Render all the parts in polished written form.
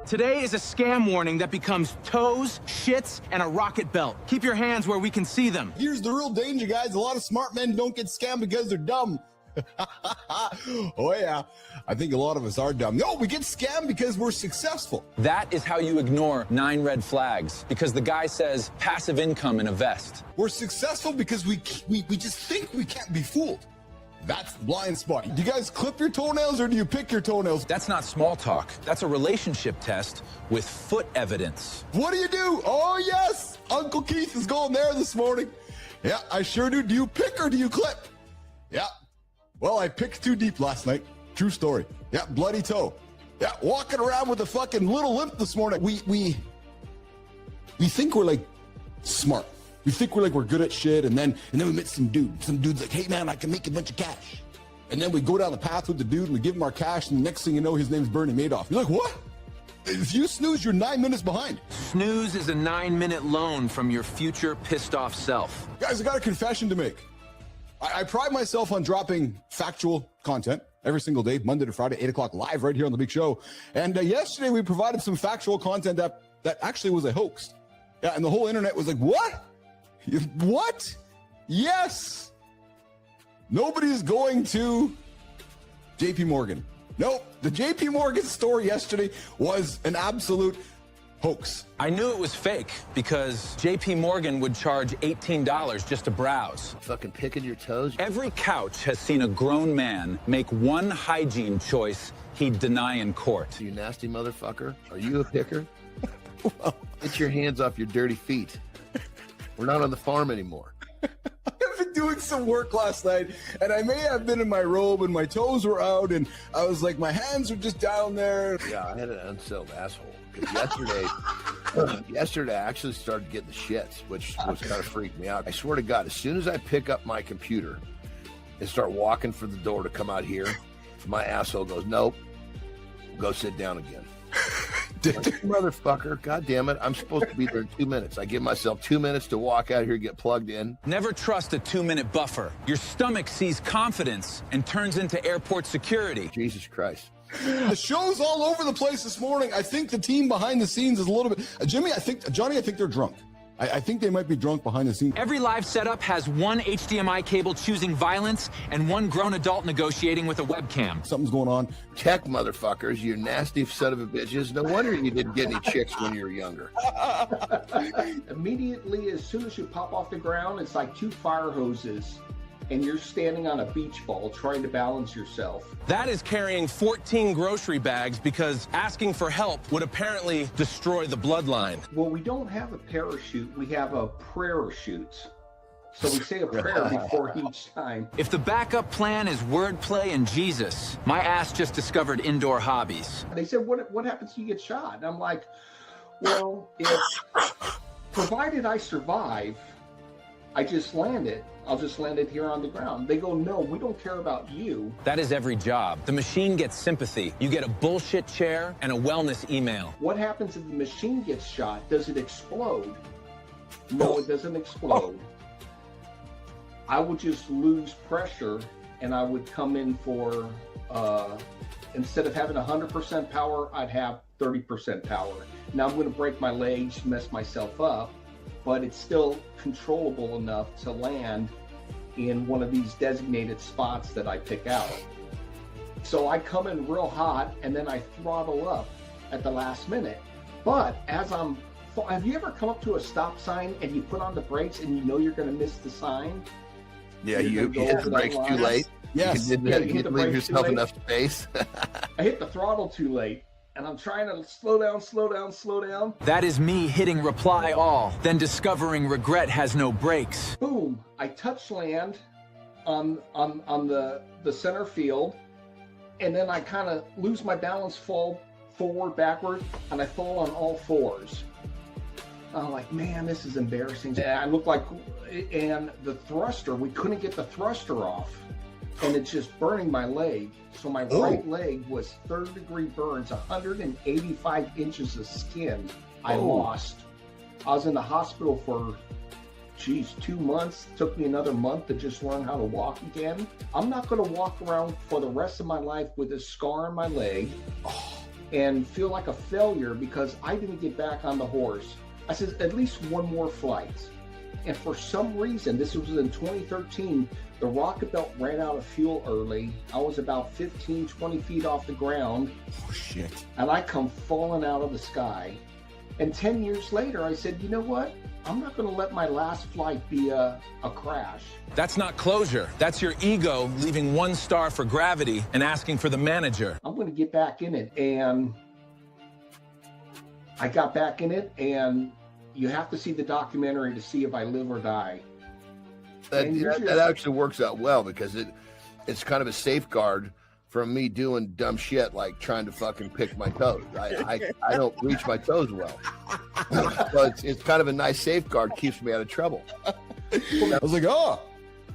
Today is a scam warning that becomes toes, shits, and a rocket belt. Keep your hands where we can see them. Here's the real danger, guys. A lot of smart men don't get scammed because they're dumb. Oh, yeah. I think a lot of us are dumb. No, we get scammed because we're successful. That is how you ignore 9 red flags, because the guy says passive income in a vest. We're successful because we just think we can't be fooled. That's the blind spot. Do you guys clip your toenails or do you pick your toenails? That's not small talk. That's a relationship test with foot evidence. What do you do? Oh, yes. Uncle Keith is going there this morning. Yeah, I sure do. Do you pick or do you clip? Yeah. Well, I picked too deep last night. True story. Yeah, bloody toe. Yeah, walking around with a fucking little limp this morning. We think we're like smart. We think we're good at shit, and then we meet some dude. Some dude's like, hey man, I can make a bunch of cash. And then we go down the path with the dude and we give him our cash, and the next thing you know, his name's Bernie Madoff. You're like, what? If you snooze, you're 9 minutes behind. Snooze is a 9-minute loan from your future pissed off self. Guys, I got a confession to make. I pride myself on dropping factual content every single day, Monday to Friday, 8 o'clock live right here on The Big Show. And yesterday we provided some factual content that actually was a hoax. Yeah, and the whole internet was like, what? What? Yes. Nobody's going to JP Morgan. Nope. The JP Morgan story yesterday was an absolute hoax. I knew it was fake because JP Morgan would charge $18 just to browse. Fucking picking your toes. Every couch has seen a grown man make one hygiene choice he'd deny in court. You nasty motherfucker. Are you a picker? Well, get your hands off your dirty feet. We're not on the farm anymore. I've been doing some work last night, and I may have been in my robe, and my toes were out, and I was like, my hands are just down there. Yeah, I had an unsettled asshole. Because yesterday I actually started getting the shits, which was kind of freaked me out. I swear to God, as soon as I pick up my computer and start walking for the door to come out here, my asshole goes, nope, go sit down again. Like, motherfucker, God damn it, I'm supposed to be there in 2 minutes. I give myself 2 minutes to walk out here, get plugged in. Never trust a 2-minute buffer. Your stomach sees confidence and turns into airport security. Jesus Christ. The show's all over the place this morning. I think the team behind the scenes is a little bit... Johnny, I think they're drunk. I think they might be drunk behind the scenes. Every live setup has one HDMI cable choosing violence and one grown adult negotiating with a webcam. Something's going on. Tech motherfuckers, you nasty son of a bitches. No wonder you didn't get any chicks when you were younger. Immediately, as soon as you pop off the ground, it's like 2 fire hoses, and you're standing on a beach ball trying to balance yourself. That is carrying 14 grocery bags because asking for help would apparently destroy the bloodline. Well, we don't have a parachute, we have a prayer chute. So we say a prayer before each time. If the backup plan is wordplay and Jesus, my ass just discovered indoor hobbies. They said, what happens if you get shot? And I'm like, well, provided I survive, I just land it. I'll just land it here on the ground. They go, no, we don't care about you. That is every job. The machine gets sympathy. You get a bullshit chair and a wellness email. What happens if the machine gets shot? Does it explode? No, it doesn't explode. I would just lose pressure, and I would come in for, instead of having 100% power, I'd have 30% power. Now I'm gonna break my legs, mess myself up, but it's still controllable enough to land in one of these designated spots that I pick out. So I come in real hot and then I throttle up at the last minute. But have you ever come up to a stop sign and you put on the brakes and you know you're gonna miss the sign? Yeah, you hit the brakes too late. Yes. You didn't leave yourself enough space. I hit the throttle too late. And I'm trying to slow down. That is me hitting reply all, then discovering regret has no brakes. Boom, I touch land on the center field, and then I kind of lose my balance, fall forward, backward, and I fall on all fours. I'm like, man, this is embarrassing. And I look like, and the thruster, we couldn't get the thruster off. And it's just burning my leg. So my right leg was 3rd-degree burns, 185 inches of skin I lost. I was in the hospital for, 2 months. Took me another month to just learn how to walk again. I'm not gonna walk around for the rest of my life with a scar on my leg and feel like a failure because I didn't get back on the horse. I said, at least one more flight. And for some reason, this was in 2013, the rocket belt ran out of fuel early. I was about 15, 20 feet off the ground. Oh, shit. And I come falling out of the sky. And 10 years later, I said, you know what? I'm not going to let my last flight be a crash. That's not closure. That's your ego leaving 1 star for gravity and asking for the manager. I'm going to get back in it. And I got back in it, and you have to see the documentary to see if I live or die. That actually works out well because it's kind of a safeguard from me doing dumb shit like trying to fucking pick my toes. I don't reach my toes well. So it's kind of a nice safeguard, keeps me out of trouble. I was like, oh,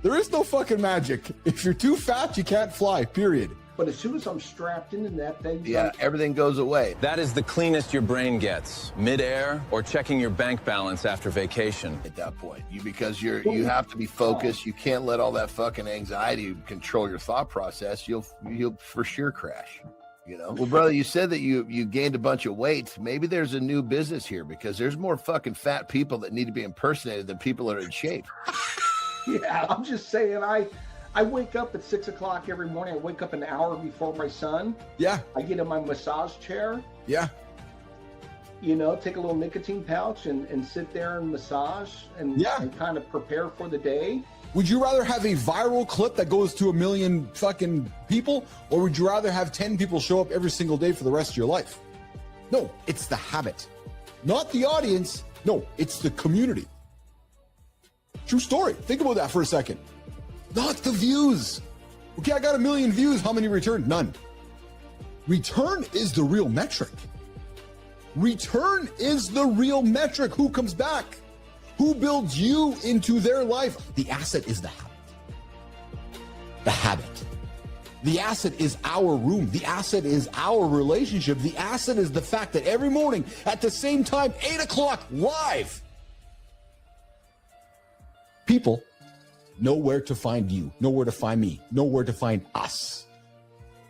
there is no fucking magic. If you're too fat, you can't fly, period. But as soon as I'm strapped into that thing, Yeah, everything goes away. That is the cleanest your brain gets. Mid-air or checking your bank balance after vacation. At that point, because you have to be focused. You can't let all that fucking anxiety control your thought process. You'll for sure crash. You know. Well, brother, you said that you gained a bunch of weight. Maybe there's a new business here because there's more fucking fat people that need to be impersonated than people that are in shape. Yeah, I'm just saying, I wake up at 6 o'clock every morning. I wake up an hour before my son. Yeah. I get in my massage chair. Yeah. You know, take a little nicotine pouch and sit there and massage and kind of prepare for the day. Would you rather have a viral clip that goes to 1 million fucking people, or would you rather have 10 people show up every single day for the rest of your life? No, it's the habit. Not the audience. No, it's the community. True story. Think about that for a second. Not the views. Okay, I got 1 million views. How many returned? None. Return is the real metric. Return is the real metric. Who comes back? Who builds you into their life? The asset is the habit. The habit. The asset is our room. The asset is our relationship. The asset is the fact that every morning at the same time, 8 o'clock, live, people know where to find you, know where to find me, know where to find us.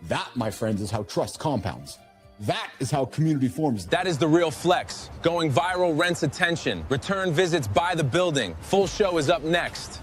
That, my friends, is how trust compounds. That is how community forms. That is the real flex. Going viral rents attention. Return visits by the building. Full show is up next.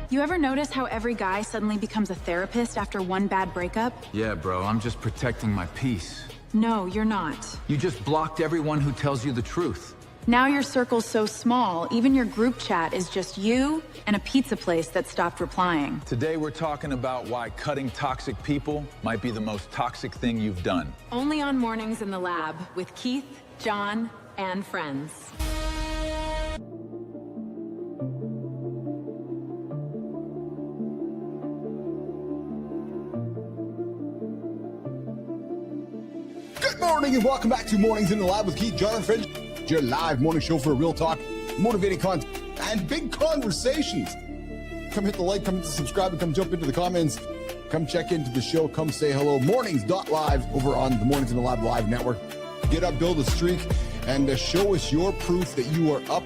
You ever notice how every guy suddenly becomes a therapist after one bad breakup? Yeah, bro, I'm just protecting my peace. No, you're not. You just blocked everyone who tells you the truth. Now your circle's so small, even your group chat is just you and a pizza place that stopped replying. Today we're talking about why cutting toxic people might be the most toxic thing you've done. Only on Mornings in the Lab with Keith, Jon, and friends. Good morning and welcome back to Mornings in the Lab with Keith, Jon, and friends. Your live morning show for real talk, motivating content, and big conversations. Come hit the like, come hit the subscribe, and come jump into the comments. Come check into the show. Come say hello. Mornings.live over on the Mornings in the Lab Live Network. Get up, build a streak, and show us your proof that you are up.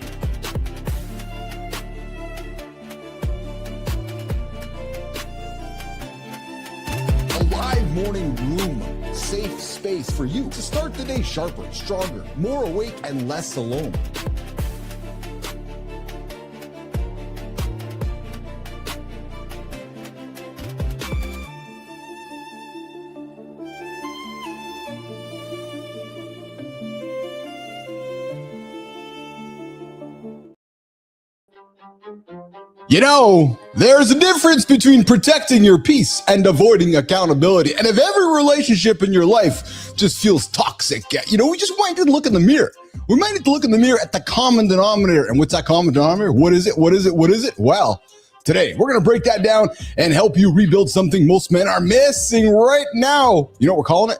A live morning room. Safe space for you to start the day sharper, stronger, more awake, and less alone. You know, there's a difference between protecting your peace and avoiding accountability. And if every relationship in your life just feels toxic, you know, we just might need to look in the mirror. We might need to look in the mirror at the common denominator. And what's that common denominator? What is it? What is it? What is it? Well, today we're going to break that down and help you rebuild something most men are missing right now. You know what we're calling it?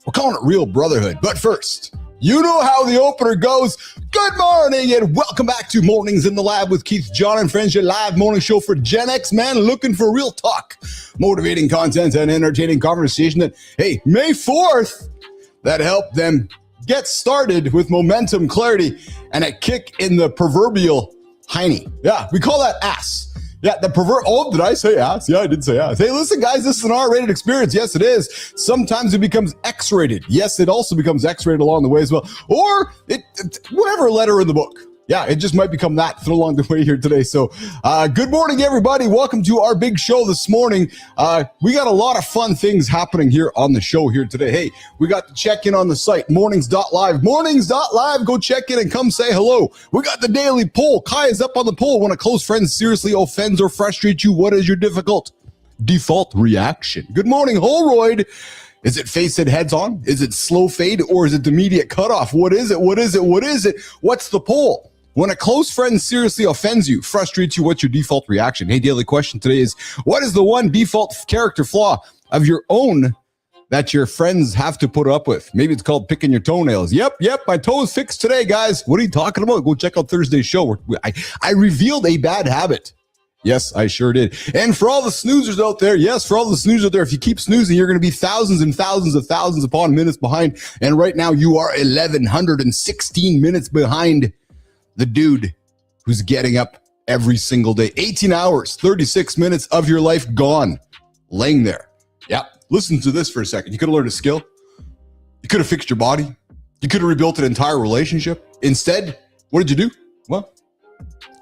We're calling it real brotherhood. But first, you know how the opener goes. Good morning and welcome back to Mornings in the Lab with Keith, Jon, and friends, your live morning show for Gen X men looking for real talk, motivating content, and entertaining conversation that, hey, May 4th, that helped them get started with momentum, clarity, and a kick in the proverbial hiney. Yeah, we call that ass. Yeah, oh, did I say ass? Yeah, I did say ass. Hey, listen, guys, this is an R-rated experience. Yes, it is. Sometimes it becomes X-rated. Yes, it also becomes X-rated along the way as well. Or whatever letter in the book. Yeah, it just might become that along the way here today. So good morning, everybody. Welcome to our big show this morning. We got a lot of fun things happening here on the show here today. Hey, we got to check in on the site, mornings.live. Mornings.live, go check in and come say hello. We got the daily poll. Kai is up on the poll. When a close friend seriously offends or frustrates you, what is your default reaction? Good morning, Holroyd. Is it face it heads on? Is it slow fade? Or is it immediate cutoff? What is it? What is it? What is it? What's the poll? When a close friend seriously offends you, frustrates you, what's your default reaction? Hey, daily question today is, what is the one default character flaw of your own that your friends have to put up with? Maybe it's called picking your toenails. Yep, my toe is fixed today, guys. What are you talking about? Go check out Thursday's show. I revealed a bad habit. Yes, I sure did. And for all the snoozers out there, if you keep snoozing, you're going to be thousands and thousands upon minutes behind. And right now you are 1,116 minutes behind the dude who's getting up every single day. 18 hours, 36 minutes of your life gone, laying there. Yeah, listen to this for a second. You could have learned a skill. You could have fixed your body. You could have rebuilt an entire relationship. Instead, what did you do? Well,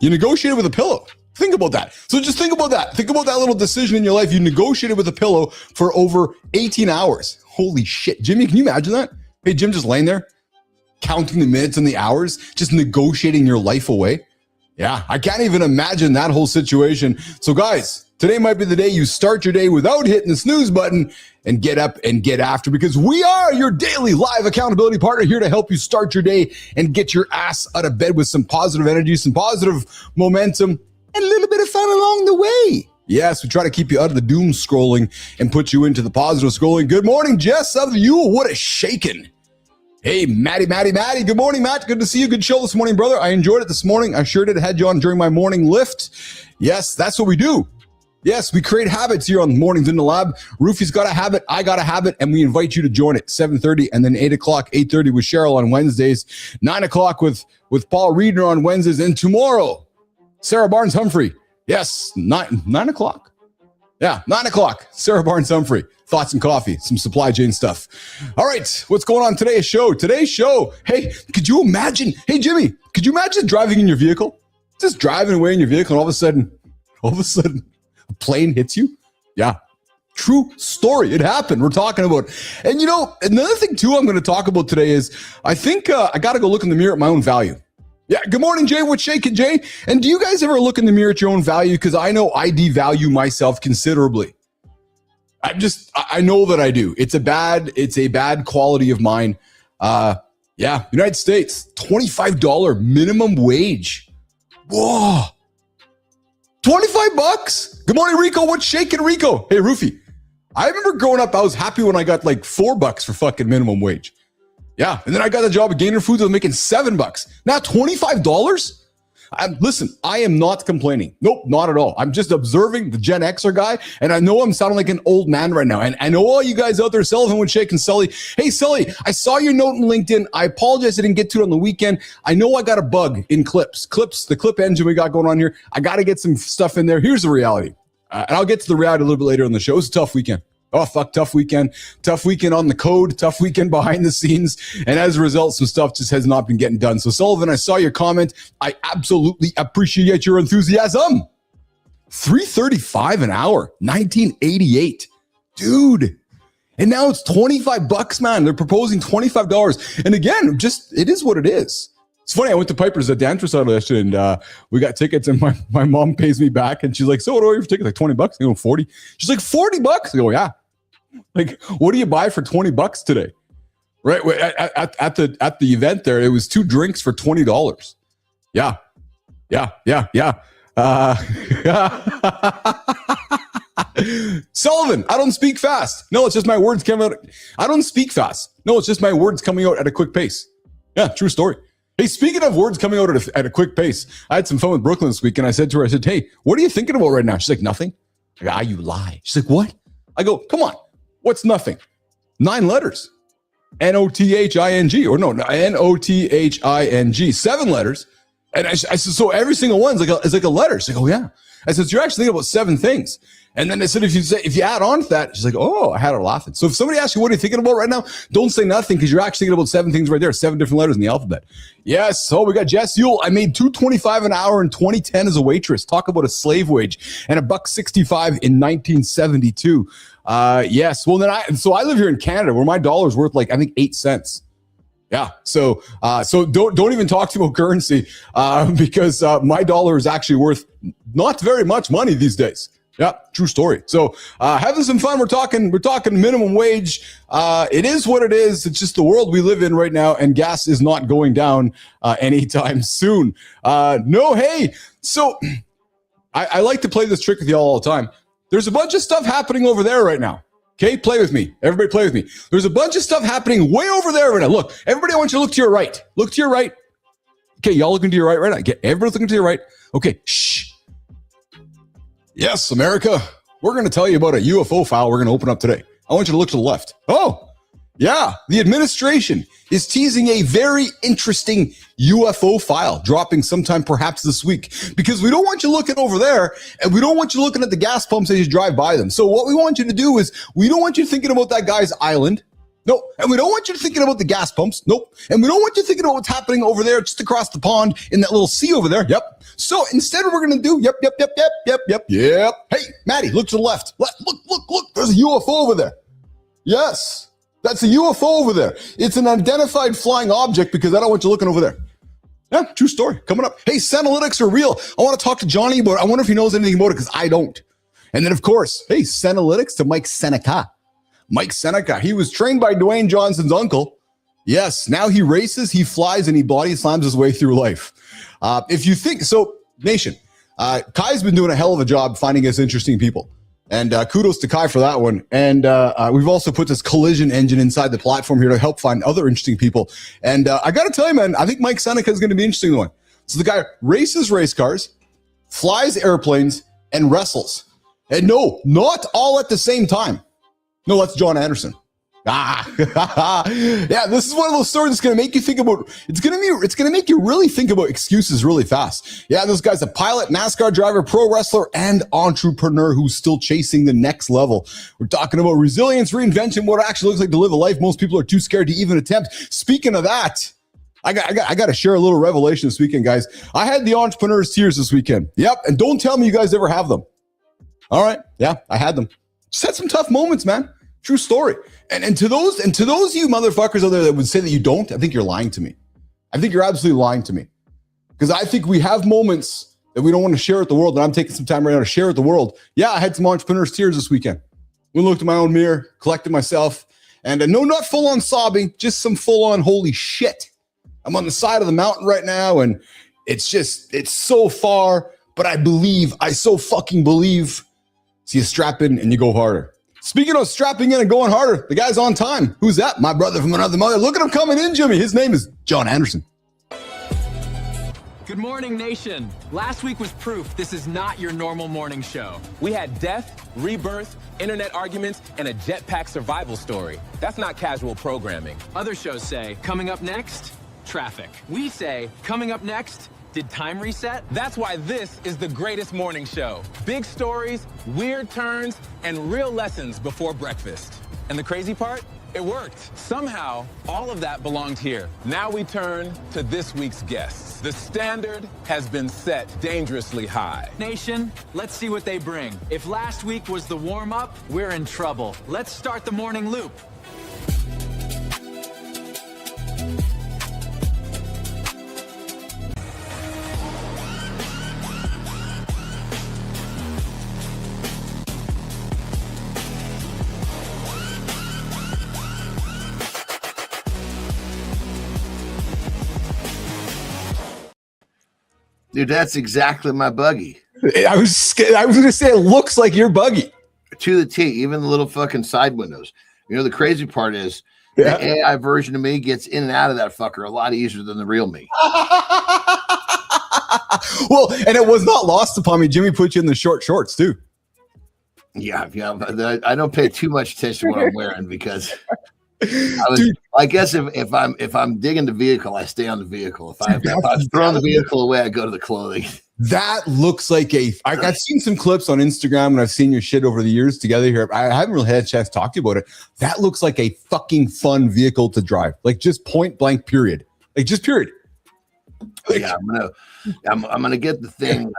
you negotiated with a pillow. Think about that. So just think about that. Think about that little decision in your life. You negotiated with a pillow for over 18 hours. Holy shit. Jimmy, can you imagine that? Hey, Jim just laying there, counting the minutes and the hours, just negotiating your life away. Yeah, I can't even imagine that whole situation. So guys, today might be the day you start your day without hitting the snooze button and get up and get after, because we are your daily live accountability partner here to help you start your day and get your ass out of bed with some positive energy, some positive momentum, and a little bit of fun along the way. Yes, we try to keep you out of the doom scrolling and put you into the positive scrolling. Good morning, Jess of you. What a shaking. Hey, Matty. Good morning, Matt. Good to see you. Good show this morning, brother. I enjoyed it this morning. I sure did. Had you on during my morning lift. Yes, that's what we do. Yes, we create habits here on Mornings in the Lab. Roofy's got a habit. I got a habit. And we invite you to join it. 7:30 and then 8 o'clock, 8:30 with Cheryl on Wednesdays. 9 o'clock with Paul Reedner on Wednesdays. And tomorrow, Sarah Barnes-Humphrey. Yes, 9 o'clock. Yeah, 9 o'clock. Sarah Barnes-Humphrey. Thoughts and coffee, some supply chain stuff. All right, what's going on today's show? Hey, could you imagine? Hey, Jimmy, could you imagine driving in your vehicle? Just driving away in your vehicle and all of a sudden, All of a sudden, a plane hits you. Yeah. True story. It happened. We're talking about. And you know, another thing too I'm going to talk about today is I think I got to go look in the mirror at my own value. Yeah. Good morning, Jay. What's shaking, Jay? And do you guys ever look in the mirror at your own value? Because I know I devalue myself considerably. I know that I do. It's a bad quality of mine. Yeah. United States, $25 minimum wage. Whoa. $25? Good morning, Rico. What's shaking, Rico? Hey, Roofy. I remember growing up, I was happy when I got like $4 for fucking minimum wage. Yeah. And then I got a job at Gainer Foods. I was making $7. Now $25? Listen, I am not complaining. Nope, not at all. I'm just observing the Gen Xer guy, and I know I'm sounding like an old man right now. And I know all you guys out there, Sullivan would shake and Sully. Hey, Sully, I saw your note in LinkedIn. I apologize I didn't get to it on the weekend. I know I got a bug in clips, the clip engine we got going on here. I got to get some stuff in there. Here's the reality. And I'll get to the reality a little bit later in the show. It was a tough weekend. Oh, fuck, tough weekend. Tough weekend on the code, tough weekend behind the scenes. And as a result, some stuff just has not been getting done. So, Sullivan, I saw your comment. I absolutely appreciate your enthusiasm. $3.35 an hour, 1988. Dude. And now it's $25, man. They're proposing $25. And again, just, it is what it is. It's funny, I went to Piper's at Danforth yesterday, and we got tickets, and my mom pays me back, and she's like, so what do I owe you for tickets? Like $20? I go, 40. She's like, $40? I go, yeah. Like, what do you buy for $20 today? Right? At the event there, it was 2 drinks for $20. Yeah. Sullivan, I don't speak fast. No, it's just my words coming out. I don't speak fast. No, it's just my words coming out at a quick pace. Yeah, true story. Hey, speaking of words coming out at a quick pace, I had some fun with Brooklyn this week, and I said to her, hey, what are you thinking about right now? She's like, nothing. I go, you lie. She's like, what? I go, come on. What's nothing? 9 letters. N-O-T-H-I-N-G. Or no, N-O-T-H-I-N-G. 7 letters. And I said, so every single one is like a letter. She's like, oh, yeah. I said, so you're actually thinking about 7 things. And then I said, if you add on to that, she's like, oh, I had her laughing. So if somebody asks you, what are you thinking about right now? Don't say nothing, because you're actually thinking about 7 things right there, 7 different letters in the alphabet. Yes. So we got Jess Yule. I made $2.25 an hour in 2010 as a waitress. Talk about a slave wage. And $1.65 in 1972. Yes. Well, so I live here in Canada, where my dollar's worth like, I think 8 cents. Yeah. So don't even talk to me about currency, because my dollar is actually worth not very much money these days. Yeah, true story. So having some fun. We're talking minimum wage. It is what it is. It's just the world we live in right now, and gas is not going down anytime soon. No, hey. So I like to play this trick with y'all all the time. There's a bunch of stuff happening over there right now. Okay, play with me. Everybody play with me. There's a bunch of stuff happening way over there right now. Look, everybody, I want you to look to your right. Look to your right. Okay, y'all looking to your right now. Get everybody looking to your right. Okay, shh. Yes, America, we're going to tell you about a UFO file we're going to open up today. I want you to look to the left. Oh, yeah, the administration is teasing a very interesting UFO file dropping sometime perhaps this week, because we don't want you looking over there, and we don't want you looking at the gas pumps as you drive by them. So what we want you to do is, we don't want you thinking about that guy's island. Nope. And we don't want you thinking about the gas pumps. Nope. And we don't want you thinking about what's happening over there just across the pond in that little sea over there. Yep. So instead, what we're going to do, yep. Hey, Maddie, look to the left. Look. There's a UFO over there. Yes. That's a UFO over there. It's an identified flying object, because I don't want you looking over there. Yeah, true story. Coming up. Hey, Sanalytics are real. I want to talk to Johnny about it. I wonder if he knows anything about it, because I don't. And then, of course, hey, Sanalytics to Mike Seneca. Mike Seneca, he was trained by Dwayne Johnson's uncle. Yes, now he races, he flies, and he body slams his way through life. If you think, so Nation, Kai's been doing a hell of a job finding us interesting people. And kudos to Kai for that one. And we've also put this collision engine inside the platform here to help find other interesting people. And I got to tell you, man, I think Mike Seneca is going to be interesting one. So the guy races race cars, flies airplanes, and wrestles. And no, not all at the same time. No, that's John Anderson. Yeah, this is one of those stories that's going to make you think about, it's going to make you really think about excuses really fast. Yeah, this guy's a pilot, NASCAR driver, pro wrestler, and entrepreneur who's still chasing the next level. We're talking about resilience, reinvention, what it actually looks like to live a life most people are too scared to even attempt. Speaking of that, I got to share a little revelation this weekend, guys. I had the entrepreneur's tears this weekend. Yep. And don't tell me you guys ever have them. All right. Yeah, I had them. Just had some tough moments, man. True story. And to those you motherfuckers out there that would say that you don't, I think you're lying to me. I think you're absolutely lying to me. Because I think we have moments that we don't want to share with the world, and I'm taking some time right now to share with the world. Yeah, I had some entrepreneur's tears this weekend. We looked in my own mirror, collected myself, and no, not full on sobbing, just some full on holy shit. I'm on the side of the mountain right now, and it's so far, but I so fucking believe. So you strap in and you go harder. Speaking of strapping in and going harder, the guy's on time. Who's that? My brother from another mother. Look at him coming in, Jimmy. His name is John Anderson. Good morning, nation. Last week was proof this is not your normal morning show. We had death, rebirth, internet arguments, and a jetpack survival story. That's not casual programming. Other shows say, coming up next, traffic. We say, coming up next, did time reset? That's why this is the greatest morning show. Big stories, weird turns, and real lessons before breakfast. And the crazy part? It worked. Somehow, all of that belonged here. Now we turn to this week's guests. The standard has been set dangerously high. Nation, let's see what they bring. If last week was the warm-up, we're in trouble. Let's start the morning loop. Dude, that's exactly my buggy. I was going to say it looks like your buggy. To the T, even the little fucking side windows. You know, the crazy part is the AI version of me gets in and out of that fucker a lot easier than the real me. Well, and it was not lost upon me. Jimmy put you in the short shorts too. Yeah. I don't pay too much attention to what I'm wearing because I guess if I'm digging the vehicle, I stay on the vehicle. If I'm throwing the vehicle away, I go to the clothing. That looks like I've seen some clips on Instagram and I've seen your shit over the years together here. I haven't really had a chance to talk to you about it. That looks like a fucking fun vehicle to drive. Like just point blank period. Like just period. Like, yeah, I'm gonna get the thing.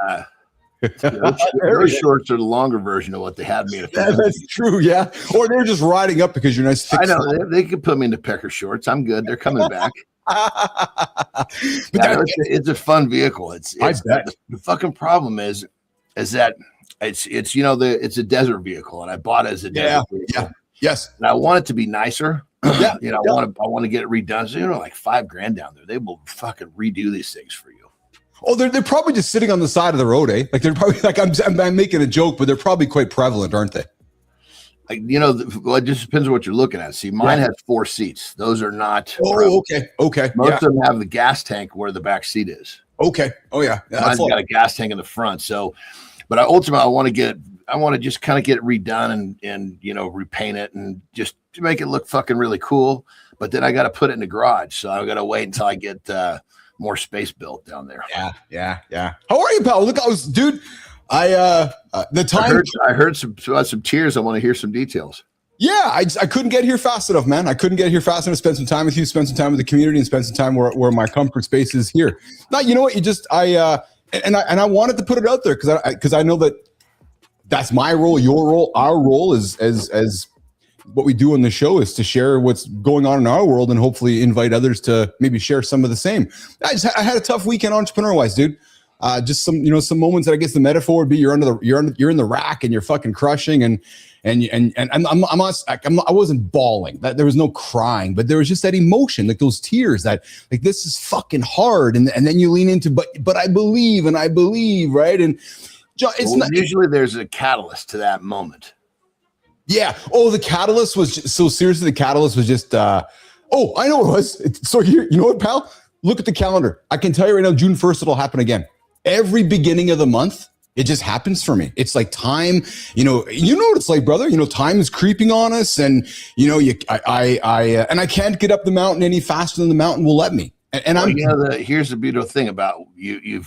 Those shorts are the longer version of what they had me. That's true, yeah. Or they're just riding up because you're nice. I know they could put me into pecker shorts. I'm good. They're coming back. It's a fun vehicle. The fucking problem is that it's it's a desert vehicle, and I bought it as a desert vehicle. Yeah. Yes. And I want it to be nicer. Yeah. I want to get it redone. So like $5,000 down there. They will fucking redo these things for you. Oh, they're probably just sitting on the side of the road, eh? Like they're probably like I'm making a joke, but they're probably quite prevalent, aren't they? Like it just depends on what you're looking at. See, mine has 4 seats. Those are not. Oh, okay. Most of them have the gas tank where the back seat is. Okay. Oh yeah. Mine's got a gas tank in the front. So, but ultimately, I want to just kind of get it redone and repaint it and just to make it look fucking really cool. But then I got to put it in the garage, so I got to wait until I get more space built down there. Yeah. How are you, pal? Look, dude. I heard some tears. I want to hear some details. Yeah, I couldn't get here fast enough, man. I couldn't get here fast enough to spend some time with you, spend some time with the community, and spend some time where my comfort space is here. Now, you know what? I wanted to put it out there because I know that's my role, your role, our role as what we do on the show is to share what's going on in our world and hopefully invite others to maybe share some of the same. I had a tough weekend entrepreneur wise, dude. Just some moments that I guess the metaphor would be you're in the rack and you're fucking crushing and I wasn't bawling. That there was no crying, but there was just that emotion, like those tears that like this is fucking hard, and then you lean into but I believe, right? And usually there's a catalyst to that moment. Yeah. Oh, the catalyst was seriously. The catalyst was just. I know what it was. So here, you know what, pal? Look at the calendar. I can tell you right now, June 1st, it'll happen again. Every beginning of the month, it just happens for me. It's like time. You know what it's like, brother. Time is creeping on us, and I can't get up the mountain any faster than the mountain will let me. Here's the beautiful thing about you.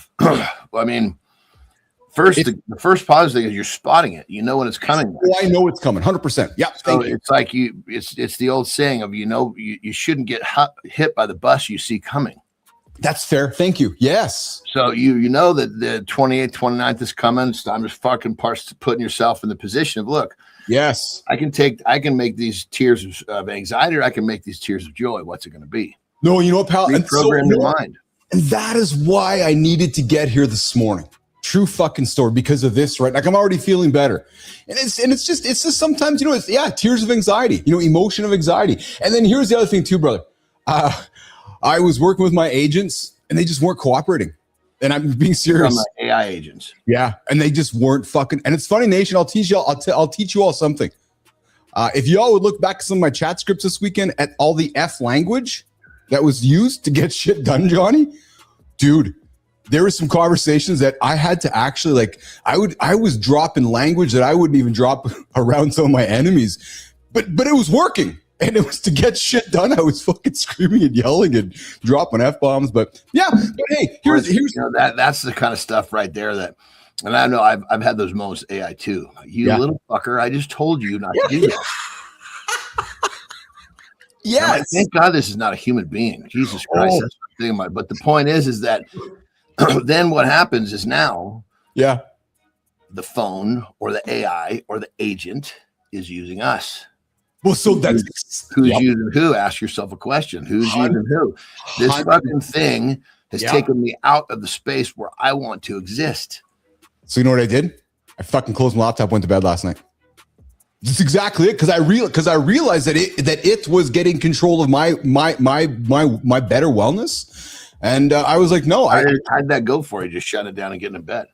The first positive thing is you're spotting it. You know when it's coming. Oh, I know it's coming. 100%. Yeah. So it's like it's the old saying of you shouldn't get hit by the bus you see coming. That's fair. Thank you. Yes. So you know that the 28th, 29th is coming. So I'm just fucking putting yourself in the position of, look, yes, I can make these tears of anxiety, or I can make these tears of joy. What's it going to be? No, you know what, pal? Reprogram your mind. And that is why I needed to get here this morning. True fucking story, because of this, right? Like, I'm already feeling better. And it's just sometimes, tears of anxiety, emotion of anxiety. And then here's the other thing too, brother. I was working with my agents and they just weren't cooperating. And I'm being serious. From the AI agents. Yeah. And they just weren't fucking, and it's funny, Nation. I'll teach you all something. If y'all would look back at some of my chat scripts this weekend at all the F language that was used to get shit done, Johnny, dude, there were some conversations that I had to actually I was dropping language that I wouldn't even drop around some of my enemies, but it was working. And it was to get shit done. I was fucking screaming and yelling and dropping F-bombs. But yeah, but hey, here's that's the kind of stuff right there that, and I know I've had those moments with AI too. Little fucker, I just told you not to do that. Yes. Thank God this is not a human being. Jesus Christ. That's what I'm thinking about. But the point is that then what happens is now the phone or the AI or the agent is using us. Well, so that's who's using who? Ask yourself a question. Who's using who? This fucking thing has taken me out of the space where I want to exist. So you know what I did? I fucking closed my laptop, went to bed last night. That's exactly it. Because I realized that it was getting control of my better wellness, and I was like, no. How'd that go for you? Just shut it down and get in bed.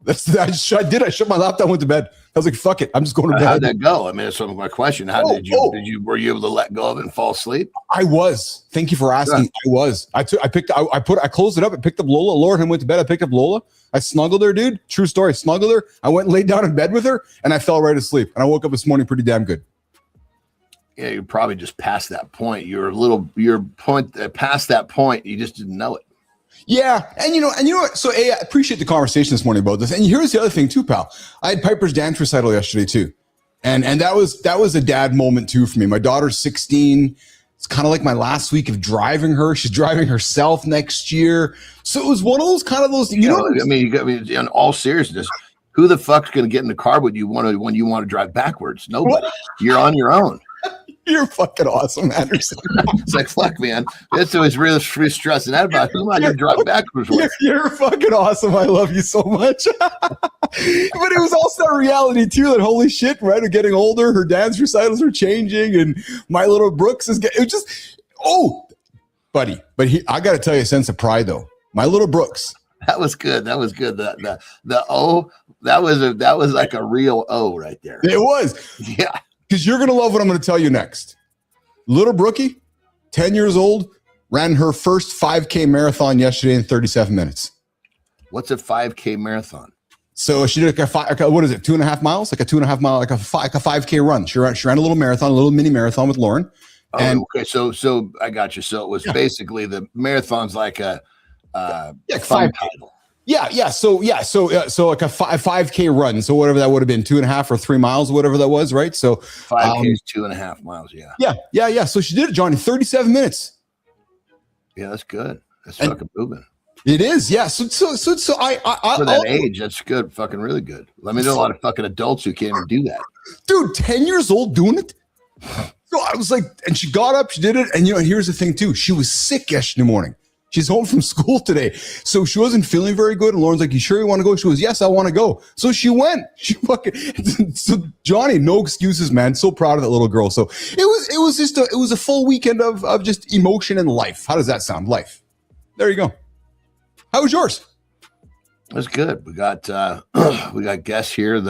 I shut my laptop, went to bed. I was like, fuck it, I'm just going to bed. How'd that go? I mean, that's my question. Were you able to let go of it and fall asleep? I was. Thank you for asking. I was. I closed it up. I picked up Lola. Lauren went to bed. I picked up Lola. I snuggled her, dude. True story. Snuggled her. I went and laid down in bed with her, and I fell right asleep. And I woke up this morning pretty damn good. Yeah, you're probably just past that point. Past that point, you just didn't know it. Yeah, and you know what? So, I appreciate the conversation this morning about this. And here's the other thing too, pal. I had Piper's dance recital yesterday too, and that was a dad moment too for me. My daughter's 16. It's kind of like my last week of driving her. She's driving herself next year, so it was one of those kind of those. I mean, in all seriousness, who the fuck's going to get in the car when you want to drive backwards? Nobody. You're on your own. You're fucking awesome, Anderson. It's like, fuck, man. That's always really stressing out about who am I going to drive backwards with? You're fucking awesome. I love you so much. But it was also a reality, too, that holy shit, right? We're getting older. Her dance recitals are changing. And my little Brooks is getting, buddy. But I got to tell you a sense of pride, though. My little Brooks. That was good. That was good. The O, that was like a real O right there. It was. Yeah. Because you're going to love what I'm going to tell you next. Little Brookie, 10 years old, ran her first 5K marathon yesterday in 37 minutes. What's a 5K marathon? So she did what is it, 2.5 miles? Like a 2.5 mile, like a 5K run. She ran a little marathon, a little mini marathon with Lauren. Okay, so I got you. So it was basically the marathon's like a fun title. Yeah. So like a 5K run. So whatever that would have been, 2.5 or 3 miles, whatever that was, right? So 5K is 2.5 miles. Yeah. So she did it, John, in 37 minutes. Yeah, that's good. That's fucking moving. It is, yeah. So I for that age, that's good, fucking really good. Let me know a lot of fucking adults who can't even do that. Dude, 10 years old doing it. So I was like, and she got up, she did it, and here's the thing too. She was sick yesterday morning. She's home from school today. So she wasn't feeling very good. And Lauren's like, you sure you want to go? She goes, yes, I want to go. So she went. So Johnny, no excuses, man. So proud of that little girl. So it was a full weekend of just emotion and life. How does that sound? Life. There you go. How was yours? That's good. We got guests here.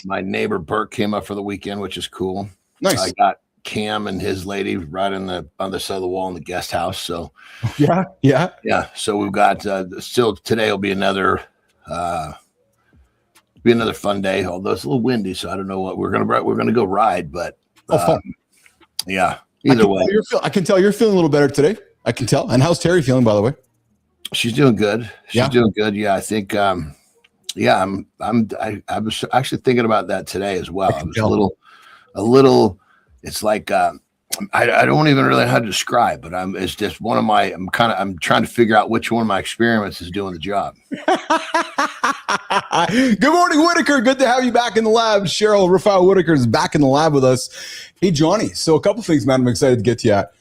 My neighbor Bert came up for the weekend, which is cool. Nice. I got Cam and his lady right on the side of the wall in the guest house. So yeah. So we've got still today will be another fun day. Although it's a little windy, so I don't know what we're gonna go ride. But fun. Yeah. Either way, I can tell you're feeling a little better today. I can tell. And how's Terry feeling, by the way? She's doing good. Doing good. Yeah, I think. I was actually thinking about that today as well. I was a little. It's like I don't even really know how to describe, but it's just one of my, I'm trying to figure out which one of my experiments is doing the job. Good morning, Whitaker. Good to have you back in the lab. Cheryl Rafael Whitaker is back in the lab with us. Hey, Johnny. So a couple things, man, I'm excited to get to you at.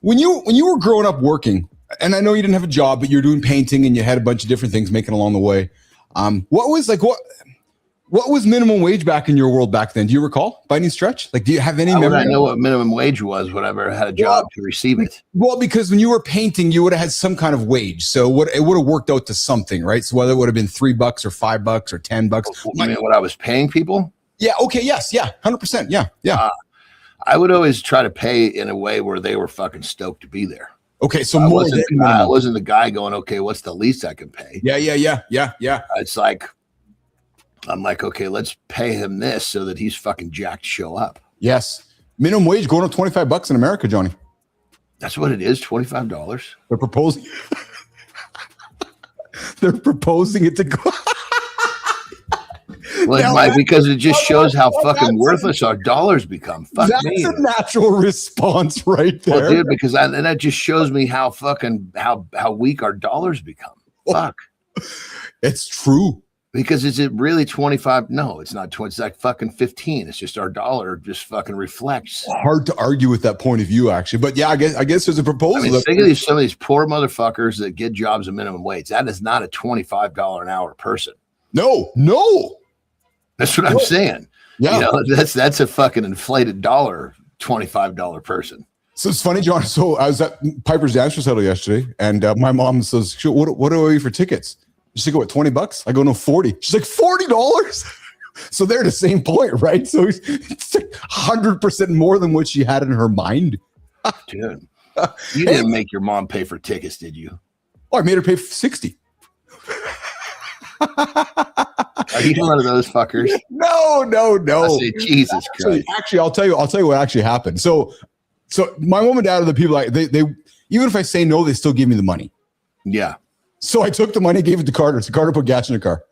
When you were growing up working, and I know you didn't have a job, but you're doing painting and you had a bunch of different things making along the way. What was minimum wage back in your world back then? Do you recall by any stretch? Like, do you have any memory? I know what minimum wage was whenever I had a job to receive it. Well, because when you were painting, you would have had some kind of wage. So it would have worked out to something, right? So whether it would have been $3 or $5 or $10. You mean what I was paying people? Yeah. Okay. Yes. Yeah. 100%. Yeah. Yeah. I would always try to pay in a way where they were fucking stoked to be there. Okay. So I wasn't the guy going, okay, what's the least I can pay? Yeah. It's like, I'm like, okay, let's pay him this so that he's fucking jacked to show up. Yes. Minimum wage going up $25 in America, Johnny. That's what it is, $25. They're proposing. They're proposing it to go. Well, because it just shows how fucking worthless our dollars become. Fuck that's me. A natural response right there. Well, dude, because that just shows me how fucking how weak our dollars become. Fuck. It's true. Because is it really 25? No, it's not 20. It's like fucking 15. It's just our dollar just fucking reflects. Hard to argue with that point of view, actually. But yeah, I guess there's a proposal. I mean, think of some of these poor motherfuckers that get jobs at minimum wage. That is not a $25 an hour person. No. That's what I'm saying. Yeah. You know, that's a fucking inflated dollar, $25 person. So it's funny, John. So I was at Piper's Dance Recital yesterday, and my mom says, what do I owe you for tickets? She's like, what, $20? I go, no, 40. She's like, $40? So they're at the same point, right? So it's like 100% more than what she had in her mind. Dude, you didn't make your mom pay for tickets, did you? Oh, I made her pay 60. Are you one of those fuckers? No. I say, Jesus Christ. Actually, I'll tell you what actually happened. So my mom and dad are the people they even if I say no, they still give me the money. Yeah. So I took the money, gave it to Carter. So Carter put gas in the car.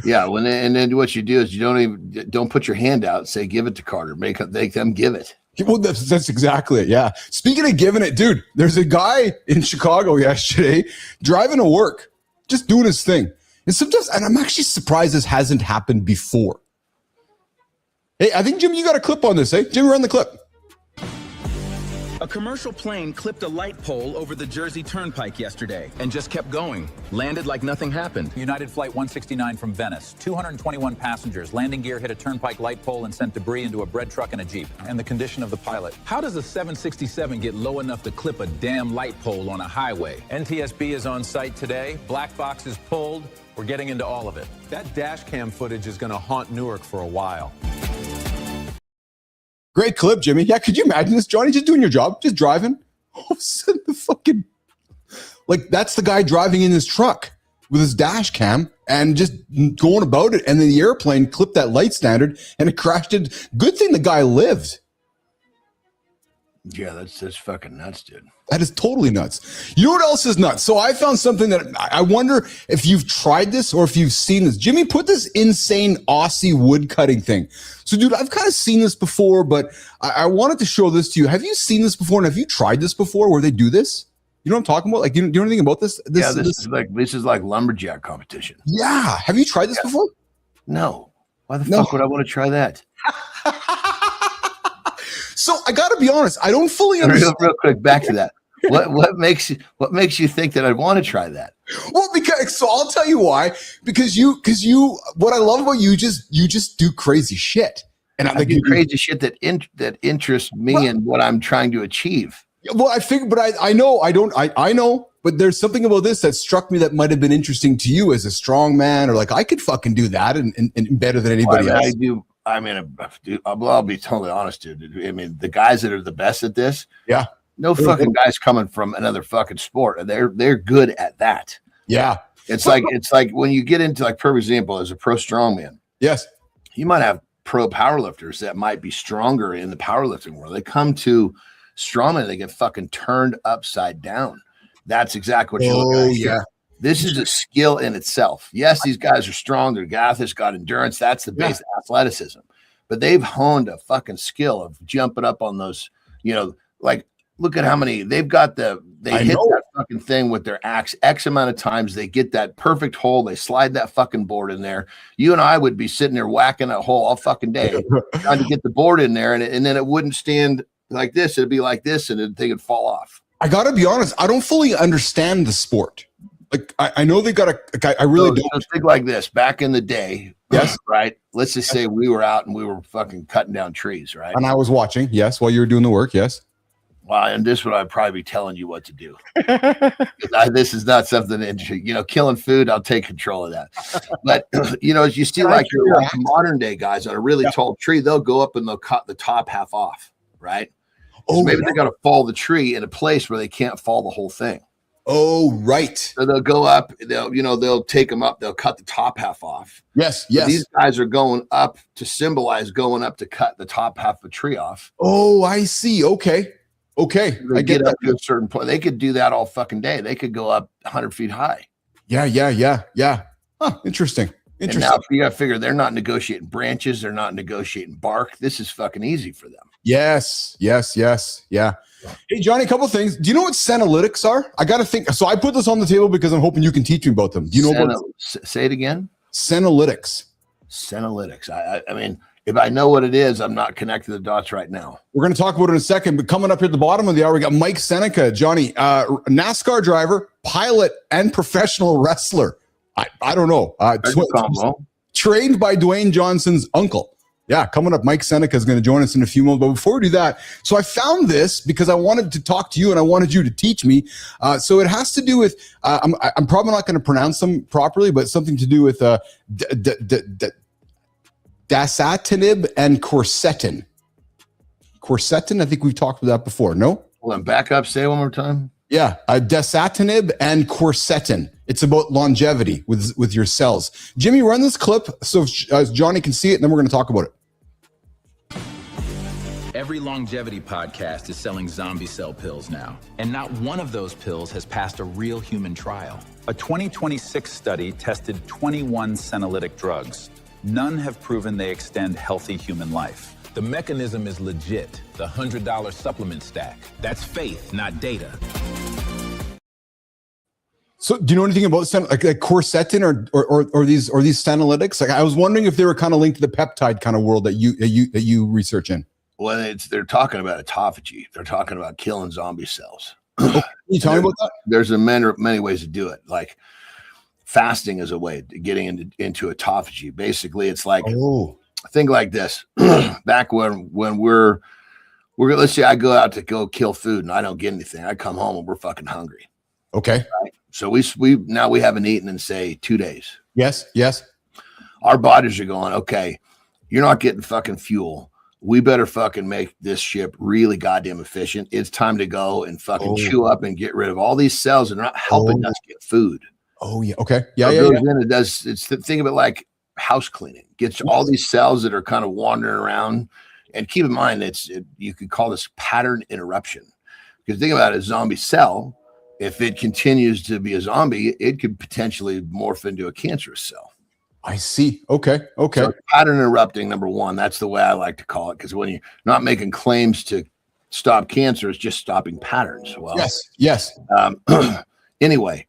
Yeah. And then what you do is you don't put your hand out and say, give it to Carter. Make them give it. Well, that's exactly it. Yeah. Speaking of giving it, dude, there's a guy in Chicago yesterday driving to work, just doing his thing. And I'm actually surprised this hasn't happened before. Hey, I think, Jim, you got a clip on this, eh? Jim, run the clip. A commercial plane clipped a light pole over the Jersey Turnpike yesterday and just kept going. Landed like nothing happened. United Flight 169 from Venice. 221 passengers. Landing gear hit a turnpike light pole and sent debris into a bread truck and a Jeep. And the condition of the pilot. How does a 767 get low enough to clip a damn light pole on a highway? NTSB is on site today. Black box is pulled. We're getting into all of it. That dash cam footage is going to haunt Newark for a while. Great clip, Jimmy. Yeah, could you imagine this, Johnny? Just doing your job, just driving. All of a sudden, that's the guy driving in his truck with his dash cam and just going about it. And then the airplane clipped that light standard and it crashed it. Good thing the guy lived. Yeah, that's fucking nuts, dude. That is totally nuts. You know what else is nuts? So I found something that I wonder if you've tried this or if you've seen this. Jimmy, put this insane Aussie wood cutting thing. So, dude, I've kind of seen this before, but I wanted to show this to you. Have you seen this before? And have you tried this before where they do this? You know what I'm talking about? Like, do you know anything about this? This is like lumberjack competition. Yeah. Have you tried this before? No. Why the fuck would I want to try that? So I got to be honest. I don't fully understand. Real quick, back to that. What makes you think that I'd want to try that? Well, so I'll tell you why. Because what I love about you just do crazy shit. And I do crazy shit that interests me and what I'm trying to achieve. Well, I figure, but I know, but there's something about this that struck me that might have been interesting to you as a strong man, or like I could fucking do that and better than anybody else. I do. I mean, dude, I'll be totally honest, dude. I mean, the guys that are the best at this, yeah, no fucking guys coming from another fucking sport. They're good at that. Yeah, it's like when you get into, like, perfect example, as a pro strongman. Yes, you might have pro powerlifters that might be stronger in the powerlifting world. They come to strongman, they get fucking turned upside down. That's exactly what you're looking at. Yeah. This is a skill in itself. Yes, these guys are strong. They're athletes, got endurance. That's the base athleticism. But they've honed a fucking skill of jumping up on those like look at how many they've got. They hit that fucking thing with their axe X amount of times. They get that perfect hole. They slide that fucking board in there. You and I would be sitting there whacking that hole all fucking day trying to get the board in there, and then it wouldn't stand like this. It'd be like this, and they would fall off. I gotta be honest. I don't fully understand the sport. Like I know they got I really don't. So think like this. Back in the day, yes, right? Let's just say we were out and we were fucking cutting down trees, right? And I was watching, yes, while you were doing the work, yes. Well, and this would I'd probably be telling you what to do. This is not something that, killing food. I'll take control of that. But as you see, like modern day guys on a really tall tree, they'll go up and they'll cut the top half off, right? So maybe they got to fall the tree in a place where they can't fall the whole thing. Oh, right. So they'll go up. They'll take them up. They'll cut the top half off. Yes. So these guys are going up to symbolize going up to cut the top half of a tree off. Oh, I see. Okay. I get up to a certain point. They could do that all fucking day. They could go up 100 feet high. Yeah. Huh, interesting. And now you got to figure they're not negotiating branches. They're not negotiating bark. This is fucking easy for them. Yes. Yeah. Hey, Johnny, a couple of things. Do you know what sanalytics are? I got to think. So I put this on the table because I'm hoping you can teach me about them. Do you know about say it again? Sanalytics. I mean, if I know what it is, I'm not connecting the dots right now. We're going to talk about it in a second, but coming up here at the bottom of the hour, we got Mike Seneca, Johnny, NASCAR driver, pilot, and professional wrestler. I don't know. Trained by Dwayne Johnson's uncle. Yeah, coming up, Mike Seneca is going to join us in a few moments. But before we do that, so I found this because I wanted to talk to you and I wanted you to teach me. So it has to do with, I'm probably not going to pronounce them properly, but something to do with dasatinib and quercetin. Quercetin, I think we've talked about that before, no? Hold on, back up, say it one more time. Yeah, dasatinib and quercetin. It's about longevity with your cells. Jimmy, run this clip so Johnny can see it, and then we're going to talk about it. Every longevity podcast is selling zombie cell pills now, and not one of those pills has passed a real human trial. A 2026 study tested 21 senolytic drugs. None have proven they extend healthy human life. The mechanism is legit. The $100 supplement stack. That's faith, not data. So, do you know anything about like quercetin or these senolytics? Like, I was wondering if they were kind of linked to the peptide kind of world that you research in. Well, they're talking about autophagy. They're talking about killing zombie cells. Can you tell me about that? There's many ways to do it. Like fasting is a way to getting into autophagy. Basically, it's like think like this. Back when we're let's say I go out to go kill food and I don't get anything. I come home and we're fucking hungry. Okay. Right? So we haven't eaten in say 2 days. Yes. Our bodies are going, okay, you're not getting fucking fuel. We better fucking make this ship really goddamn efficient. It's time to go and fucking chew up and get rid of all these cells that are not helping us get food. Oh yeah. Okay. Yeah. Then it does. Think of it like house cleaning. Gets all these cells that are kind of wandering around. And keep in mind, you could call this pattern interruption. Because think about it, a zombie cell. If it continues to be a zombie, it could potentially morph into a cancerous cell. I see. Okay. So pattern interrupting, number one, that's the way I like to call it. Because when you're not making claims to stop cancer, it's just stopping patterns. Well, yes. Anyway,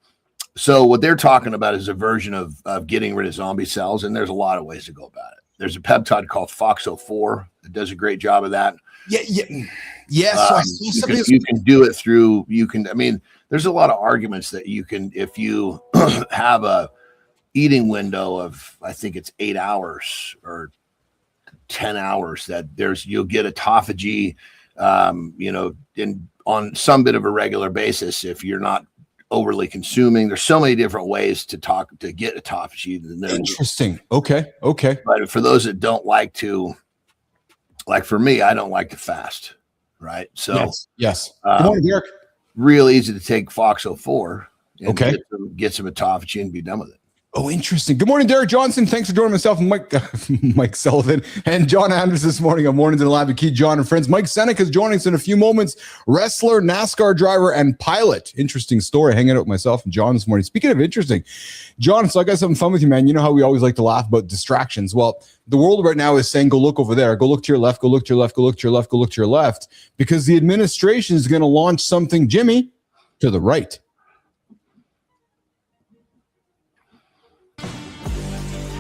so what they're talking about is a version of getting rid of zombie cells, and there's a lot of ways to go about it. There's a peptide called FOXO4 that does a great job of that. Yes. You can do it through. There's a lot of arguments that you can, if you have a eating window of, I think it's 8 hours or 10 hours, that you'll get autophagy, on some bit of a regular basis if you're not overly consuming. There's so many different ways to get autophagy. Interesting. Okay. But for those that don't like to, like for me, I don't like to fast. Right. So yes. Good morning, Derek. Real easy to take FOXO4 and okay. get some autophagy and be done with it. Oh, interesting. Good morning, Derek Johnson. Thanks for joining myself and Mike Sullivan and John Anders this morning on Mornings in the Lab with Keith, John, and friends. Mike Seneca is joining us in a few moments. Wrestler, NASCAR driver, and pilot. Interesting story. Hanging out with myself and John this morning. Speaking of interesting, John, so I got something fun with you, man. You know how we always like to laugh about distractions. Well, the world right now is saying, go look over there. Go look to your left. Go look to your left. Go look to your left. Go look to your left. Because the administration is going to launch something, Jimmy, to the right.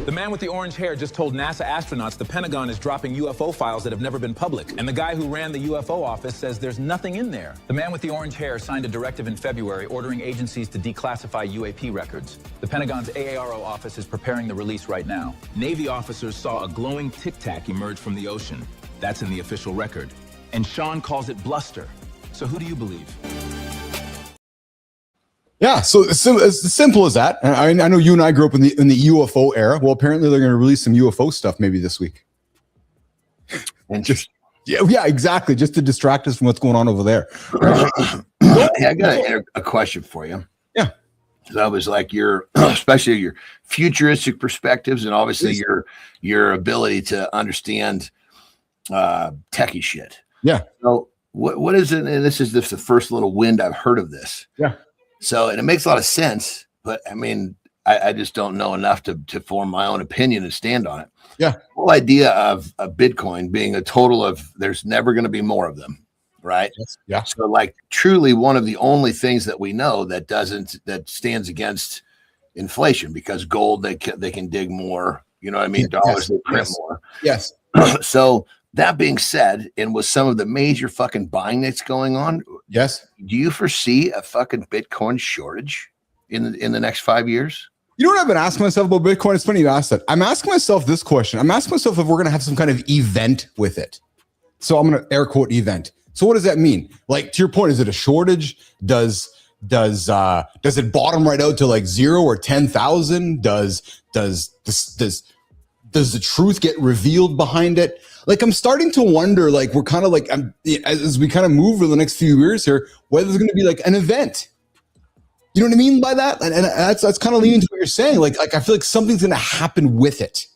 The man with the orange hair just told NASA astronauts the Pentagon is dropping UFO files that have never been public. And the guy who ran the UFO office says there's nothing in there. The man with the orange hair signed a directive in February ordering agencies to declassify UAP records. The Pentagon's AARO office is preparing the release right now. Navy officers saw a glowing tic tac emerge from the ocean. That's in the official record. And Sean calls it bluster. So who do you believe? Yeah, so it's as simple as that. I know you and I grew up in the UFO era. Well, apparently they're going to release some UFO stuff maybe this week. And just yeah, exactly, just to distract us from what's going on over there. Hey, I got a question for you. Yeah, that was like your, especially your futuristic perspectives, and obviously your ability to understand techie shit. Yeah. So what is it? And this is just the first little wind I've heard of this. Yeah. So, and it makes a lot of sense, but I mean, I just don't know enough to form my own opinion and stand on it. Yeah. The whole idea of Bitcoin being a total of, there's never going to be more of them, right? Yes. Yeah. So like truly one of the only things that we know that stands against inflation, because gold, they can dig more, you know what I mean? Dollars, they print more. Yes. So that being said, and with some of the major fucking buying that's going on, yes, do you foresee a fucking Bitcoin shortage in the next 5 years? You know what I've been asking myself about Bitcoin? It's funny you asked that. I'm asking myself this question. I'm asking myself if we're going to have some kind of event with it. So I'm going to air quote event. So what does that mean? Like, to your point, is it a shortage? Does it bottom right out to like 0 or 10,000? Does the truth get revealed behind it? Like, I'm starting to wonder, like, we're kind of like, as we kind of move over the next few years here, whether there's going to be like an event. You know what I mean by that? And that's kind of leaning to what you're saying. Like I feel like something's going to happen with it.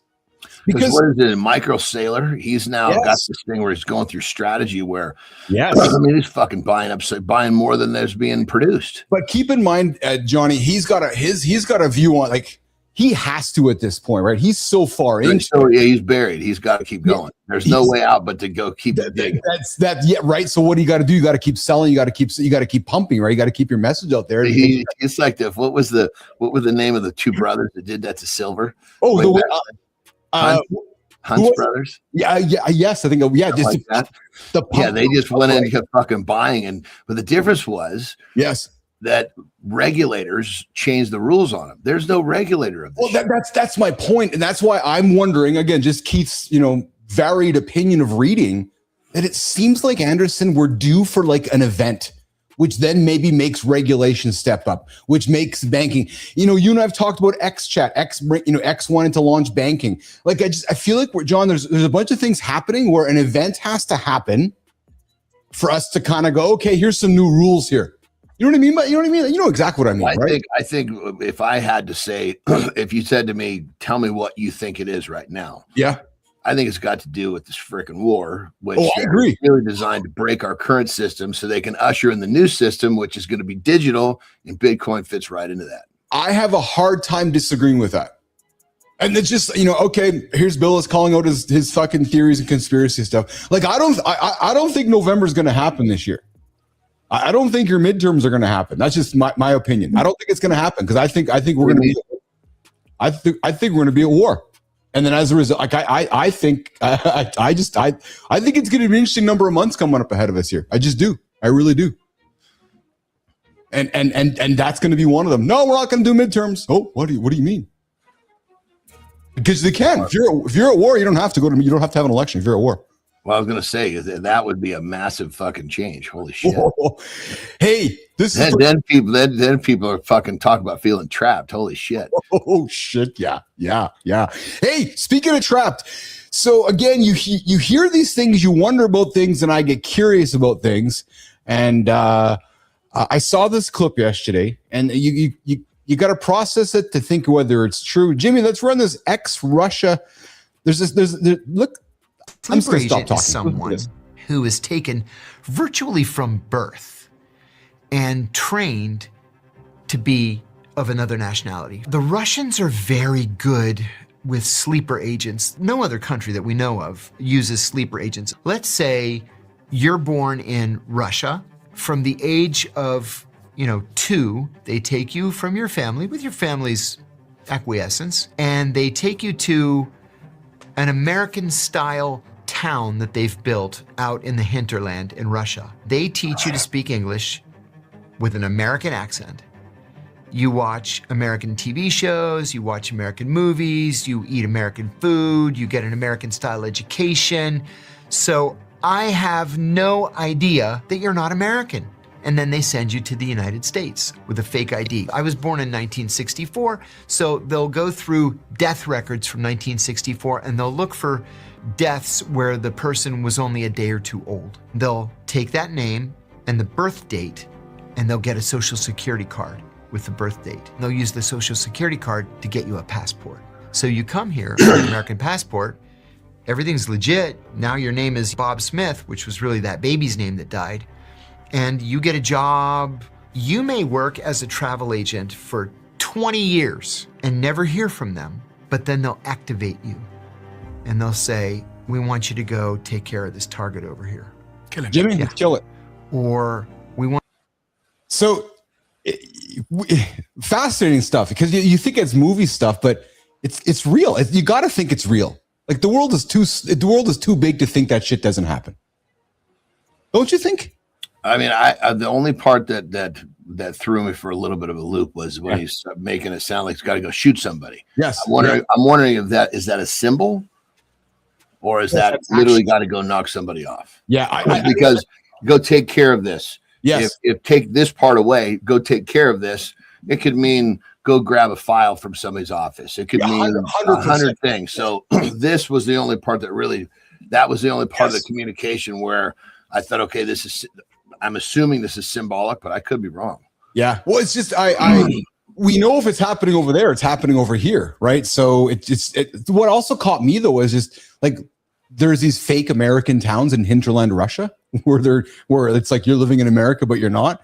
Because what is it? Micro Sailor, he's now got this thing where he's going through strategy where, I mean, he's fucking buying more than there's being produced. But keep in mind, Johnny, he's got a view on, like, he has to at this point, right? He's so far in. So yeah, he's buried. He's got to keep going. There's no way out but to go keep digging. Yeah, right. So what do you got to do? You got to keep selling. You got to keep pumping, right? You got to keep your message out there. It's like what was the name of the two brothers that did that to silver? Oh, Hunt's brothers. Yeah, yes, I think. Yeah, just like that. They just went in and kept fucking buying, but the difference was that regulators changed the rules on them. There's no regulator of this. Well, that's my point, and that's why I'm wondering again. Just Keith's varied opinion of reading that it seems like, Anderson, we're due for like an event, which then maybe makes regulation step up, which makes banking. You and I've talked about XChat. X wanted to launch banking. Like I feel like John, there's a bunch of things happening where an event has to happen for us to kind of go, okay, here's some new rules here. You know what I mean? You know exactly what I mean, right? I think if I had to say, if you said to me, tell me what you think it is right now. Yeah. I think it's got to do with this freaking war, which I agree. is really designed to break our current system so they can usher in the new system, which is going to be digital, and Bitcoin fits right into that. I have a hard time disagreeing with that. And it's just, okay, here's Bill is calling out his fucking theories and conspiracy stuff. Like, I don't think November is going to happen this year. I don't think your midterms are going to happen. That's just my opinion. I don't think it's going to happen because I think we're going to be. I think we're going to be at war, and then as a result, like I think it's going to be an interesting number of months coming up ahead of us here. I just do. I really do. And that's going to be one of them. No, we're not going to do midterms. Oh, what do you mean? Because they can. If you're at war, you don't have to you don't have to have an election if you're at war. Well, I was going to say that would be a massive fucking change. Holy shit! Whoa. Hey, then people are fucking talking about feeling trapped. Holy shit! Oh shit! Yeah. Hey, speaking of trapped, so again, you hear these things, you wonder about things, and I get curious about things. And I saw this clip yesterday, and you got to process it to think whether it's true. Jimmy, let's run this ex-Russia. Look, I'm just going to stop talking. Someone who is taken virtually from birth and trained to be of another nationality. The Russians are very good with sleeper agents. No other country that we know of uses sleeper agents. Let's say you're born in Russia. From the age of 2, they take you from your family with your family's acquiescence, and they take you to an American-style town that they've built out in the hinterland in Russia. They teach you to speak English with an American accent. You watch American TV shows, you watch American movies, you eat American food, you get an American-style education. So I have no idea that you're not American. And then they send you to the United States with a fake ID. I was born in 1964, so they'll go through death records from 1964 and they'll look for deaths where the person was only a day or two old. They'll take that name and the birth date and they'll get a social security card with the birth date. They'll use the social security card to get you a passport. So you come here with an American passport, everything's legit. Now your name is Bob Smith, which was really that baby's name that died. And you get a job. You may work as a travel agent for 20 years and never hear from them, but then they'll activate you and they'll say, we want you to go take care of this target over here. Kill him. Jimmy, Yeah. kill it. Or we want. So fascinating stuff, because you think it's movie stuff, but it's real. You got to think it's real. Like the world is too big to think that shit doesn't happen. Don't you think? I mean, the only part that threw me for a little bit of a loop was when he's making it sound like he's got to go shoot somebody. Yes. I'm wondering if that is a symbol, or is that literally got to go knock somebody off? Yeah, because go take care of this. Yes. If take this part away, go take care of this. It could mean go grab a file from somebody's office. It could mean 100 things. So this was the only part that was the only part of the communication where I thought, okay, I'm assuming this is symbolic, but I could be wrong. Yeah. Well, it's just we know if it's happening over there, it's happening over here, right? So what also caught me though is just like there's these fake American towns in hinterland Russia where it's like you're living in America but you're not.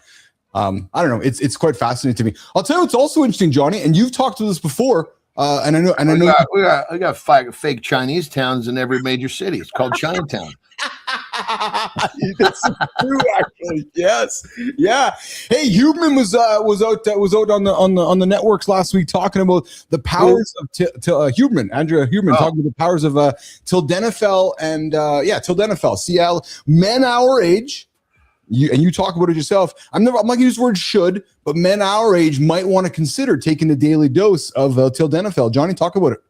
I don't know. It's quite fascinating to me. I'll tell you what's also interesting, Johnny, and you've talked to this before. And I know we got fake Chinese towns in every major city. It's called Chinatown. That's true, actually. Yes, yeah. Hey, Huberman was out on the networks last week talking about the powers of Huberman, Andrea Huberman, talking about the powers of Tildenafil and Tildenafil, CL, men our age. You talk about it yourself. I'm not going to use the word should, but men our age might want to consider taking a daily dose of Tildenafil. Johnny, talk about it.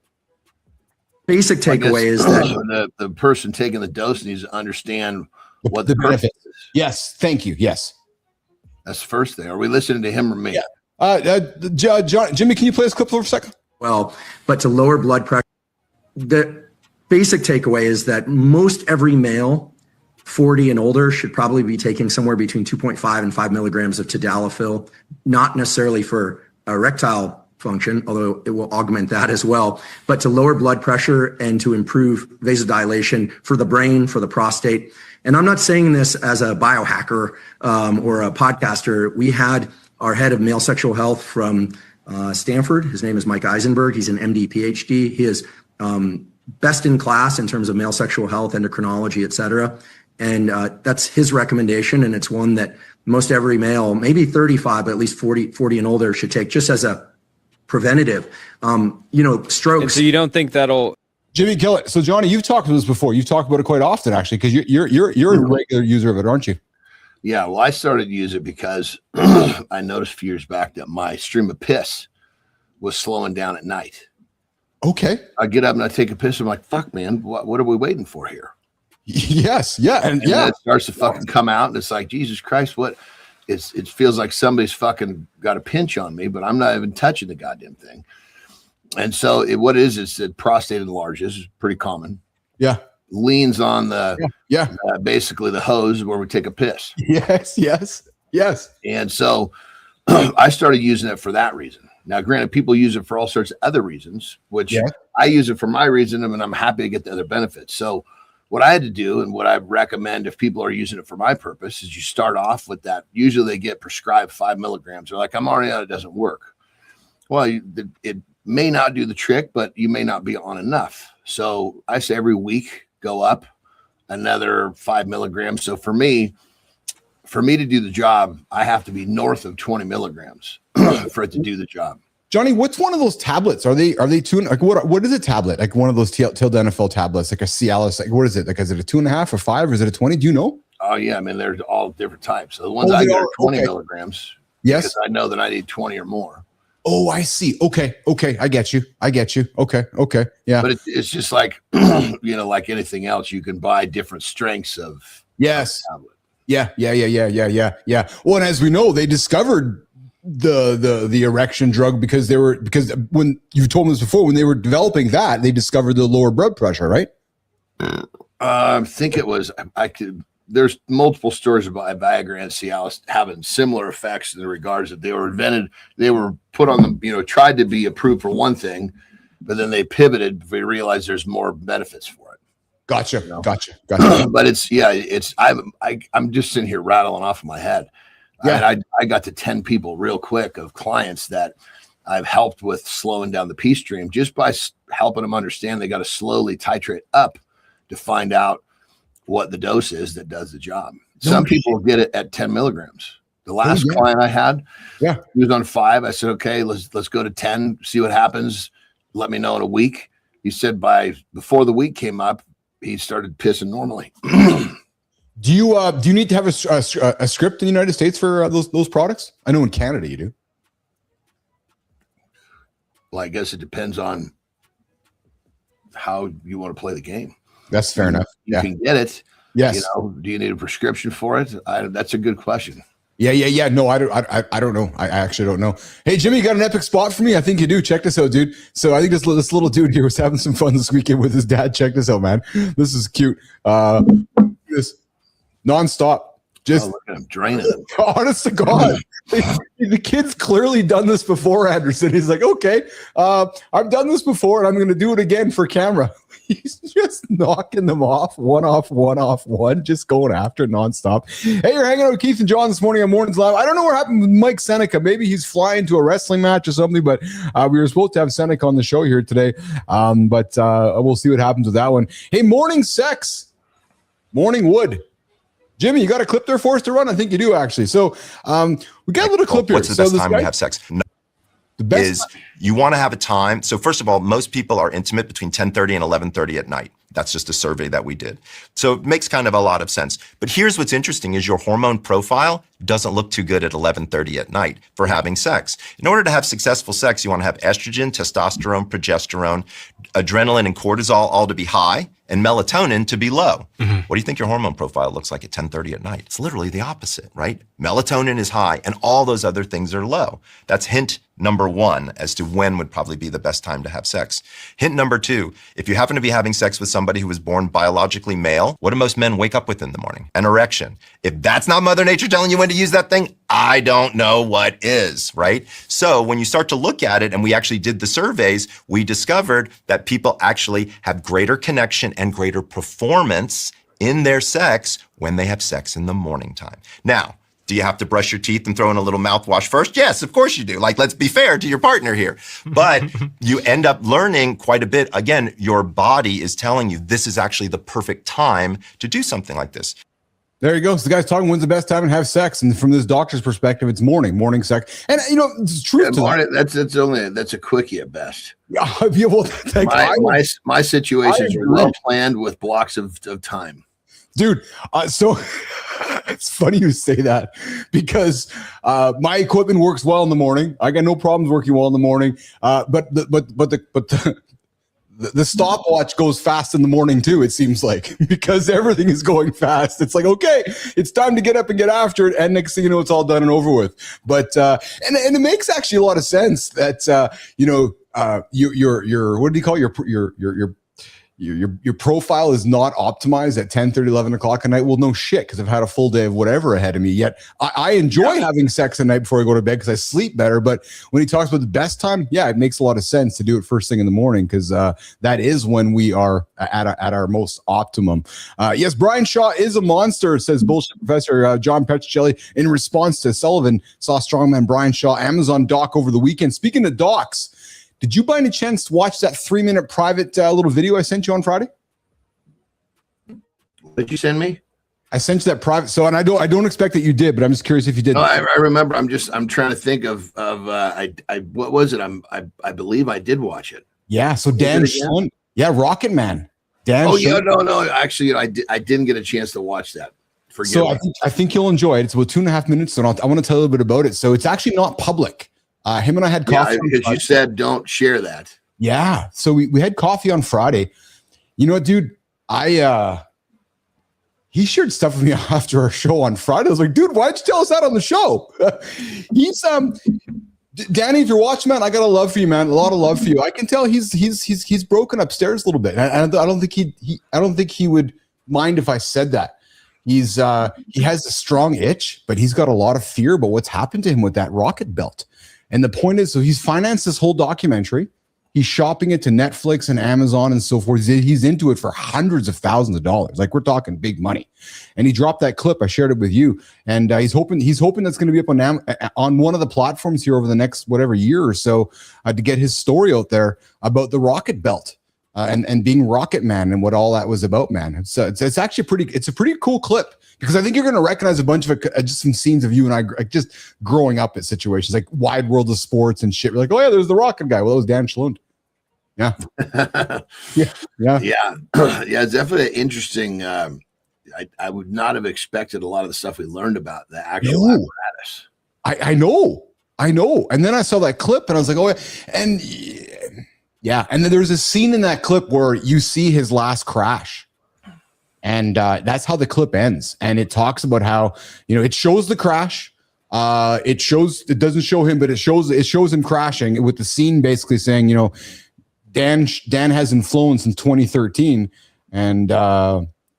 Basic takeaway is that the person taking the dose needs to understand what the benefit is. Yes, thank you. Yes, that's the first thing. Are we listening to him or me? Yeah. Jimmy, can you play this clip for a second? Well, but to lower blood pressure, the basic takeaway is that most every male 40 and older should probably be taking somewhere between 2.5 and 5 milligrams of tadalafil, not necessarily for erectile function, although it will augment that as well, but to lower blood pressure and to improve vasodilation for the brain, for the prostate. And I'm not saying this as a biohacker or a podcaster. We had our head of male sexual health from Stanford. His name is Mike Eisenberg. He's an MD, PhD. He is best in class in terms of male sexual health, endocrinology, et cetera. And that's his recommendation. And it's one that most every male, maybe 35, but at least 40 and older should take just as a preventative, strokes. And so you don't think that'll Jimmy, kill it. So Johnny, you've talked about this before. You've talked about it quite often, actually, because you're a regular user of it, aren't you? Yeah. Well, I started to use it because I noticed a few years back that my stream of piss was slowing down at night. Okay. I get up and I take a piss. I'm like, fuck, man, what are we waiting for here? Yes. Yeah. And then it starts to fucking come out, and it's like, Jesus Christ, what? It feels like somebody's fucking got a pinch on me, but I'm not even touching the goddamn thing. And so what it is that prostate enlarges is pretty common. Yeah. Leans on the basically the hose where we take a piss. Yes. And so I started using it for that reason. Now, granted, people use it for all sorts of other reasons, which Yeah. I use it for my reason, and I'm happy to get the other benefits. So what I had to do, and what I recommend if people are using it for my purpose, is you start off with that. Usually they get prescribed 5 milligrams. They're like, I'm already on, it doesn't work. Well, it may not do the trick, but you may not be on enough. So I say every week, go up another 5 milligrams. So for me to do the job, I have to be north of 20 milligrams for it to do the job. Johnny, what's one of those tablets? Are they tuned? Like what is a tablet? Like one of those sildenafil tablets, like a Cialis, like what is it? Like is it a 2.5 or 5 or is it a 20? Do you know? Oh yeah, I mean they're all different types. So the ones I get are 20 milligrams. Yes. Because I know that I need 20 or more. Oh, I see. Okay. I get you. Okay. Yeah. But it's just like like anything else, you can buy different strengths of yes. tablet. Yeah. Well, and as we know, they discovered the erection drug because when you told me this before, when they were developing that, they discovered the lower blood pressure, right? I think it was there's multiple stories about Viagra and Cialis having similar effects in the regards that they were invented, they were put on them, tried to be approved for one thing, but then they pivoted. They realized there's more benefits for it. Gotcha. But I'm just sitting here rattling off in my head. Yeah, I got to 10 people real quick of clients that I've helped with slowing down the pee stream just by helping them understand they got to slowly titrate up to find out what the dose is that does the job. Some people get it at 10 milligrams. The last client I had, he was on 5. I said, okay, let's go to 10, see what happens. Let me know in a week. He said before the week came up, he started pissing normally. Do you need to have a script in the United States for those products? I know in Canada you do. Well, I guess it depends on how you want to play the game. That's fair enough. You can get it. Yes. Do you need a prescription for it? That's a good question. Yeah. No, I don't know. I actually don't know. Hey, Jimmy, you got an epic spot for me? I think you do. Check this out, dude. So I think this little dude here was having some fun this weekend with his dad. Check this out, man. This is cute. This nonstop. Just look at him draining him. Honest to God, the kid's clearly done this before, Anderson. He's like, okay, I've done this before, and I'm going to do it again for camera. He's just knocking them off, one, just going after it nonstop. Hey, you're hanging out with Keith and John this morning on Mornings Live. I don't know what happened with Mike Seneca. Maybe he's flying to a wrestling match or something, but we were supposed to have Seneca on the show here today, but we'll see what happens with that one. Hey, morning sex, morning wood. Jimmy, you got a clip there for us to run? I think you do, actually. So we got a little clip here. What's the best time to have sex? No. The best is you want to have a time. So first of all, most people are intimate between 10:30 and 11:30 at night. That's just a survey that we did. So it makes kind of a lot of sense. But here's what's interesting is your hormone profile doesn't look too good at 11:30 at night for having sex. In order to have successful sex, you want to have estrogen, testosterone, progesterone, adrenaline, and cortisol all to be high, and melatonin to be low. What do you think your hormone profile looks like at 10:30 at night? It's literally the opposite, right? Melatonin is high and all those other things are low. That's hint number 1 as to when would probably be the best time to have sex. Hint number 2, if you happen to be having sex with somebody who was born biologically male, what do most men wake up with in the morning? An erection. If that's not Mother Nature telling you when to use that thing, I don't know what is, right? So when you start to look at it, and we actually did the surveys, we discovered that people actually have greater connection and greater performance in their sex when they have sex in the morning time. Now, do you have to brush your teeth and throw in a little mouthwash first? Yes, of course you do. Like, let's be fair to your partner here. But you end up learning quite a bit. Again, your body is telling you this is actually the perfect time to do something like this. There you go. So the guy's talking when's the best time to have sex, and from this doctor's perspective, it's morning sex. And it's truth to that. That's a quickie at best. Yeah, well, my situations are well planned with blocks of time. Dude, so it's funny you say that because my equipment works well in the morning. I got no problems working well in the morning. But the stopwatch goes fast in the morning too, it seems like, because everything is going fast. It's like, okay, it's time to get up and get after it. And next thing you know, it's all done and over with. But, and it makes actually a lot of sense that, your what do you call it? your profile is not optimized at 10:30, 11 o'clock at night. Well, no shit, because I've had a full day of whatever ahead of me. Yet I enjoy having sex at night before I go to bed because I sleep better. But when he talks about the best time, yeah, it makes a lot of sense to do it first thing in the morning, because that is when we are at our most optimum. Yes, Brian Shaw is a monster, says bullshit professor John Petrocelli in response to Sullivan. Saw strongman Brian Shaw Amazon doc over the weekend. Speaking of docs, did you by any chance watch that 3-minute private little video I sent you on Friday? What did you send me? I sent you that private. So, and I don't expect that you did, but I'm just curious if you did. No, I remember. I'm trying to think of what was it? I believe I did watch it. Yeah. So Dan Schlund, Rocket Man. Dan. Oh Schlund. yeah, no. Actually, I didn't get a chance to watch that. Forget so it. I think you'll enjoy it. It's about 2.5 minutes, and I want to tell you a little bit about it. So it's actually not public. Him and I had coffee. Yeah, because you said don't share that. Yeah. So we had coffee on Friday. You know what, dude? He shared stuff with me after our show on Friday. I was like, dude, why'd you tell us that on the show? He's Danny, if you're watching, man, I got a love for you, man. A lot of love for you. I can tell he's broken upstairs a little bit. I don't think he would mind if I said that. He has a strong itch, but he's got a lot of fear about what's happened to him with that rocket belt. And the point is, so he's financed this whole documentary. He's shopping it to Netflix and Amazon and so forth. He's into it for hundreds of thousands of dollars. Like, we're talking big money. And he dropped that clip. I shared it with you. And he's hoping that's going to be up on one of the platforms here over the next whatever year or so to get his story out there about the rocket belt and being Rocket Man and what all that was about, man. It's actually it's a pretty cool clip, because I think you're going to recognize a bunch of just some scenes of you and I just growing up at situations like Wide World of Sports and shit. We're like, oh yeah, there's the Rocket guy. Well, that was Dan Schlund. Yeah. Yeah. It's definitely interesting. I would not have expected a lot of the stuff we learned about the actual apparatus. I know. And then I saw that clip and I was like, oh yeah. And yeah. And then there's a scene in that clip where you see his last crash. And that's how the clip ends. And it talks about how, it shows the crash. It doesn't show him, but it shows him crashing, with the scene basically saying, Dan hasn't flown since 2013. And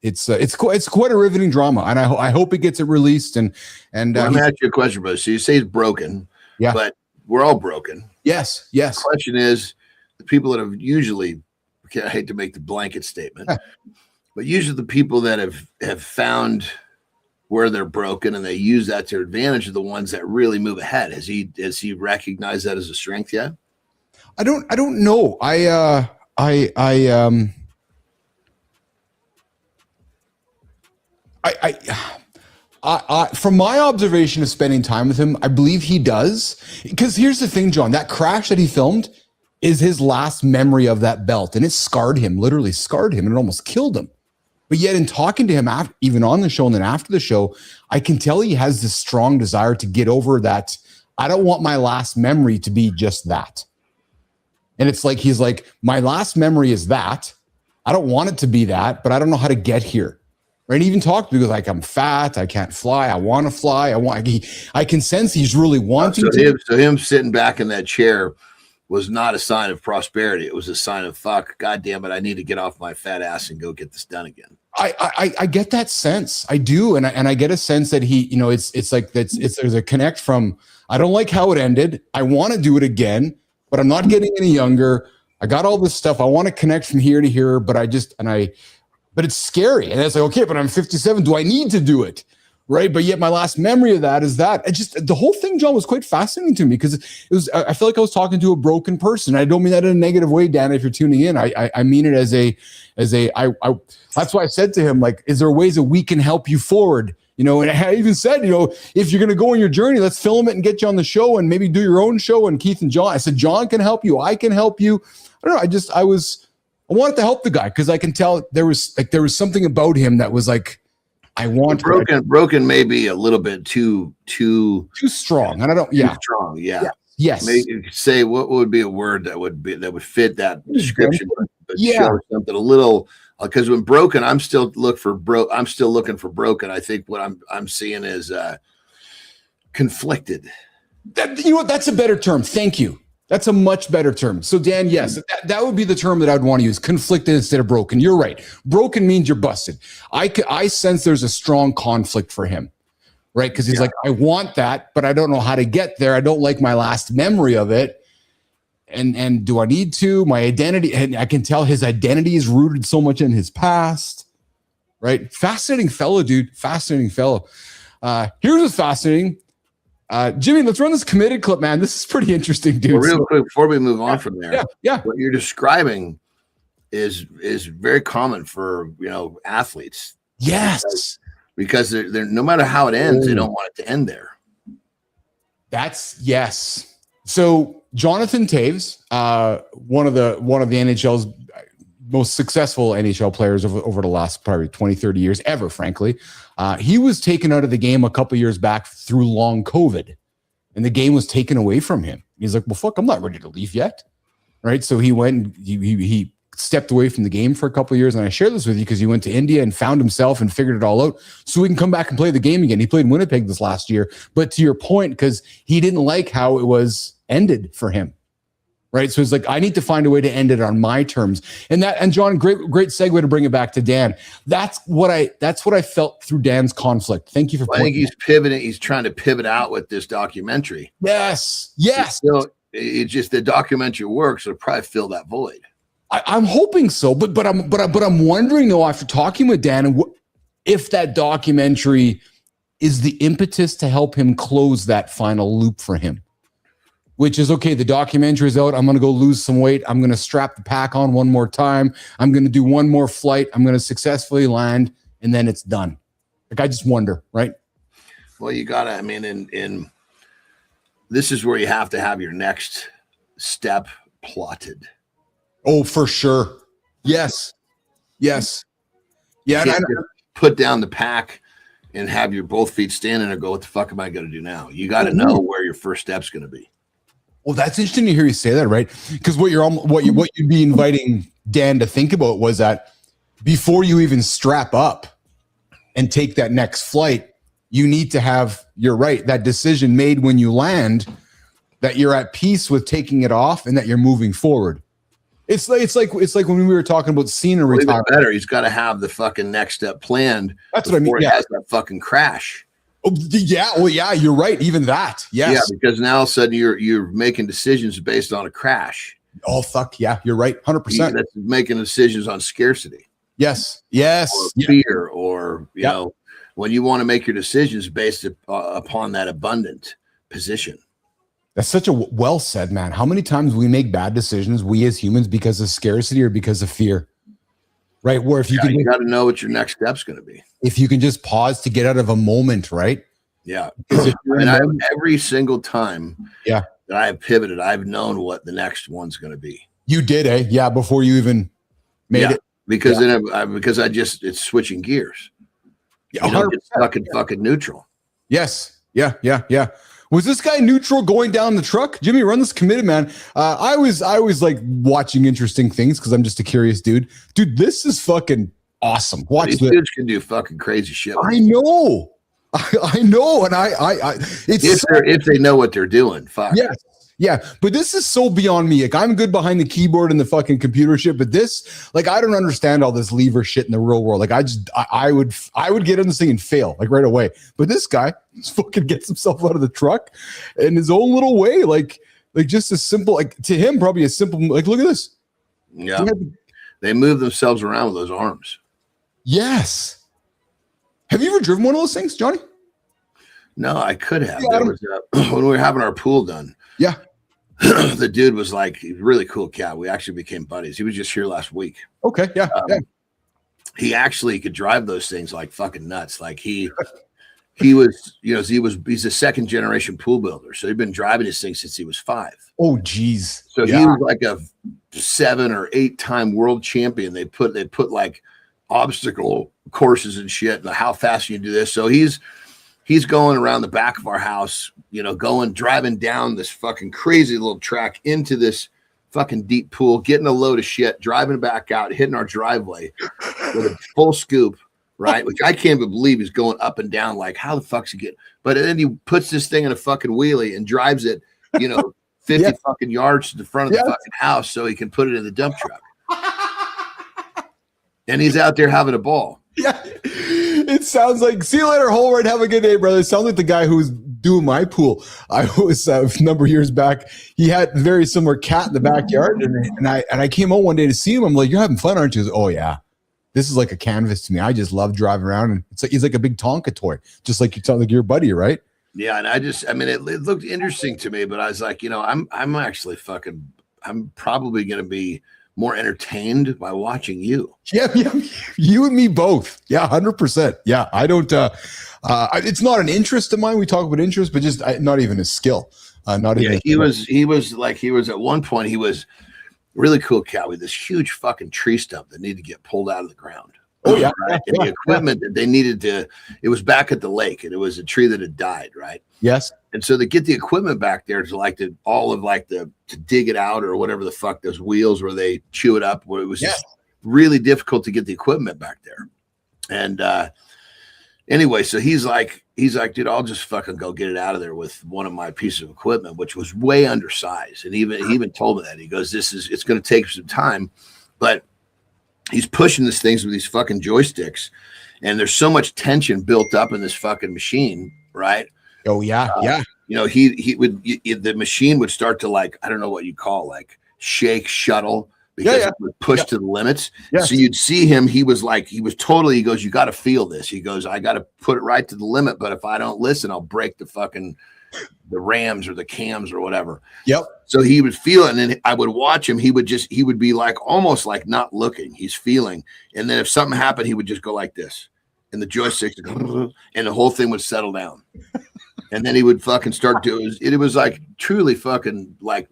it's quite a riveting drama. And I hope it gets it released. And let me ask you a question, brother. So you say it's broken, but we're all broken. Yes. The question is, the people that have usually, I hate to make the blanket statement, but usually the people that have found where they're broken and they use that to their advantage are the ones that really move ahead. Has he recognized that as a strength yet? I don't know. From my observation of spending time with him, I believe he does. Because here's the thing, John, that crash that he filmed is his last memory of that belt, and it literally scarred him, and it almost killed him. But yet in talking to him, even on the show and then after the show, I can tell he has this strong desire to get over that. I don't want my last memory to be just that. And it's like, he's like, my last memory is that. I don't want it to be that, but I don't know how to get here. Right? And even talk to me like, I'm fat, I can't fly, I want to fly, I can sense he's really wanting to. So him sitting back in that chair was not a sign of prosperity. It was a sign of, fuck, God damn it, I need to get off my fat ass and go get this done again. I get that sense. I do. And I get a sense that he, it's like there's a connect from, I don't like how it ended. I want to do it again, but I'm not getting any younger. I got all this stuff. I want to connect from here to here, but but it's scary. And it's like, okay, but I'm 57. Do I need to do it? Right. But yet my last memory of that is that. The whole thing, John, was quite fascinating to me, because I feel like I was talking to a broken person. I don't mean that in a negative way, Dan, if you're tuning in. I mean it as that's why I said to him, like, is there ways that we can help you forward? And I even said, if you're going to go on your journey, let's film it and get you on the show and maybe do your own show. And Keith and John, I said, John can help you. I can help you. I don't know. I wanted to help the guy, because I can tell there was something about him that was like, I want broken maybe a little bit too strong. And I don't, too strong. Yeah. Yes. Maybe say what would be a word that would fit that description, but show something a little, because when broken, I'm still looking for broken. I think what I'm seeing is conflicted. That's a better term. Thank you. That's a much better term. So, Dan, yes, that would be the term that I'd want to use. Conflicted instead of broken. You're right. Broken means you're busted. I sense there's a strong conflict for him, right? Because he's like, I want that, but I don't know how to get there. I don't like my last memory of it. And do I need to? My identity, and I can tell his identity is rooted so much in his past, right? Fascinating fellow, dude. Fascinating fellow. Here's what's fascinating. Jimmy, let's run this committed clip, man. This is pretty interesting, dude. Well, real quick before we move on from there, yeah. What you're describing is very common for athletes. Yes, because they're no matter how it ends, they don't want it to end there. That's yes. So Jonathan Taves, one of the NHL's most successful NHL players over the last probably 20, 30 years ever, frankly. He was taken out of the game a couple years back through long COVID, and the game was taken away from him. He's like, well, fuck, I'm not ready to leave yet. Right. So he went and he stepped away from the game for a couple of years. And I share this with you because he went to India and found himself and figured it all out so he can come back and play the game again. He played in Winnipeg this last year. But to your point, because he didn't like how it was ended for him. Right. So it's like, I need to find a way to end it on my terms. And John, great segue to bring it back to Dan. That's what I felt through Dan's conflict. Thank you for I think he's pivoting. He's trying to pivot out with this documentary. Yes. It's just the documentary works. It'll probably fill that void. I'm hoping so. But I'm wondering though, after talking with Dan, if that documentary is the impetus to help him close that final loop for him. Which is, okay, the documentary is out. I'm going to go lose some weight. I'm going to strap the pack on one more time. I'm going to do one more flight. I'm going to successfully land, and then it's done. Like, I just wonder, right? Well, you got to, I mean, in this is where you have to have your next step plotted. Oh, for sure. Yes. Yeah. You can't just put down the pack and have your both feet standing and go, what the fuck am I going to do now? You got to know where your first step's going to be. Well, that's interesting to hear you say that, right? Because what you'd be inviting Dan to think about was that before you even strap up and take that next flight, you need to have, you're right, that decision made when you land, that you're at peace with taking it off and that you're moving forward. It's like when we were talking about Cena retirement. Even better, he's got to have the fucking next step planned. That's what I mean. Before he has that fucking crash. Oh, yeah. Well, yeah, you're right. Even that. Yes. Yeah, because now all of a sudden you're making decisions based on a crash. Oh, fuck. Yeah, you're right. 100%. That's making decisions on scarcity. Yes. Or fear, or, you know, when you want to make your decisions based upon that abundant position. That's such a well said, man. How many times we make bad decisions, we as humans, because of scarcity or because of fear? Right. Where if you got to know what your next step's going to be. If you can just pause to get out of a moment, right? Yeah. Every single time that I have pivoted, I've known what the next one's going to be. You did, eh? Yeah. Before you even made it. Because then it's switching gears. Yeah. You don't get stuck in fucking neutral. Yes. Yeah. Was this guy neutral going down the truck? Jimmy, run this committed, man. I was like watching interesting things because I'm just a curious dude. Dude, this is fucking awesome. Watch this. These dudes can do fucking crazy shit. I know. I know. And if they know what they're doing, fuck. Yes. Yeah, but this is so beyond me. Like, I'm good behind the keyboard and the fucking computer shit, but this, like, I don't understand all this lever shit in the real world. Like, I would get in this thing and fail, like, right away. But this guy just fucking gets himself out of the truck in his own little way, like just a simple, like, to him, probably a simple, like, look at this. Yeah, they move themselves around with those arms. Yes. Have you ever driven one of those things, Johnny? No, I could have. When we were having our pool done. Yeah. The dude was like a really cool cat. We actually became buddies. He was just here last week. Okay. Yeah. He actually could drive those things like fucking nuts. Like he's a second generation pool builder. So he'd been driving his thing since he was 5. Oh, geez. So he was like a 7 or 8 time world champion. They put like obstacle courses and shit. And how fast you do this. So he's going around the back of our house, driving down this fucking crazy little track into this fucking deep pool, getting a load of shit, driving back out, hitting our driveway with a full scoop, right? Which I can't even believe he's going up and down. Like, how the fuck's he get? But then he puts this thing in a fucking wheelie and drives it, 50 fucking yards to the front of the fucking house so he can put it in the dump truck. And he's out there having a ball. Yeah. It sounds like, see you later, Holroyd. Have a good day, brother. It sounds like the guy who was doing my pool. I was a number of years back. He had a very similar cat in the backyard. And I came out one day to see him. I'm like, you're having fun, aren't you? He goes, oh, yeah. This is like a canvas to me. I just love driving around. And it's like, he's like a big Tonka toy, just like you sound like your buddy, right? Yeah. And it looked interesting to me, but I was like, I'm probably going to be more entertained by watching you. Yeah, you and me both. Yeah, 100%. Yeah, I don't. It's not an interest of mine. We talk about interest, but just not even a skill. Not even. He was at one point. He was really cool cat with this huge fucking tree stump that needed to get pulled out of the ground. Oh yeah, right? And the equipment that they needed to. It was back at the lake, and it was a tree that had died. Right. Yes. And so they get the equipment back there to to dig it out or whatever the fuck, those wheels where they chew it up, where it was just really difficult to get the equipment back there. And anyway, so he's like, dude, I'll just fucking go get it out of there with one of my pieces of equipment, which was way undersized. And he even told me that. He goes, it's going to take some time, but he's pushing these things with these fucking joysticks. And there's so much tension built up in this fucking machine, right? Oh yeah, yeah. The machine would start to, like, I don't know what you call, like, shake, shuttle, because it would push to the limits. Yes. So you'd see him. He goes, you got to feel this. He goes, I got to put it right to the limit. But if I don't listen, I'll break the rams or the cams or whatever. Yep. So he would feel it. And then I would watch him. He would be like, almost like not looking. He's feeling. And then if something happened, he would just go like this. And the joystick, and the whole thing would settle down. And then he would fucking start doing it. It was like truly fucking like,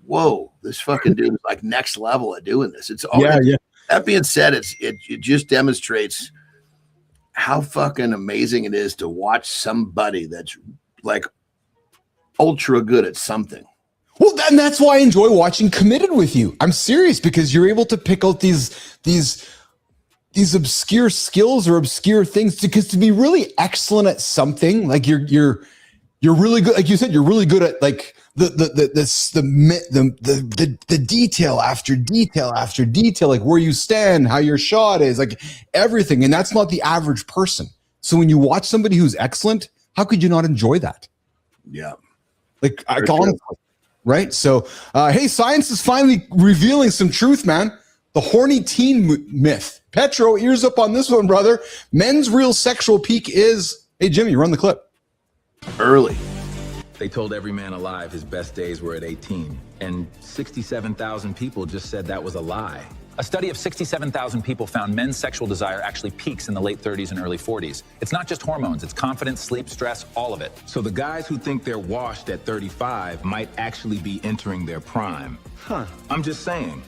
whoa, this fucking dude is like next level at doing this. It's all That being said, it just demonstrates how fucking amazing it is to watch somebody that's like ultra good at something. Well, and that's why I enjoy watching Committed with you. I'm serious, because you're able to pick out these obscure skills or obscure things, because to be really excellent at something, like you're really good, like you said, you're really good at like the detail after detail after detail, like where you stand, how your shot is, like everything. And that's not the average person. So when you watch somebody who's excellent, how could you not enjoy that? Yeah. Like honestly, right? So, hey, science is finally revealing some truth, man. The horny teen myth. Petro, ears up on this one, brother. Men's real sexual peak is... Hey, Jimmy, run the clip. Early. They told every man alive his best days were at 18. And 67,000 people just said that was a lie. A study of 67,000 people found men's sexual desire actually peaks in the late 30s and early 40s. It's not just hormones, it's confidence, sleep, stress, all of it. So the guys who think they're washed at 35 might actually be entering their prime. Huh. I'm just saying.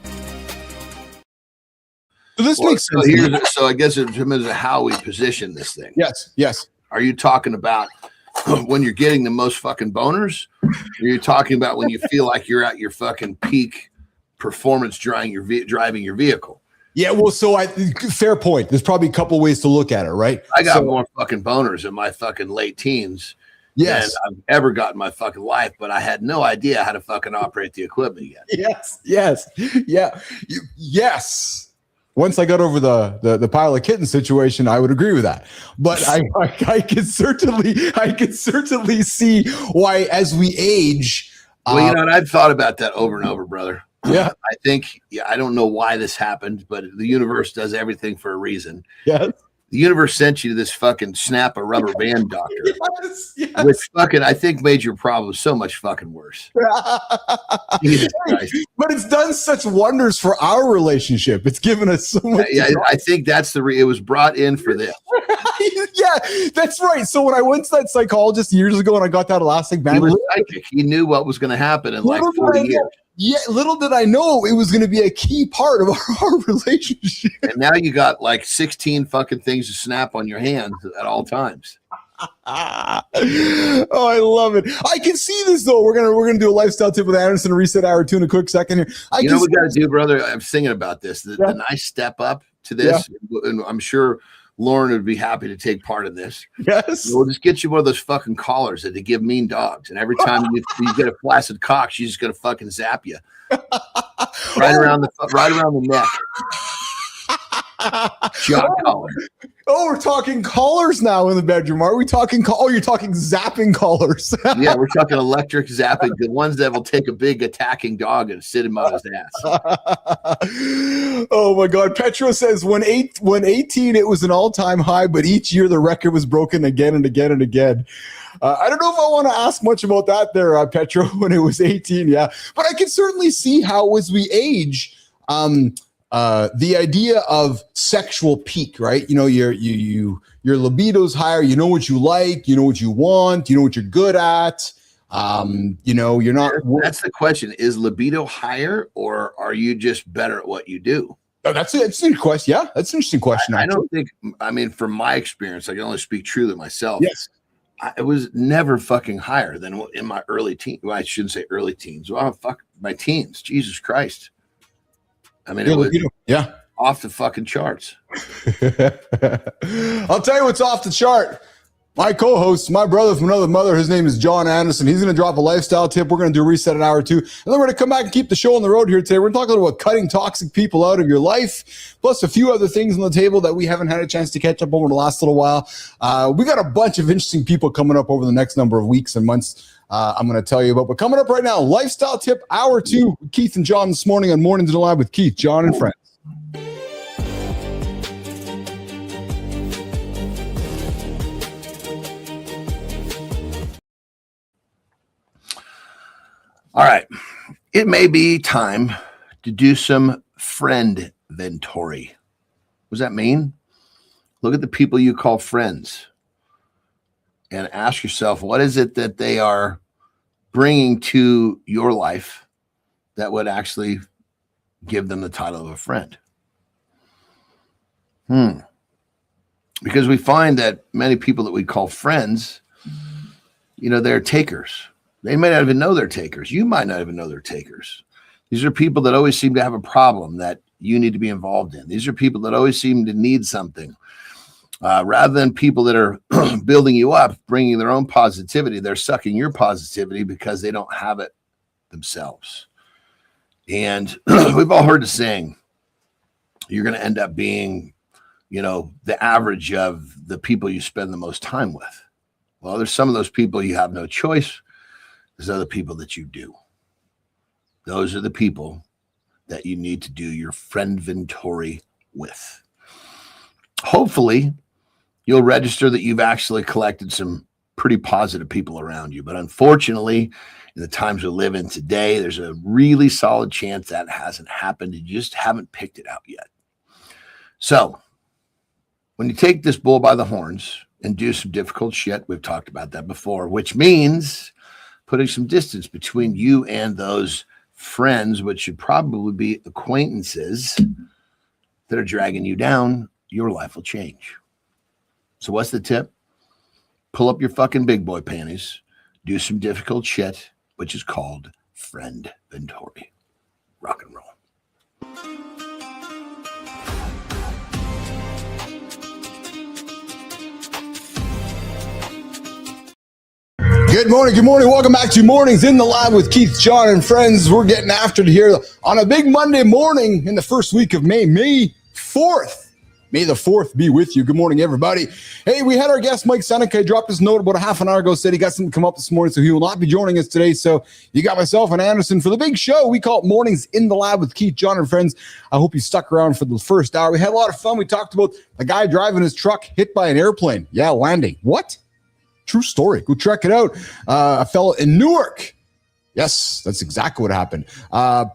So this makes sense. So I guess in terms of how we position this thing. Yes. Are you talking about when you're getting the most fucking boners? Or are you talking about when you feel like you're at your fucking peak performance driving your vehicle? Yeah, well, fair point. There's probably a couple ways to look at it, right? I got more fucking boners in my fucking late teens than I've ever got in my fucking life, but I had no idea how to fucking operate the equipment yet. Yes. Once I got over the pile of kittens situation, I would agree with that. But I can certainly see why, as we age. Well, I've thought about that over and over, brother. Yeah. I think, I don't know why this happened, but the universe does everything for a reason. Yeah. The universe sent you to this fucking snap a rubber band doctor, yes. which fucking, I think, made your problem so much fucking worse. Jesus Christ. But it's done such wonders for our relationship. It's given us so much. Yeah, I think that's it was brought in for this. Yeah, that's right. So when I went to that psychologist years ago and I got that elastic band, he was psychic. He knew what was going to happen in like 40 years. Yeah, little did I know it was going to be a key part of our relationship. And now you got like 16 fucking things to snap on your hands at all times. Oh, I love it. I can see this though. We're gonna do a lifestyle tip with Anderson and reset hour 2 in a quick second here. You know what we got to do, brother? I'm thinking about this. The nice step up to this, and I'm sure Lauren would be happy to take part in this. Yes. We'll just get you one of those fucking collars that they give mean dogs. And every time you get a flaccid cock, she's just going to fucking zap you. Right around the neck. Shot collar. Oh, we're talking collars now in the bedroom. Are we talking? Oh, you're talking zapping collars. Yeah, we're talking electric zapping. The ones that will take a big attacking dog and sit him on his ass. Oh my God. Petro says when 18, it was an all-time high, but each year the record was broken again and again and again. I don't know if I want to ask much about that there, Petro, when it was 18. Yeah, but I can certainly see how as we age, the idea of sexual peak, right? You know, your libido's higher. You know what you like. You know what you want. You know what you're good at. You know, you're not. That's the question: is libido higher, or are you just better at what you do? Oh, that's an interesting question. Yeah, that's an interesting question. I don't think. I mean, from my experience, I can only speak truly myself. Yes. It was never fucking higher than in my early teens. Well, I shouldn't say early teens. Well, fuck my teens. Jesus Christ. I mean, it was off the fucking charts. I'll tell you what's off the chart. My co-host, my brother from another mother, his name is Jon Anderson. He's going to drop a lifestyle tip. We're going to do a reset in hour 2. And then we're going to come back and keep the show on the road here today. We're going to talk about cutting toxic people out of your life, plus a few other things on the table that we haven't had a chance to catch up over the last little while. We got a bunch of interesting people coming up over the next number of weeks and months. I'm going to tell you about, but coming up right now, lifestyle tip hour 2, Keith and John this morning on Mornings in the Lab with Keith, John, and friends. All right. It may be time to do some friend inventory. What does that mean? Look at the people you call friends and ask yourself, what is it that they are bringing to your life that would actually give them the title of a friend? Because we find that many people that we call friends, you know, they're takers. They may not even know they're takers. You might not even know they're takers. These are people that always seem to have a problem that you need to be involved in. These are people that always seem to need something. Rather than people that are building you up, bringing their own positivity, they're sucking your positivity because they don't have it themselves. And we've all heard the saying, you're going to end up being, you know, the average of the people you spend the most time with. Well, there's some of those people you have no choice. There's other people that you do. Those are the people that you need to do your friend inventory with. Hopefully, you'll register that you've actually collected some pretty positive people around you. But unfortunately, in the times we live in today, there's a really solid chance that hasn't happened. You just haven't picked it out yet. So when you take this bull by the horns and do some difficult shit, we've talked about that before, which means putting some distance between you and those friends, which should probably be acquaintances that are dragging you down, your life will change. So what's the tip? Pull up your fucking big boy panties, do some difficult shit, which is called friend inventory. Rock and roll. Good morning. Good morning. Welcome back to Mornings in the Lab with Keith, John, and friends. We're getting after it here on a big Monday morning in the first week of May, May 4th. May the 4th be with you. Good morning, everybody. Hey, we had our guest, Mike Seneca. He dropped his note about a half an hour ago, said he got something to come up this morning, so he will not be joining us today. So you got myself and Anderson for the big show. We call it Mornings in the Lab with Keith, John, and friends. I hope you stuck around for the first hour. We had a lot of fun. We talked about the guy driving his truck hit by an airplane. Yeah, landing. What? True story. Go check it out. A fellow in Newark. Yes, that's exactly what happened.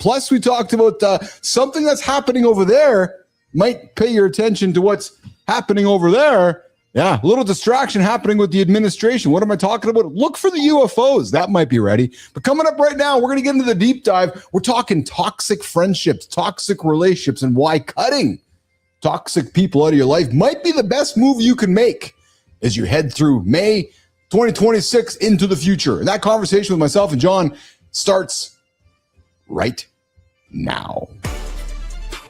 Plus, we talked about something that's happening over there. Might pay your attention to what's happening over there. Yeah, a little distraction happening with the administration. What am I talking about? Look for the UFOs. That might be ready. But coming up right now, we're going to get into the deep dive. We're talking toxic friendships, toxic relationships, and why cutting toxic people out of your life might be the best move you can make as you head through May 2026 into the future. And that conversation with myself and John starts right now.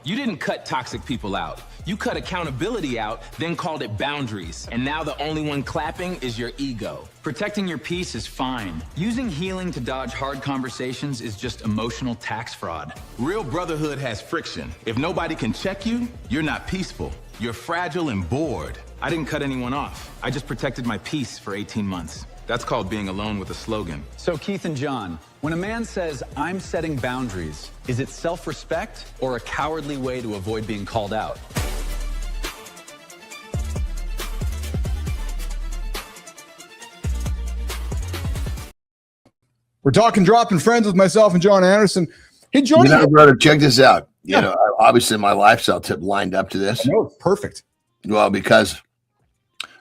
You didn't cut toxic people out. You cut accountability out, then called it boundaries. And now the only one clapping is your ego. Protecting your peace is fine. Using healing to dodge hard conversations is just emotional tax fraud. Real brotherhood has friction. If nobody can check you, you're not peaceful. You're fragile and bored. I didn't cut anyone off. I just protected my peace for 18 months. That's called being alone with a slogan. So Keith and Jon, when a man says, I'm setting boundaries, is it self-respect or a cowardly way to avoid being called out? We're talking dropping friends with myself and John Anderson. Hey, Johnny. Brother, check this out. You know, obviously my lifestyle tip lined up to this. No, perfect. Well, because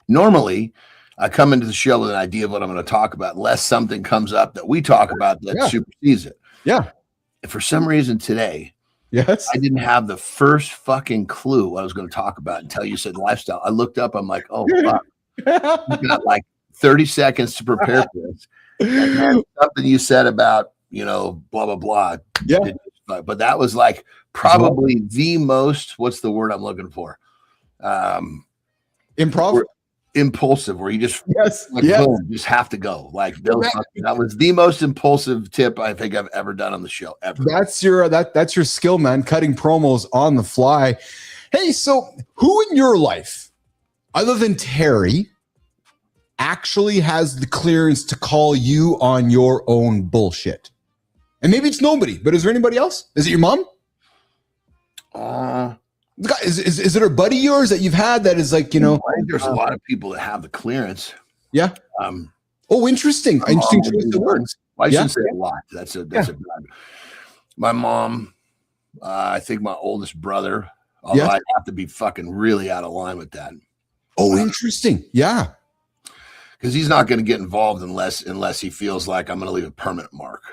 normally I come into the show with an idea of what I'm going to talk about, unless something comes up that we talk about that supersedes it. Yeah. And for some reason today, I didn't have the first fucking clue what I was going to talk about until you said lifestyle. I looked up, I'm like, oh, fuck. You got like 30 seconds to prepare for this. And then something you said about, you know, blah, blah, blah. Yeah. But that was like probably the most, what's the word I'm looking for? Improv? Impulsive, where you just boom, just have to go. Like that was the most impulsive tip I think I've ever done on the show ever. That's your skill, man. Cutting promos on the fly. Hey, so who in your life, other than Terry, actually has the clearance to call you on your own bullshit? And maybe it's nobody, but is there anybody else? Is it your mom? Is it a buddy of yours that you've had that is like, you know? I think there's a lot of people that have the clearance. Yeah. Interesting. Interesting choice of words. I shouldn't say a lot. That's a bad. My mom, I think my oldest brother, although I'd have to be fucking really out of line with that. Oh, interesting. Yeah. Because he's not going to get involved unless he feels like I'm going to leave a permanent mark.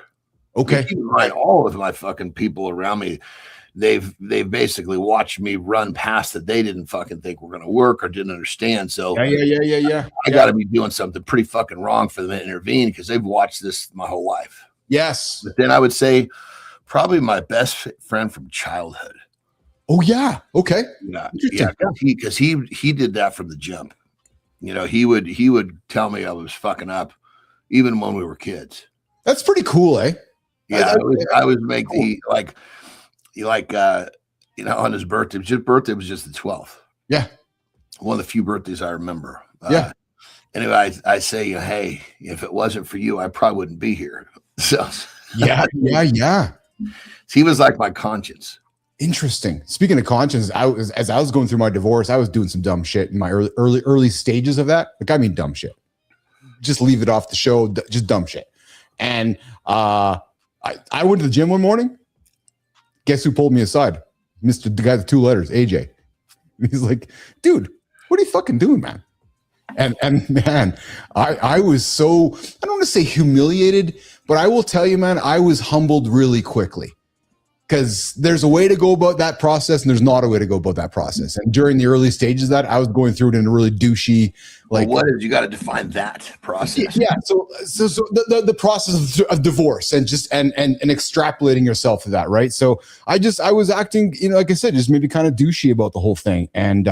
Okay. Keep in mind, all of my fucking people around me, they've basically watched me run past that they didn't fucking think were going to work or didn't understand. So yeah. I got to be doing something pretty fucking wrong for them to intervene because they've watched this my whole life. Yes. But then I would say probably my best friend from childhood. Oh yeah. Okay. Yeah. Because he did that from the jump. You know, he would tell me I was fucking up even when we were kids. That's pretty cool, eh? Yeah, I was make the you know, on his birthday. His birthday was just the 12th. Yeah. One of the few birthdays I remember. Yeah. Anyway, I say, hey, if it wasn't for you, I probably wouldn't be here. So yeah. He was like my conscience. Interesting. Speaking of conscience, as I was going through my divorce, I was doing some dumb shit in my early stages of that. Like, I mean, dumb shit. Just leave it off the show. Just dumb shit. And I went to the gym one morning. Guess who pulled me aside? The guy with 2 letters, AJ. He's like, dude, what are you fucking doing, man? And man, I was so, I don't want to say humiliated, but I will tell you, man, I was humbled really quickly. Because there's a way to go about that process and there's not a way to go about that process. And during the early stages of that, I was going through it in a really douchey, like, what is, you got to define that process. Yeah. So the process of divorce and just and extrapolating yourself to that. Right. So I was acting, you know, like I said, just maybe kind of douchey about the whole thing. And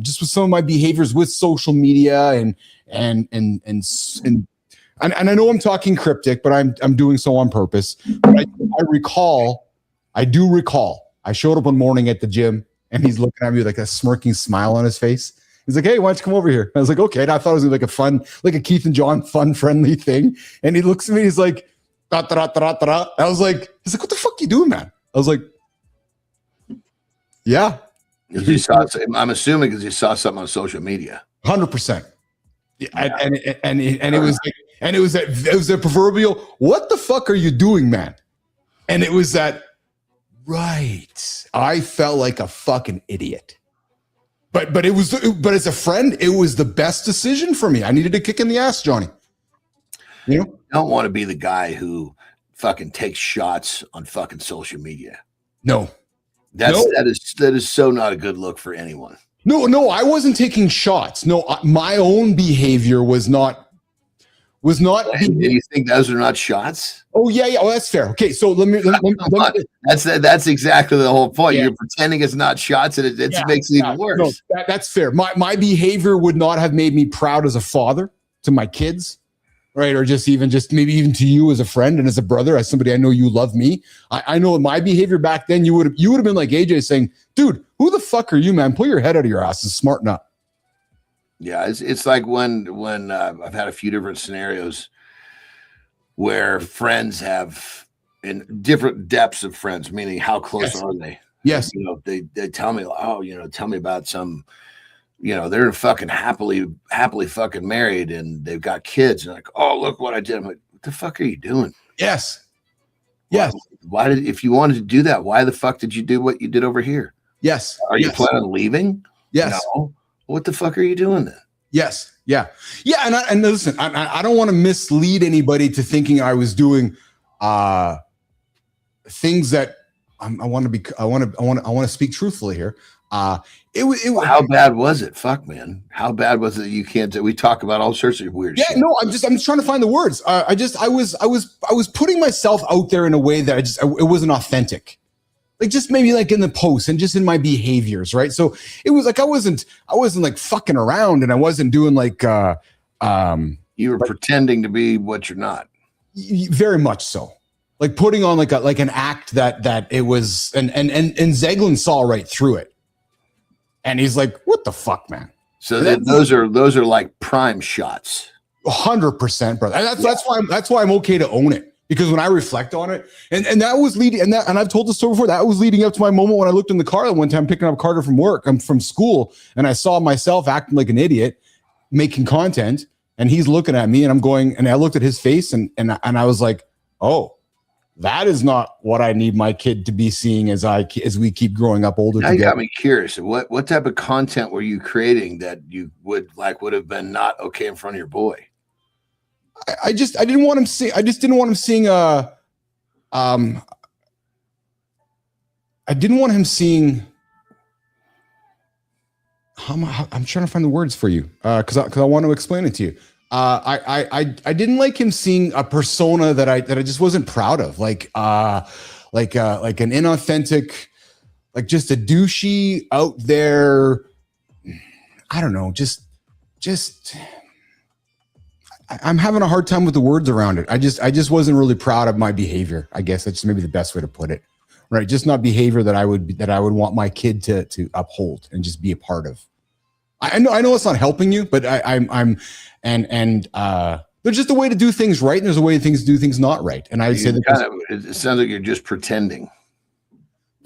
just with some of my behaviors with social media and I know I'm talking cryptic, but I'm doing so on purpose. But I do recall, I showed up one morning at the gym and he's looking at me with like a smirking smile on his face. He's like, hey, why don't you come over here? I was like, okay. And I thought it was like a fun, like a Keith and Jon fun, friendly thing. And he looks at me, he's like, da, da, da, da, da, da. I was like, he's like, what the fuck you doing, man? I was like, yeah. I'm assuming because you saw something on social media. 100%. Yeah. And it was like, and it was that proverbial, what the fuck are you doing, man? And it was that, right. I felt like a fucking idiot. But as a friend, it was the best decision for me. I needed a kick in the ass, Johnny. You know? I don't want to be the guy who fucking takes shots on fucking social media. No. That is so not a good look for anyone. No, I wasn't taking shots. No, my own behavior was not was not. And you think those are not shots? Oh yeah. Oh, that's fair. Okay, so let me that's exactly the whole point. Yeah. You're pretending it's not shots, and it makes it even worse. No, that's fair. My behavior would not have made me proud as a father to my kids, right? Or just maybe even to you as a friend and as a brother, as somebody I know you love me. I know my behavior back then, you would have been like AJ saying, dude, who the fuck are you, man? Pull your head out of your ass and smarten up. Yeah, it's like when I've had a few different scenarios where friends have in different depths of friends, meaning how close are they? Yes. You know, they tell me, oh, tell me about some, they're fucking happily fucking married and they've got kids. And like, oh, look what I did. I'm like, what the fuck are you doing? Yes. Yes. Why if you wanted to do that, why the fuck did you do what you did over here? Yes. Are you planning on leaving? Yes. No. What the fuck are you doing then? Yes. Yeah. Yeah. And listen, I don't want to mislead anybody to thinking I was doing things that I want to speak truthfully here. It was how bad was it? Fuck, man. How bad was it? You can't. We talk about all sorts of weird shit. No, I'm just trying to find the words. I was putting myself out there in a way that it wasn't authentic. Like just maybe like in the post and just in my behaviors, right? So it was like I wasn't like fucking around, and I wasn't doing like you were pretending to be what you're not. Very much so. Like putting on like an act that it was, and Zeglin saw right through it, and he's like, "What the fuck, man?" So those are like prime shots. 100%, brother. And that's why I'm okay to own it. Because when I reflect on it, and that was leading, and I've told the story before, that was leading up to my moment when I looked in the car one time picking up Carter from work. I'm from school, and I saw myself acting like an idiot, making content, and he's looking at me, and I'm going, and I looked at his face, and I was like, oh, that is not what I need my kid to be seeing as we keep growing up older. Now you got me curious. What type of content were you creating that you would have been not okay in front of your boy? I didn't want him seeing. I just didn't want him seeing. I didn't want him seeing. I'm trying to find the words for you, because I want to explain it to you. I didn't like him seeing a persona that I just wasn't proud of, like an inauthentic, like just a douchey out there. I don't know, just. I'm having a hard time with the words around it. I just wasn't really proud of my behavior. I guess that's maybe the best way to put it, right? Just not behavior that I would want my kid to uphold and just be a part of. I know it's not helping you, but there's just a way to do things right, and there's a way to do things not right. And I say that it sounds like you're just pretending.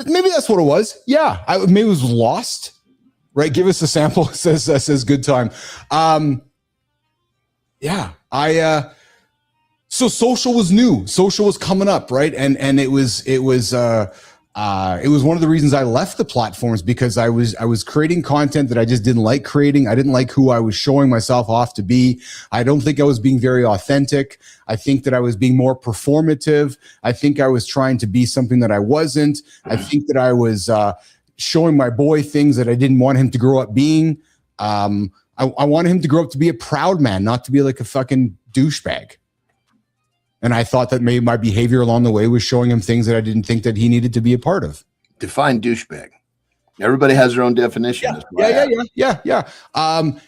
Maybe that's what it was. Yeah, maybe it was lost. Right? Give us a sample. Says good time. Yeah, so social was new. Social was coming up, right? And it was one of the reasons I left the platforms, because I was creating content that I just didn't like creating. I didn't like who I was showing myself off to be. I don't think I was being very authentic. I think that I was being more performative. I think I was trying to be something that I wasn't. I think that I was showing my boy things that I didn't want him to grow up being. I wanted him to grow up to be a proud man, not to be like a fucking douchebag. And I thought that maybe my behavior along the way was showing him things that I didn't think that he needed to be a part of. Define douchebag. Everybody has their own definition. Yeah.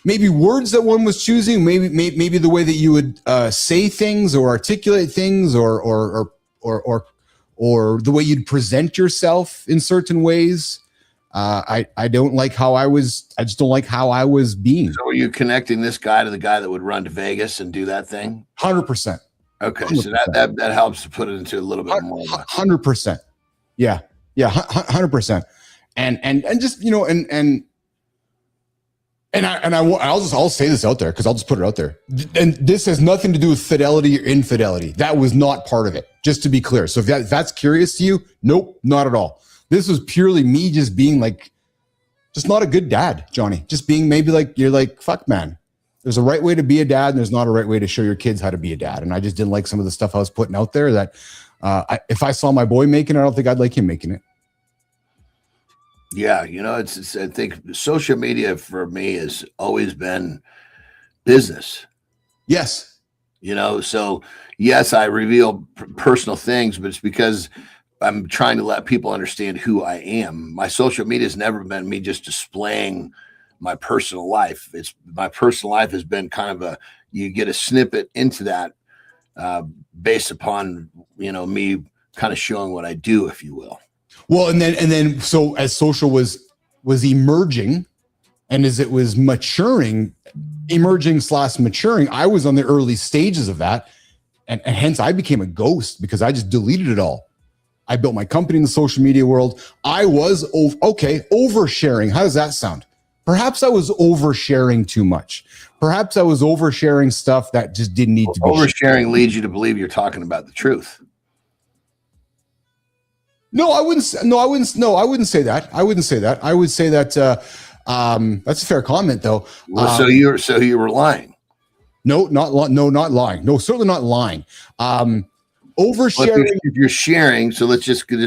Maybe words that one was choosing, maybe the way that you would say things or articulate things, or the way you'd present yourself in certain ways. I don't like how I just don't like how I was being. So are you connecting this guy to the guy that would run to Vegas and do that thing? 100%. Okay. 100%. So that helps to put it into a little bit more. 100%. Yeah. 100%. And just, I'll say this out there, because I'll just put it out there. And this has nothing to do with fidelity or infidelity. That was not part of it, just to be clear. So if that's curious to you, nope, not at all. This was purely me just being like, just not a good dad, Johnny. Just being maybe like, you're like, fuck, man. There's a right way to be a dad, and there's not a right way to show your kids how to be a dad. And I just didn't like some of the stuff I was putting out there that if I saw my boy making it, I don't think I'd like him making it. Yeah, it's I think social media for me has always been business. Yes. You know, so yes, I reveal personal things, but it's because I'm trying to let people understand who I am. My social media has never been me just displaying my personal life. It's my personal life has been kind of you get a snippet into that based upon, you know, me kind of showing what I do, if you will. Well, and then so as social was emerging, and as it was maturing, I was on the early stages of that, and hence I became a ghost because I just deleted it all. I built my company in the social media world. I was oversharing. How does that sound? Perhaps I was oversharing too much. Perhaps I was oversharing stuff that just didn't need to be. Oversharing leads you to believe you're talking about the truth. No, I wouldn't say that. I would say that that's a fair comment, though. So you were lying. No, not lying. No, certainly not lying. Oversharing. If you're sharing, so let's just we're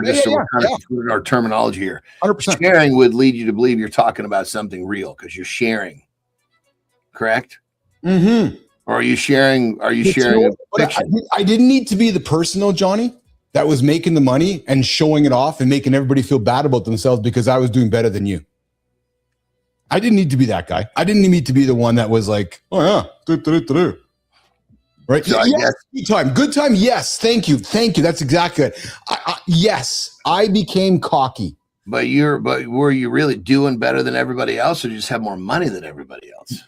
including our terminology here. 100%. Sharing would lead you to believe you're talking about something real because you're sharing. Correct? Mm-hmm. Or are you sharing? Are you sharing a fiction? I didn't need to be the person, though, Johnny, that was making the money and showing it off and making everybody feel bad about themselves because I was doing better than you. I didn't need to be that guy. I didn't need to be the one that was like, oh yeah, right? So yes, good time. Yes, thank you. That's exactly it. Yes, I became cocky. But were you really doing better than everybody else, or you just have more money than everybody else?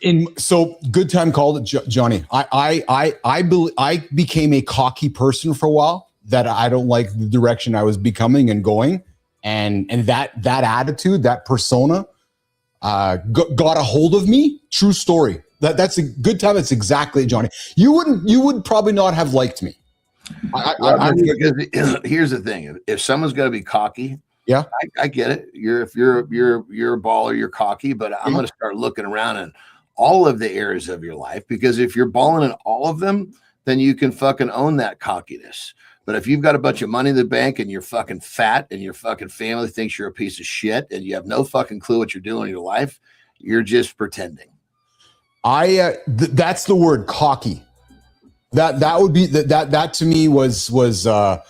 So good time called it, Johnny. I became a cocky person for a while. That I don't like the direction I was becoming and going, and that attitude, that persona, got a hold of me. True story. That's a good time. That's exactly, Johnny. You would probably not have liked me. Because here's the thing: if someone's going to be cocky, yeah, I get it. If you're a baller, you're cocky. But I'm going to start looking around in all of the areas of your life, because if you're balling in all of them, then you can fucking own that cockiness. But if you've got a bunch of money in the bank and you're fucking fat and your fucking family thinks you're a piece of shit and you have no fucking clue what you're doing in your life, you're just pretending. That's the word, cocky. That would be that to me was so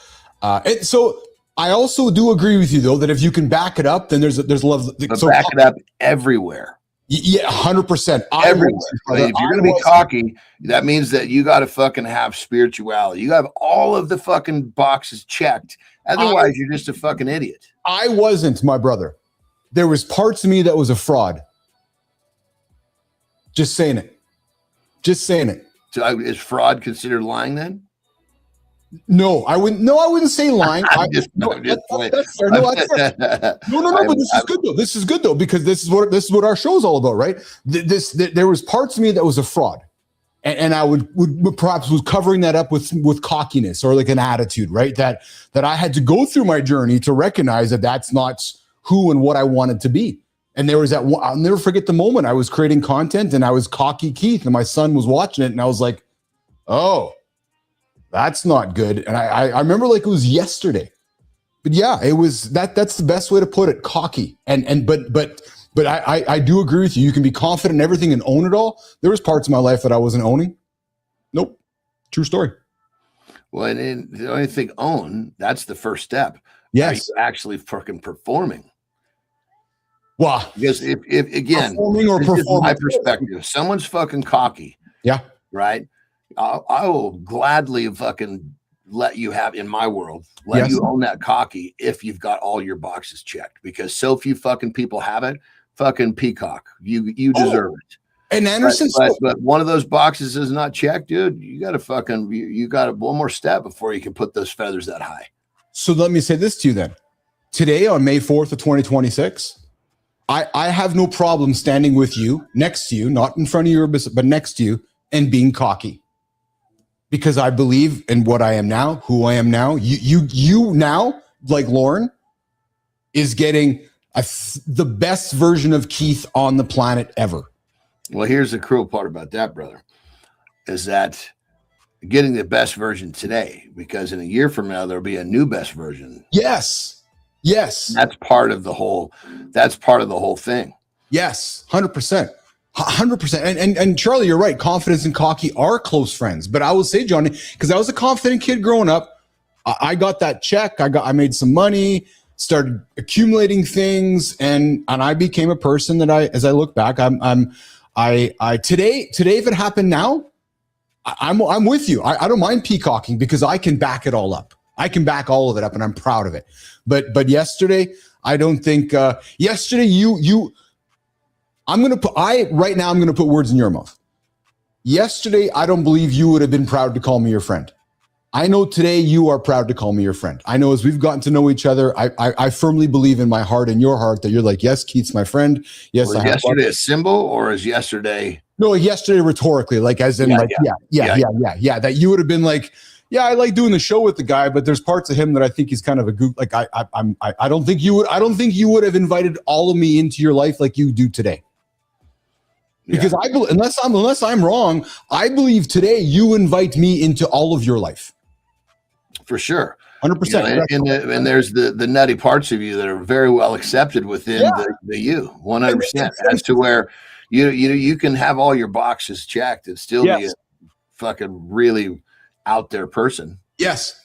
I also do agree with you though that if you can back it up, then there's love. But back it up everywhere. Yeah, 100%. Everywhere. If you're going to be cocky, that means that you got to fucking have spirituality. You have all of the fucking boxes checked. Otherwise, you're just a fucking idiot. I wasn't, my brother. There was parts of me that was a fraud. Just saying it. So is fraud considered lying then? No, I wouldn't. No, I wouldn't say lying. That's fair. No, that's fair. No. But this is good though. This is good though because this is what our show's all about, right? There was parts of me that was a fraud, and I would perhaps was covering that up with cockiness or like an attitude, right? That I had to go through my journey to recognize that that's not who and what I wanted to be. And there was that one, I'll never forget the moment I was creating content and I was cocky Keith, and my son was watching it, and I was like, oh. That's not good. And I remember like it was yesterday. But yeah, it was that's the best way to put it, cocky. But I do agree with you. You can be confident in everything and own it all. There was parts of my life that I wasn't owning. Nope. True story. Well, and the only thing own, that's the first step. Yes. Are you actually fucking performing? Well, because if again, performing or performing, my perspective, if someone's fucking cocky. Yeah. Right. I will gladly fucking let you have in my world, you own that cocky if you've got all your boxes checked, because so few fucking people have it. Fucking peacock, you deserve it. And Anderson, but one of those boxes is not checked, dude. You got to fucking you got one more step before you can put those feathers that high. So let me say this to you then. Today on May 4th of 2026, I have no problem standing with you, next to you, not in front of you, but next to you, and being cocky. Because I believe in what I am now, who I am now. You now, like Lauren, is getting the best version of Keith on the planet ever. Well, here's the cruel part about that, brother, is that getting the best version today, because in a year from now, there'll be a new best version. Yes. That's part of the whole thing. Yes, 100%. 100%. And Charlie, you're right. Confidence and cocky are close friends. But I will say, Johnny, because I was a confident kid growing up, I got that check. I made some money, started accumulating things, and I became a person that as I look back, today, if it happened now, I'm with you. I don't mind peacocking because I can back it all up. I can back all of it up, and I'm proud of it. But yesterday, I don't think yesterday I'm gonna put words in your mouth. Yesterday, I don't believe you would have been proud to call me your friend. I know today you are proud to call me your friend. I know as we've gotten to know each other, I firmly believe in my heart and your heart that you're like, yes, Keith's my friend. Yes, was yesterday a symbol, or is yesterday? No, yesterday rhetorically, like as in that you would have been like, yeah, I like doing the show with the guy, but there's parts of him that I think he's kind of a goof. Like I don't think you would have invited all of me into your life like you do today. Because I believe, unless I'm wrong, I believe today you invite me into all of your life. For sure. 100%. And there's the nutty parts of you that are very well accepted within the you 100%, as to where you can have all your boxes checked and still be a fucking really out there person. Yes.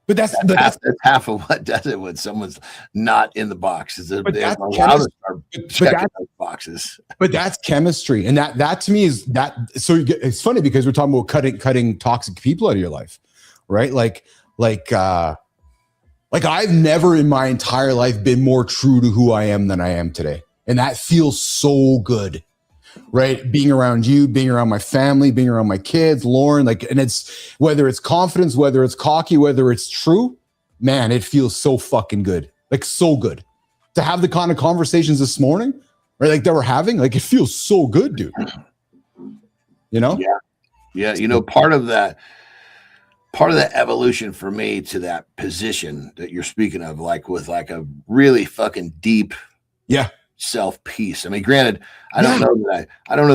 But that's half of what does it when someone's not in the box. Is they're allowed to start checking those boxes. But that's chemistry, and that to me is that. So it's funny because we're talking about cutting toxic people out of your life, right? Like I've never in my entire life been more true to who I am than I am today, and that feels so good. Right, being around you, being around my family, being around my kids, Lauren, and it's whether it's confidence, whether it's cocky, whether it's true, man, it feels so fucking good, so good to have the kind of conversations this morning, right? Like that we're having, it feels so good, dude. You know? Yeah. You know, part of that evolution for me to that position that you're speaking of, with a really fucking deep, self peace. I mean, granted, I don't know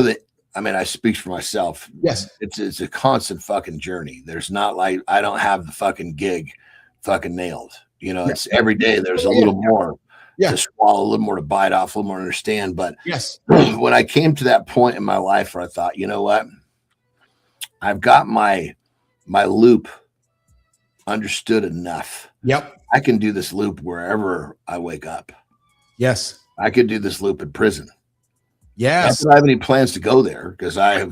that. I mean, I speak for myself. Yes, it's a constant fucking journey. There's not I don't have the fucking gig fucking nailed. You know, it's every day. There's a little more to swallow, a little more to bite off, a little more to understand. But when I came to that point in my life where I thought, you know what, I've got my loop understood enough. Yep, I can do this loop wherever I wake up. Yes. I could do this loop in prison. Yes. I don't have any plans to go there because I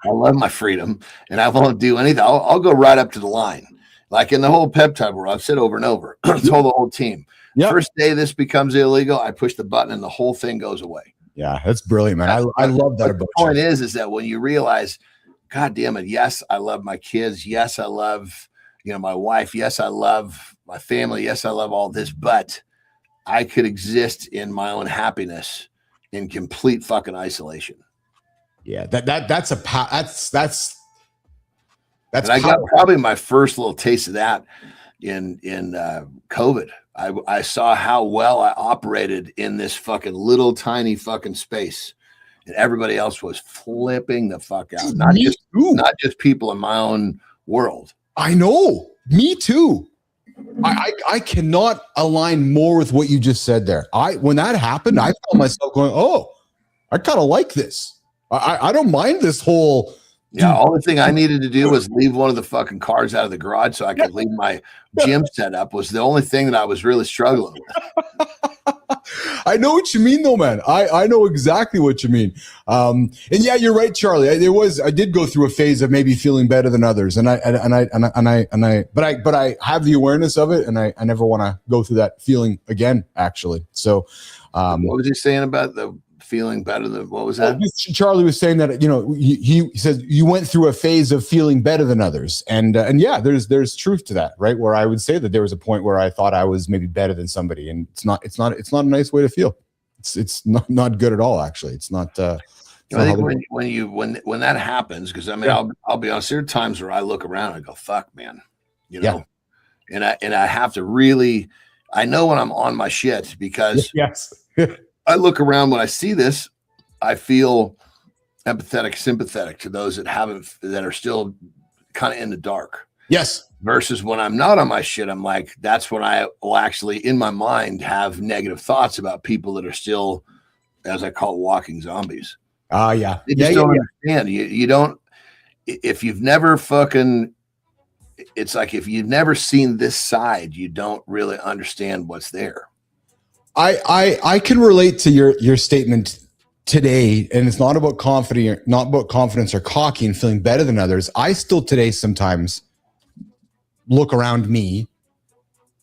love my freedom and I won't do anything. I'll go right up to the line. Like in the whole peptide world, I've said over and over, told the whole team, first day this becomes illegal, I push the button and the whole thing goes away. Yeah, that's brilliant, man. I love that about you. The point is that when you realize, God damn it, yes, I love my kids. Yes, I love, my wife. Yes, I love my family. Yes, I love all this, but I could exist in my own happiness in complete fucking isolation. Yeah, that's and I got probably my first little taste of that in COVID. I saw how well I operated in this fucking little tiny fucking space, and everybody else was flipping the fuck out. Not just people in my own world. I know, me too. I cannot align more with what you just said there. When that happened, I found myself going, "Oh, I kind of like this. I don't mind this whole." Yeah, all the thing I needed to do was leave one of the fucking cars out of the garage so I could leave my gym set up. Was the only thing that I was really struggling with. I know what you mean, though, man. I know exactly what you mean. And yeah, you're right, Charlie. I did go through a phase of maybe feeling better than others, but I have the awareness of it, and I never want to go through that feeling again. Actually, so what was he saying about the feeling better than what was that? Charlie was saying that he says you went through a phase of feeling better than others, and yeah, there's truth to that, right? Where I would say that there was a point where I thought I was maybe better than somebody, and it's not a nice way to feel. It's not good at all. Actually, it's not. I think when that happens, because I mean, I'll be honest. There are times where I look around and I go, "Fuck, man," and I have to really. I know when I'm on my shit because I look around when I see this, I feel empathetic, sympathetic to those that are still kind of in the dark. Yes. Versus when I'm not on my shit, I'm like, that's when I will actually, in my mind, have negative thoughts about people that are still, as I call it, walking zombies. Yeah. They just don't understand. You don't, if you've never fucking, it's like if you've never seen this side, you don't really understand what's there. I can relate to your statement today, and it's not about confidence or cocky and feeling better than others. I still today sometimes look around me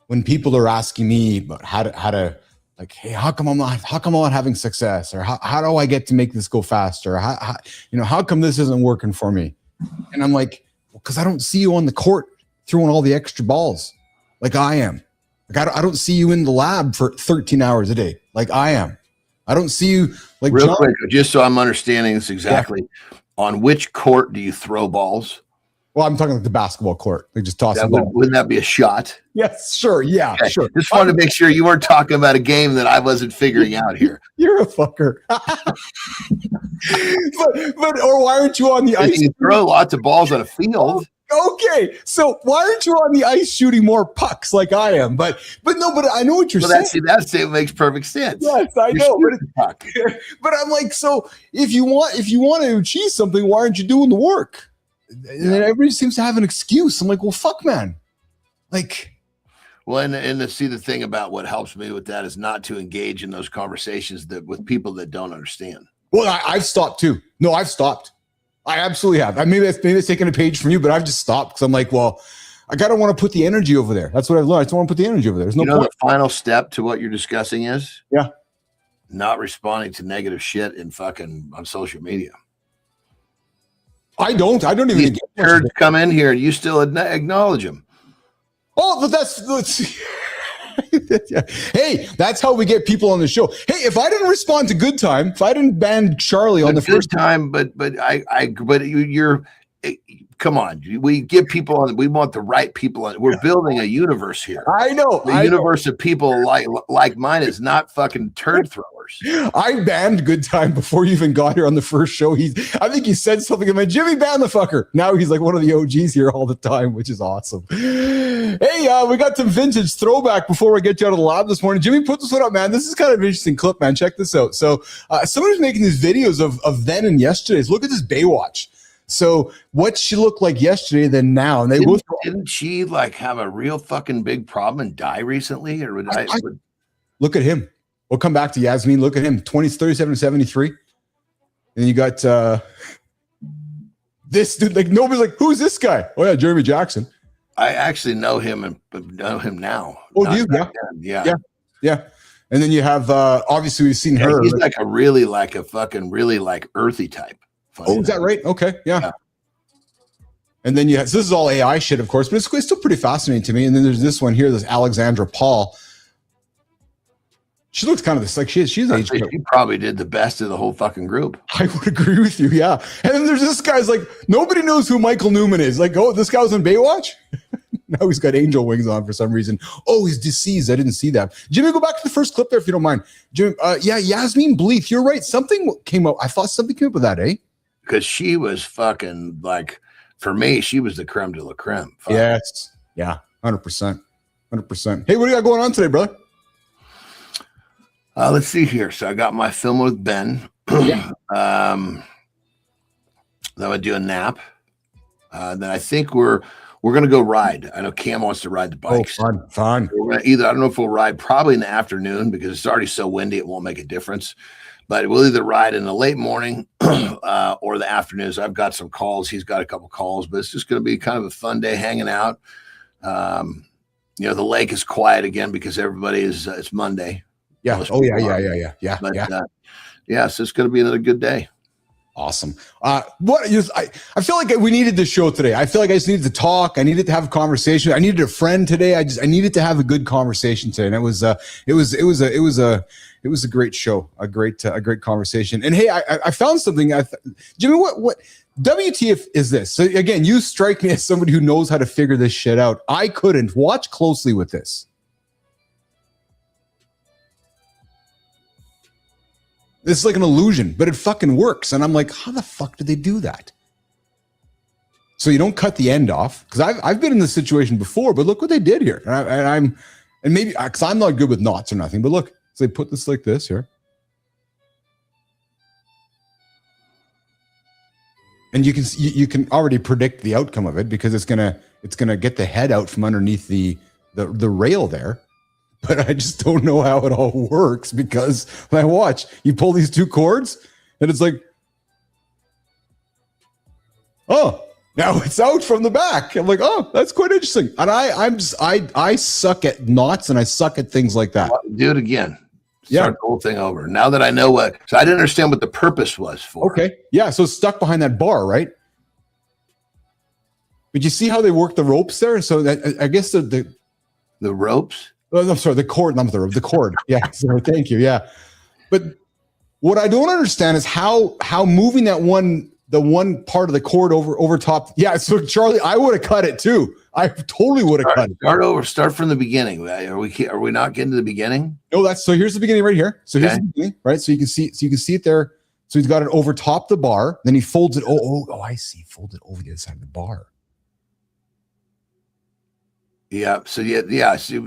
when people are asking me about how to like, hey, how come I'm not having success, or how do I get to make this go faster? How come this isn't working for me? And I'm like, because I don't see you on the court throwing all the extra balls like I am. Like I don't see you in the lab for 13 hours a day like I am. I don't see you like real Jon. quick, just so I'm understanding this exactly. Yeah. On which court do you throw balls? Well, I'm talking like the basketball court. They just toss the ball. Wouldn't that be a shot? Yes, sure. Yeah, okay. Sure. Just wanted to make sure you weren't talking about a game that I wasn't figuring out here. You're a fucker. but or why aren't you on the ice? You throw lots of balls on a field. Okay, so why aren't you on the ice shooting more pucks like I am? But I know what you're saying. That makes perfect sense. Yes, I know. But I'm like, so if you want to achieve something, why aren't you doing the work? And then everybody seems to have an excuse. I'm like, well, fuck, man. Like, well, and to see the thing about what helps me with that is not to engage in those conversations with people that don't understand. Well, I've stopped too. No, I've stopped. I absolutely have. Maybe it's taking a page from you, but I've just stopped because I'm like, well, I gotta want to put the energy over there. That's what I've learned. I just want to put the energy over there. There's no point. The final step to what you're discussing is not responding to negative shit on social media. I don't even. These turds come in here and you still acknowledge them. Oh, but that's hey, that's how we get people on the show. Hey, if I didn't respond to Good Time, if I didn't ban Charlie on the first time, but you're come on. We get people on. We want the right people on. We're building a universe here. I know. The universe of people like mine is not fucking turd throwers. I banned Good Time before you even got here on the first show. I think he said something. I'm like, Jimmy, ban the fucker. Now he's like one of the OGs here all the time, which is awesome. Hey, we got some vintage throwback before we get you out of the lab this morning. Jimmy, put this one up, man. This is kind of an interesting clip, man. Check this out. So somebody's making these videos of then and yesterday's. Look at this Baywatch. So what she looked like yesterday than now, and didn't she like have a real fucking big problem and die recently, or look at him? We'll come back to Yasmin. Look at him, 37-73, and you got this dude. Like nobody's like, who's this guy? Oh yeah, Jeremy Jackson. I actually know him and know him now. Oh, do you? Yeah. And then you have obviously we've seen her. He's like a fucking really earthy type. Oh, is that right? Okay, yeah. And then so this is all AI shit, of course, but it's still pretty fascinating to me. And then there's this one here, this Alexandra Paul. She looks kind of this like she's age. She probably did the best of the whole fucking group. I would agree with you, yeah. And then there's this guy's like nobody knows who Michael Newman is. Like, oh, this guy was in Baywatch. Now he's got angel wings on for some reason. Oh, he's deceased. I didn't see that. Jimmy, go back to the first clip there if you don't mind. Jimmy, Yasmin Bleeth, you're right. Something came up. I thought something came up with that, eh? Because she was fucking like, for me, she was the creme de la creme. Yes. Yeah. 100%. 100%. Hey, what do you got going on today, brother? Let's see here. So I got my film with Ben. Yeah. Then I do a nap. Then I think we're going to go ride. I know Cam wants to ride the bikes. Oh, fun. I don't know if we'll ride probably in the afternoon because it's already so windy. It won't make a difference. But we'll either ride in the late morning or the afternoons. I've got some calls. He's got a couple calls, but it's just going to be kind of a fun day hanging out. The lake is quiet again because everybody it's Monday. Yeah. Oh, yeah. But, so it's going to be another good day. Awesome. I feel like we needed this show today. I feel like I just needed to talk. I needed to have a conversation. I needed a friend today. I needed to have a good conversation today. And it was a great show, a great conversation. And hey, I found something. Jimmy, what WTF is this? So again, you strike me as somebody who knows how to figure this shit out. I couldn't. Watch closely with this. This is like an illusion, but it fucking works. And I'm like, how the fuck did they do that? So you don't cut the end off, because I've been in this situation before, but look what they did here. And maybe because I'm not good with knots or nothing, but look, so they put this like this here. And you can already predict the outcome of it because it's gonna get the head out from underneath the rail there. But I just don't know how it all works because when I watch, you pull these two cords and it's like, oh, now it's out from the back. I'm like, oh, that's quite interesting. And I suck at knots and I suck at things like that. Do it again. Start the whole thing over. Now that I know so I didn't understand what the purpose was for. Okay. Yeah. So it's stuck behind that bar, right? But you see how they work the ropes there? So that, I guess the ropes? Oh, I'm sorry, the cord. The cord. Yeah. So thank you. Yeah. But what I don't understand is how moving the one part of the cord over top. Yeah. So Charlie, I would have cut it too. I totally would have cut it. Start from the beginning. Are we not getting to the beginning? No, so here's the beginning right here. So here's the beginning, right? So you can see it there. So he's got it over top the bar. Then he folds it. Oh, I see. Fold it over the other side of the bar. Yeah. So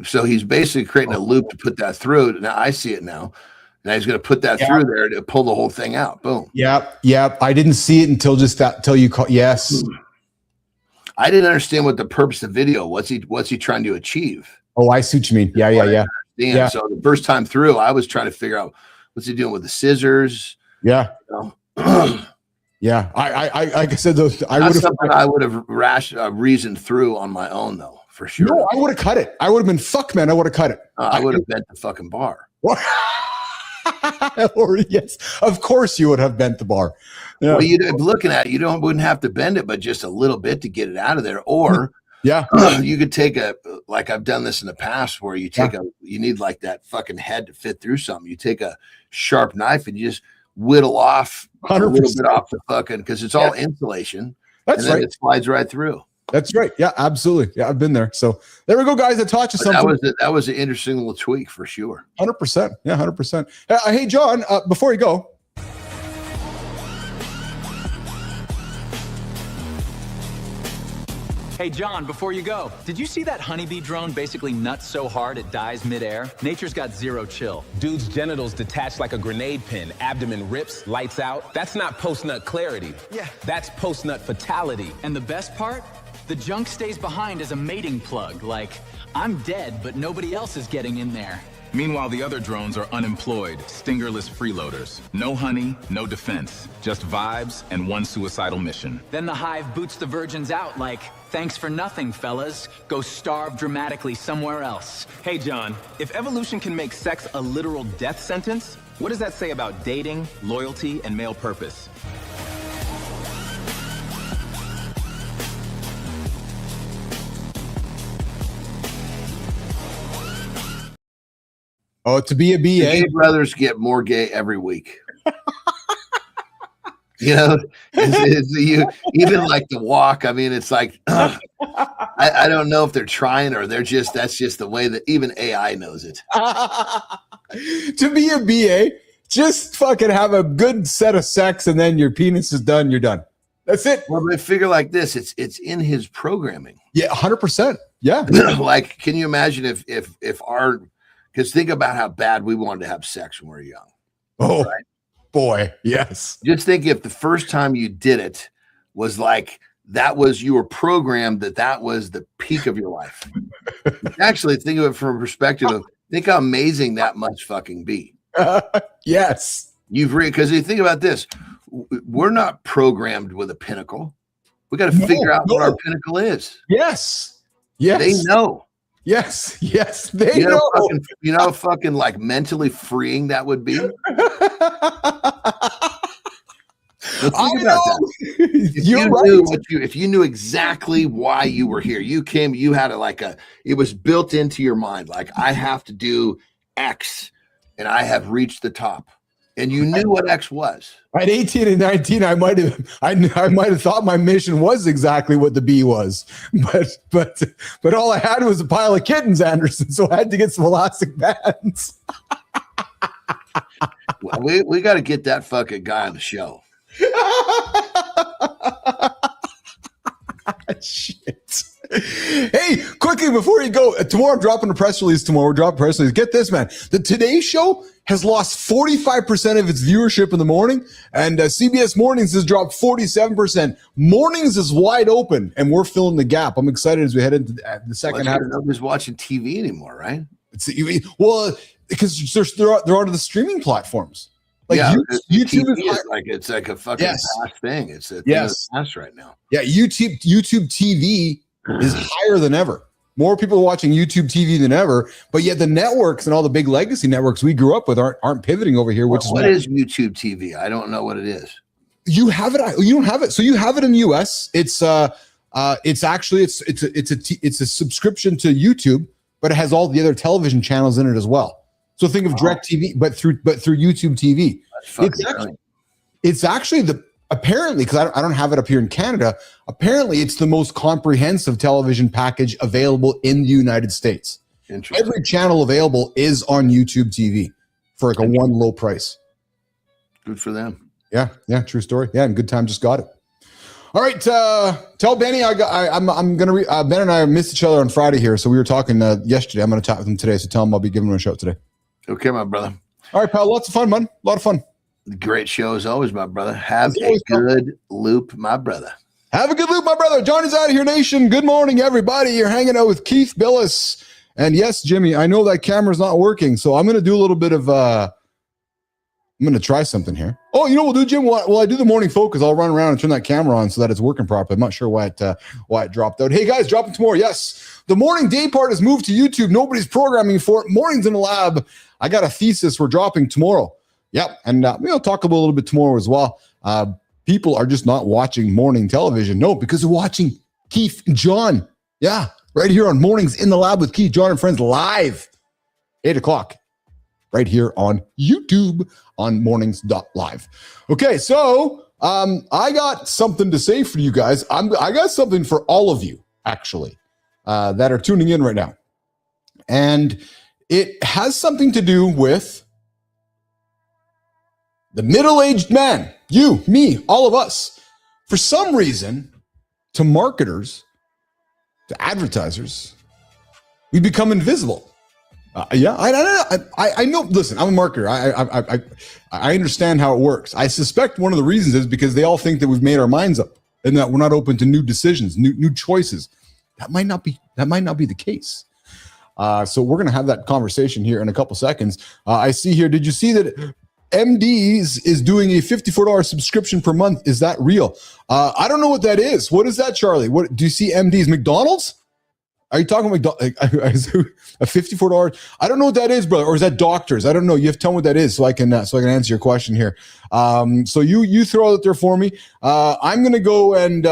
So he's basically creating a loop to put that through. Now I see it now. Now he's going to put that through there to pull the whole thing out. Boom. Yep. I didn't see it until you call. Yes. I didn't understand what the purpose of the video. What's he trying to achieve? Oh, I see what you mean. Yeah. So the first time through, I was trying to figure out what's he doing with the scissors. Yeah. Yeah. I like I said, I would have reasoned through on my own though, for sure. No, I would have cut it. I would have been man. I would have cut it. I would have bent the fucking bar. Or yes, of course you would have bent the bar. Yeah. Well, looking at it, wouldn't have to bend it, but just a little bit to get it out of there. Or you could take like I've done this in the past, where you take you need like that fucking head to fit through something. You take a sharp knife and you just whittle off 100%. A little bit off the fucking, because it's all insulation. That's right. It slides right through. That's right. Yeah, absolutely. Yeah, I've been there. So there we go, guys. I taught you something. That was an interesting little tweak for sure. 100%. Yeah, 100%. Hey, John, before you go. Hey, John, before you go, did you see that honeybee drone basically nuts so hard it dies midair? Nature's got zero chill. Dude's genitals detach like a grenade pin. Abdomen rips, lights out. That's not post-nut clarity. Yeah. That's post-nut fatality. And the best part? The junk stays behind as a mating plug. Like, I'm dead, but nobody else is getting in there. Meanwhile, the other drones are unemployed, stingerless freeloaders. No honey, no defense, just vibes and one suicidal mission. Then the hive boots the virgins out like, thanks for nothing, fellas. Go starve dramatically somewhere else. Hey, John, if evolution can make sex a literal death sentence, what does that say about dating, loyalty, and male purpose? Oh, to be a BA. The gay brothers get more gay every week. Even like the walk. I mean, it's like, I don't know if they're trying or that's just the way that even AI knows it. To be a BA, just fucking have a good set of sex and then your penis is done. You're done. That's it. Well, but figure like this. It's in his programming. Yeah. 100%. Yeah. Like, can you imagine if our, because think about how bad we wanted to have sex when we were young. Oh, right? Boy, yes. Just think if the first time you did it was like you were programmed that was the peak of your life. Actually, think of it from a perspective of think how amazing that must fucking be. Yes. Because you think about this, we're not programmed with a pinnacle. We got to figure out what our pinnacle is. Yes. Yes. They know. Yes, they know. How fucking like mentally freeing that would be. Think about that. If you knew exactly why you were here, you had it was built into your mind. Like, I have to do X and I have reached the top. And you knew what X was. At 18 and 19, I might have thought my mission was exactly what the B was, but all I had was a pile of kittens, Anderson. So I had to get some elastic bands. Well, we got to get that fucking guy on the show. Shit. Hey, quickly before you go, tomorrow I'm dropping a press release. We're dropping a press release. Get this, man. The Today Show has lost 45% of its viewership in the morning, and CBS Mornings has dropped 47%. Mornings is wide open, and we're filling the gap. I'm excited as we head into the second half. Nobody's watching TV anymore, right? Well, because they're onto the streaming platforms. Like YouTube is like a fucking past thing. It's a thing of the past right now. Yeah, YouTube TV is higher than ever. More people are watching YouTube TV than ever, but yet the networks and all the big legacy networks we grew up with aren't pivoting over here. What is YouTube TV? I don't know what it is. You have it. You don't have it. So you have it in the US. It's actually it's a subscription to YouTube, but it has all the other television channels in it as well. So think of DirecTV, but through YouTube TV. It's actually apparently, because I don't have it up here in Canada, apparently it's the most comprehensive television package available in the United States. Every channel available is on YouTube TV for like a one low price. Good for them. Yeah, true story. Yeah, and Good Time just got it. All right, tell Benny I'm gonna Ben and I missed each other on Friday here, so we were talking yesterday. I'm gonna talk with him today, so tell him I'll be giving him a shout today. Okay, my brother. All right, pal. Lots of fun, man. A lot of fun. Great show as always, my brother. Have a good loop, my brother. Have a good loop, my brother. Johnny's out of here, nation. Good morning, everybody. You're hanging out with Keith Billis. And yes, Jimmy, I know that camera's not working, so I'm going to do a little bit of, I'm going to try something here. Oh, you know what we'll do, Jim? Well, I do the morning focus. I'll run around and turn that camera on so that it's working properly. I'm not sure why it dropped out. Hey, guys, dropping tomorrow. Yes, the morning day part is moved to YouTube. Nobody's programming for it. Mornings in the lab. I got a thesis we're dropping tomorrow. Yep, and we'll talk about a little bit tomorrow as well. People are just not watching morning television. No, because they're watching Keith and John. Yeah, right here on Mornings in the Lab with Keith, John, and Friends live, 8 o'clock, right here on YouTube on mornings.live. Okay, so I got something to say for you guys. I got something for all of you, actually, that are tuning in right now. And it has something to do with the middle-aged man, you, me, all of us. For some reason, to marketers, to advertisers, we become invisible. I know. Listen, I'm a marketer. I understand how it works. I suspect one of the reasons is because they all think that we've made our minds up and that we're not open to new decisions, new choices. That might not be the case. So we're going to have that conversation here in a couple seconds. I see here. Did you see that MD's is doing a $54 subscription per month? Is that real? I don't know what that is. What is that, Charlie? What do you see? MD's McDonald's? Are you talking about a $54? I don't know what that is, brother. Or is that doctors? I don't know. You have to tell me what that is so I can answer your question here. So you throw it there for me. I'm gonna go and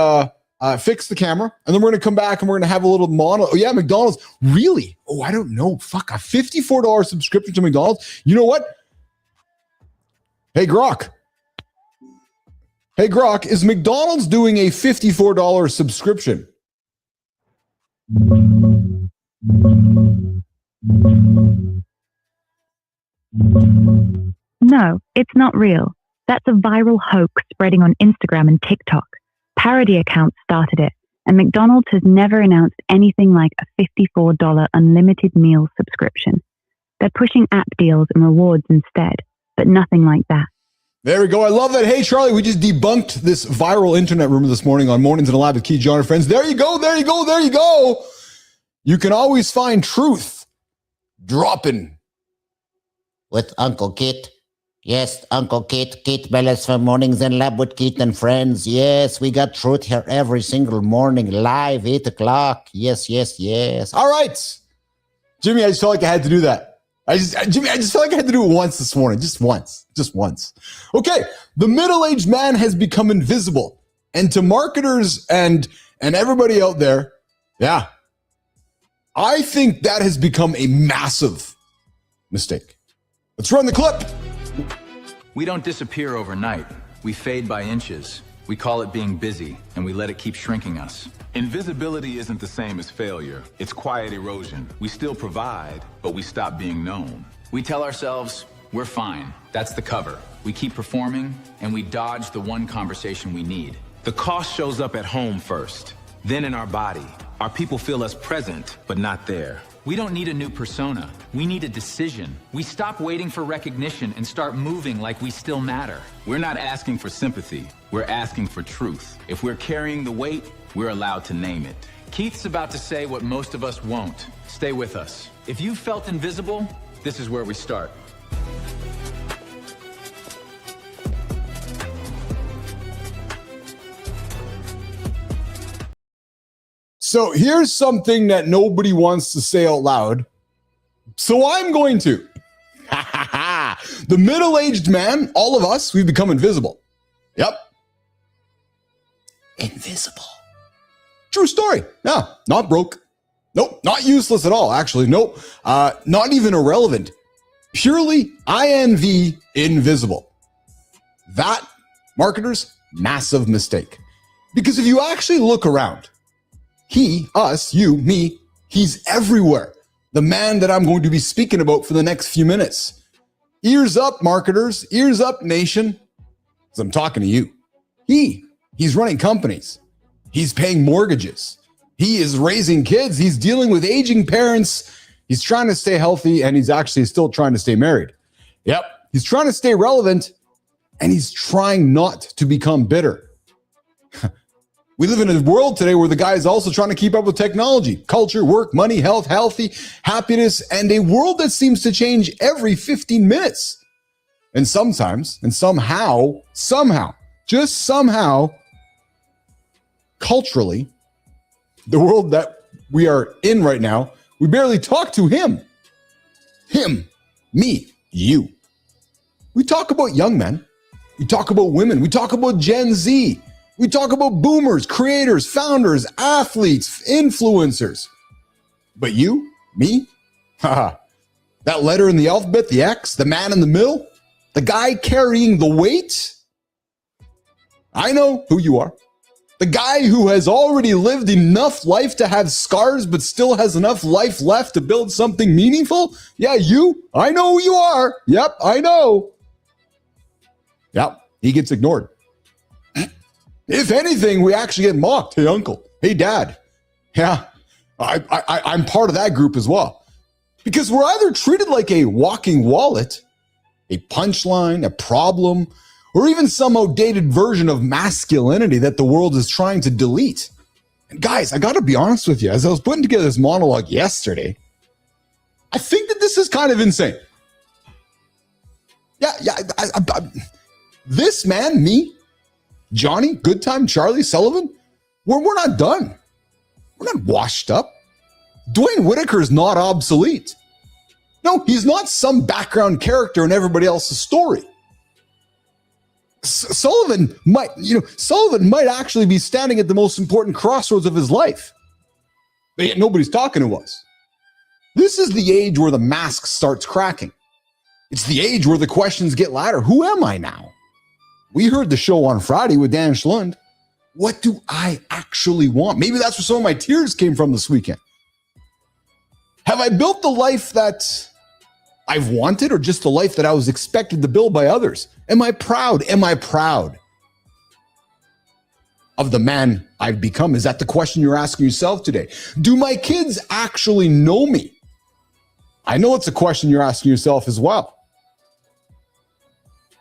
fix the camera, and then we're gonna come back and we're gonna have a little mono. Oh yeah, McDonald's. Really? Oh, I don't know. Fuck, a $54 subscription to McDonald's. You know what? Hey, Grok, is McDonald's doing a $54 subscription? No, it's not real. That's a viral hoax spreading on Instagram and TikTok. Parody accounts started it, and McDonald's has never announced anything like a $54 unlimited meal subscription. They're pushing app deals and rewards instead, but nothing like that. There we go. I love that. Hey, Charlie, we just debunked this viral internet rumor this morning on Mornings in the Lab with Keith, John, and Friends. There you go. There you go. There you go. You can always find truth dropping with Uncle Keith. Yes, Uncle Keith Bellis from Mornings in Lab with Keith and Friends. Yes, we got truth here every single morning, live, 8 o'clock. Yes. All right. Jimmy, I just felt like I had to do that. I just felt like I had to do it once this morning. Just once. Okay. The middle-aged man has become invisible. And to marketers and everybody out there, yeah, I think that has become a massive mistake. Let's run the clip. We don't disappear overnight. We fade by inches. We call it being busy, and we let it keep shrinking us. Invisibility isn't the same as failure. It's quiet erosion. We still provide, but we stop being known. We tell ourselves, we're fine. That's the cover. We keep performing, and we dodge the one conversation we need. The cost shows up at home first, then in our body, Our people feel us present, but not there. We don't need a new persona. We need a decision. We stop waiting for recognition and start moving like we still matter. We're not asking for sympathy. We're asking for truth. If we're carrying the weight, we're allowed to name it. Keith's about to say what most of us won't. Stay with us. If you felt invisible, this is where we start. So here's something that nobody wants to say out loud. So I'm going to. The middle-aged man, all of us, we've become invisible. Yep. Invisible. True story. Yeah, not broke. Nope, not useless at all, actually. Nope, not even irrelevant. Purely INV invisible. That, marketers, massive mistake. Because if you actually look around, he, us, you, me, he's everywhere. The man that I'm going to be speaking about for the next few minutes. Ears up, marketers. Ears up, nation. Because I'm talking to you. He's running companies. He's paying mortgages. He is raising kids. He's dealing with aging parents. He's trying to stay healthy, and he's actually still trying to stay married. Yep. He's trying to stay relevant, and he's trying not to become bitter. We live in a world today where the guy is also trying to keep up with technology, culture, work, money, health, healthy, happiness, and a world that seems to change every 15 minutes. And sometimes, and somehow, just somehow, culturally, the world that we are in right now, we barely talk to him. Him, me, you. We talk about young men. We talk about women. We talk about Gen Z. We talk about boomers, creators, founders, athletes, influencers. But you, me, that letter in the alphabet, the X, the man in the middle, the guy carrying the weight. I know who you are. The guy who has already lived enough life to have scars, but still has enough life left to build something meaningful. Yeah, you. I know who you are. Yep, I know. Yep, he gets ignored. If anything, we actually get mocked. Hey, uncle. Hey, dad. Yeah, I'm part of that group as well. Because we're either treated like a walking wallet, a punchline, a problem, or even some outdated version of masculinity that the world is trying to delete. And guys, I got to be honest with you. As I was putting together this monologue yesterday, I think that this is kind of insane. Yeah. This man, me, Johnny, Good Time, Charlie, Sullivan, we're not done. We're not washed up. Dwayne Whitaker is not obsolete. No, he's not some background character in everybody else's story. Sullivan might actually be standing at the most important crossroads of his life. But yet nobody's talking to us. This is the age where the mask starts cracking. It's the age where the questions get louder. Who am I now? We heard the show on Friday with Dan Schlund. What do I actually want? Maybe that's where some of my tears came from this weekend. Have I built the life that I've wanted, or just the life that I was expected to build by others? Am I proud? Am I proud of the man I've become? Is that the question you're asking yourself today? Do my kids actually know me? I know it's a question you're asking yourself as well.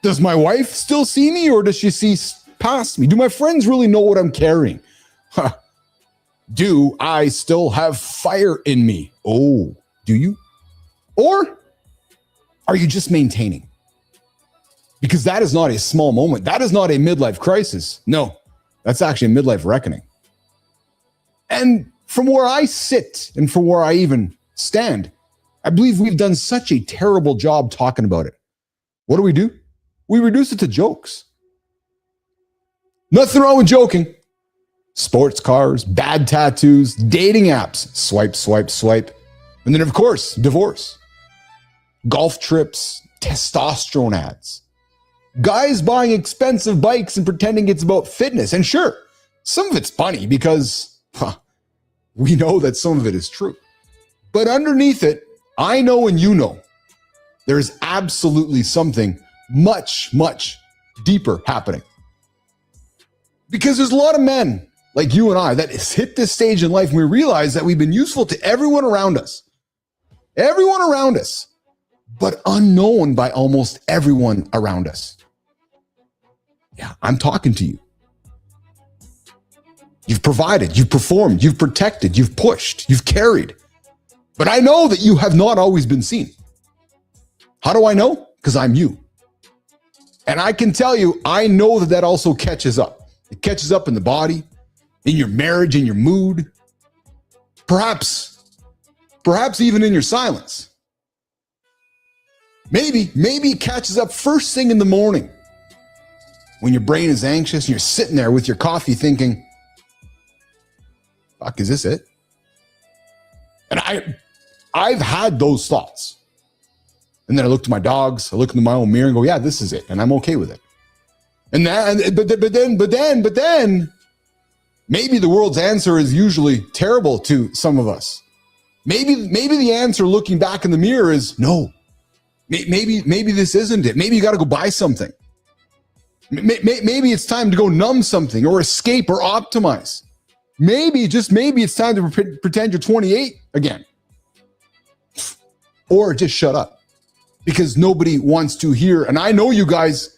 Does my wife still see me, or does she see past me? Do my friends really know what I'm carrying? Do I still have fire in me? Oh, do you? Or are you just maintaining? Because that is not a small moment. That is not a midlife crisis. No, that's actually a midlife reckoning. And from where I sit and from where I even stand, I believe we've done such a terrible job talking about it. What do? We reduce it to jokes. Nothing wrong with joking. Sports cars, bad tattoos, dating apps, swipe, swipe, swipe. And then, of course, divorce. Golf trips, testosterone ads. Guys buying expensive bikes and pretending it's about fitness. And sure, some of it's funny because we know that some of it is true. But underneath it, I know and you know, there's absolutely something much, much deeper happening. Because there's a lot of men like you and I that has hit this stage in life and we realize that we've been useful to everyone around us. Everyone around us, but unknown by almost everyone around us. Yeah, I'm talking to you. You've provided, you've performed, you've protected, you've pushed, you've carried. But I know that you have not always been seen. How do I know? Because I'm you. And I can tell you, I know that also catches up. It catches up in the body, in your marriage, in your mood, perhaps even in your silence. Maybe it catches up first thing in the morning when your brain is anxious and you're sitting there with your coffee thinking, fuck, is this it? And I've had those thoughts. And then I look to my dogs, I look into my own mirror and go, yeah, this is it. And I'm okay with it. And but then maybe the world's answer is usually terrible to some of us. Maybe the answer looking back in the mirror is no. Maybe this isn't it. Maybe you got to go buy something. Maybe it's time to go numb something or escape or optimize. Maybe, just maybe it's time to pretend you're 28 again. Or just shut up. Because nobody wants to hear, and I know you guys,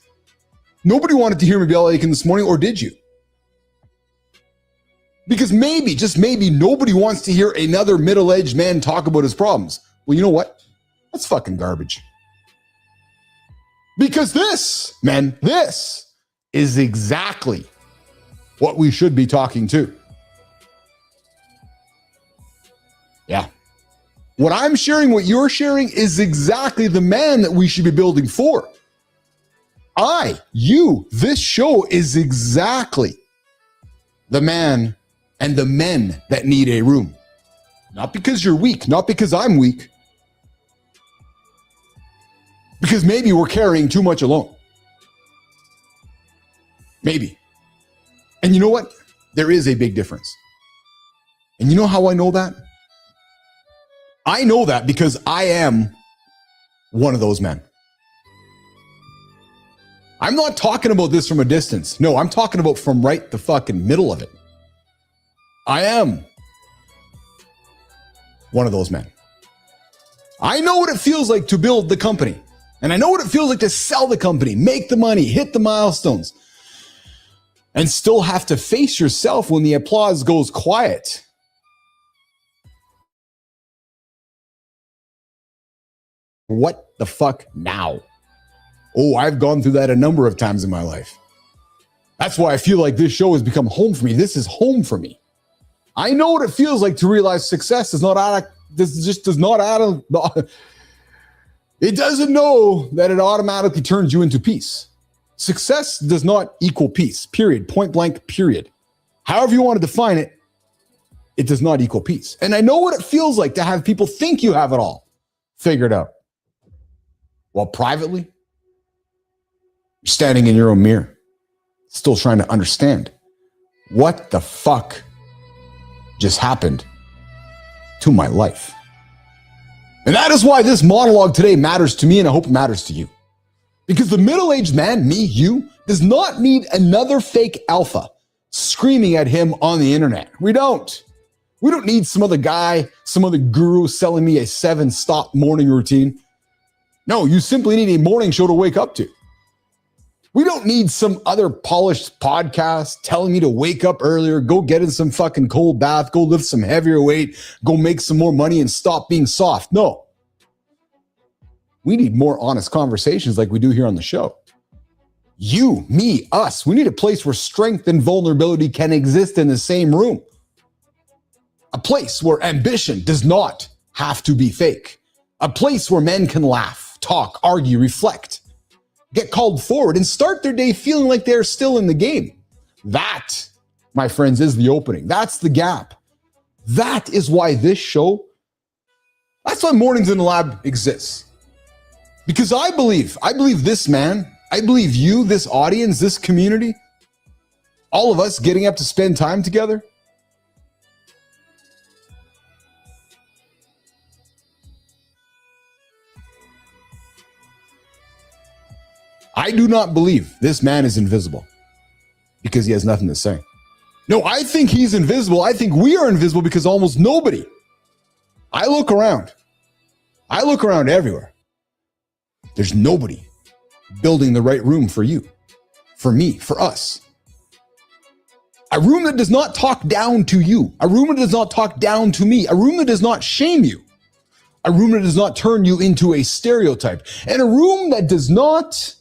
nobody wanted to hear me belly aching this morning, or did you? Because maybe, just maybe, nobody wants to hear another middle-aged man talk about his problems. Well, you know what? That's fucking garbage. Because this is exactly what we should be talking to. Yeah. What I'm sharing, what you're sharing is exactly the man that we should be building for. This show is exactly the man and the men that need a room. Not because you're weak, not because I'm weak. Because maybe we're carrying too much alone. Maybe. And you know what? There is a big difference. And you know how I know that? I know that because I am one of those men. I'm not talking about this from a distance. No, I'm talking about from right the fucking middle of it. I am one of those men. I know what it feels like to build the company. And I know what it feels like to sell the company, make the money, hit the milestones, and still have to face yourself when the applause goes quiet. What the fuck now? Oh, I've gone through that a number of times in my life. That's why I feel like this show has become home for me. This is home for me. I know what it feels like to realize success does not it doesn't know that it automatically turns you into peace. Success does not equal peace, period. Point blank, period. However you want to define it, it does not equal peace. And I know what it feels like to have people think you have it all figured out. While privately, you're standing in your own mirror, still trying to understand what the fuck just happened to my life. And that is why this monologue today matters to me, and I hope it matters to you. Because the middle-aged man, me, you, does not need another fake alpha screaming at him on the internet. We don't. We don't need some other guy, some other guru selling me a 7-stop morning routine. No, you simply need a morning show to wake up to. We don't need some other polished podcast telling me to wake up earlier, go get in some fucking cold bath, go lift some heavier weight, go make some more money and stop being soft. No. We need more honest conversations like we do here on the show. You, me, us. We need a place where strength and vulnerability can exist in the same room. A place where ambition does not have to be fake. A place where men can laugh, talk, argue, reflect, get called forward, and start their day feeling like they're still in the game. That, my friends, is the opening. That's the gap. That is why this show, that's why Mornings in the Lab exists. Because I believe this man, I believe you, this audience, this community, all of us getting up to spend time together, I do not believe this man is invisible because he has nothing to say. No, I think he's invisible. I think we are invisible because almost nobody. I look around everywhere. There's nobody building the right room for you, for me, for us. A room that does not talk down to you. A room that does not talk down to me. A room that does not shame you. A room that does not turn you into a stereotype. And a room that does not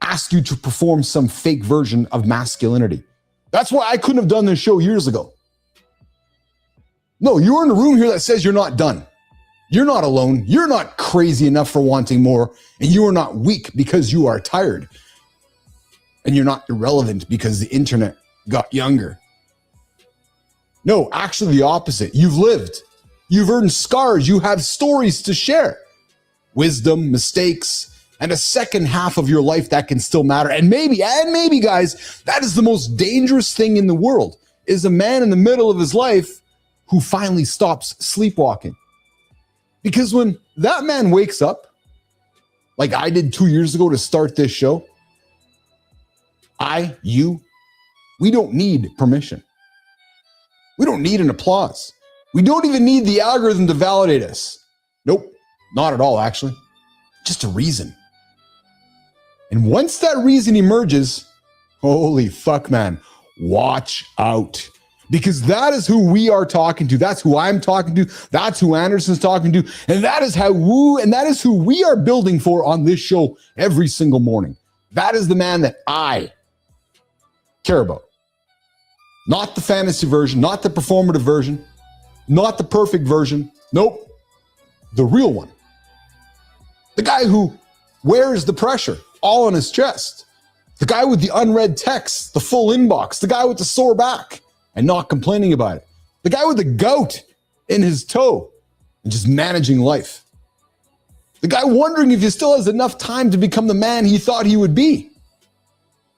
ask you to perform some fake version of masculinity. That's why I couldn't have done this show years ago. No, you're in a room here that says you're not done. You're not alone. You're not crazy enough for wanting more. And you are not weak because you are tired. And you're not irrelevant because the internet got younger. No, actually the opposite. You've lived. You've earned scars. You have stories to share. Wisdom, mistakes, and a second half of your life that can still matter. And maybe, guys, that is the most dangerous thing in the world, is a man in the middle of his life who finally stops sleepwalking. Because when that man wakes up, like I did 2 years ago to start this show, we don't need permission. We don't need an applause. We don't even need the algorithm to validate us. Nope, not at all, actually. Just a reason. And once that reason emerges, holy fuck, man, watch out. Because that is who we are talking to. That's who I'm talking to. That's who Anderson's talking to. And that is who we are building for on this show every single morning. That is the man that I care about. Not the fantasy version, not the performative version, not the perfect version. Nope. The real one. The guy who wears the pressure all on his chest. The guy with the unread texts, the full inbox. The guy with the sore back and not complaining about it. The guy with the gout in his toe and just managing life. The guy wondering if he still has enough time to become the man he thought he would be.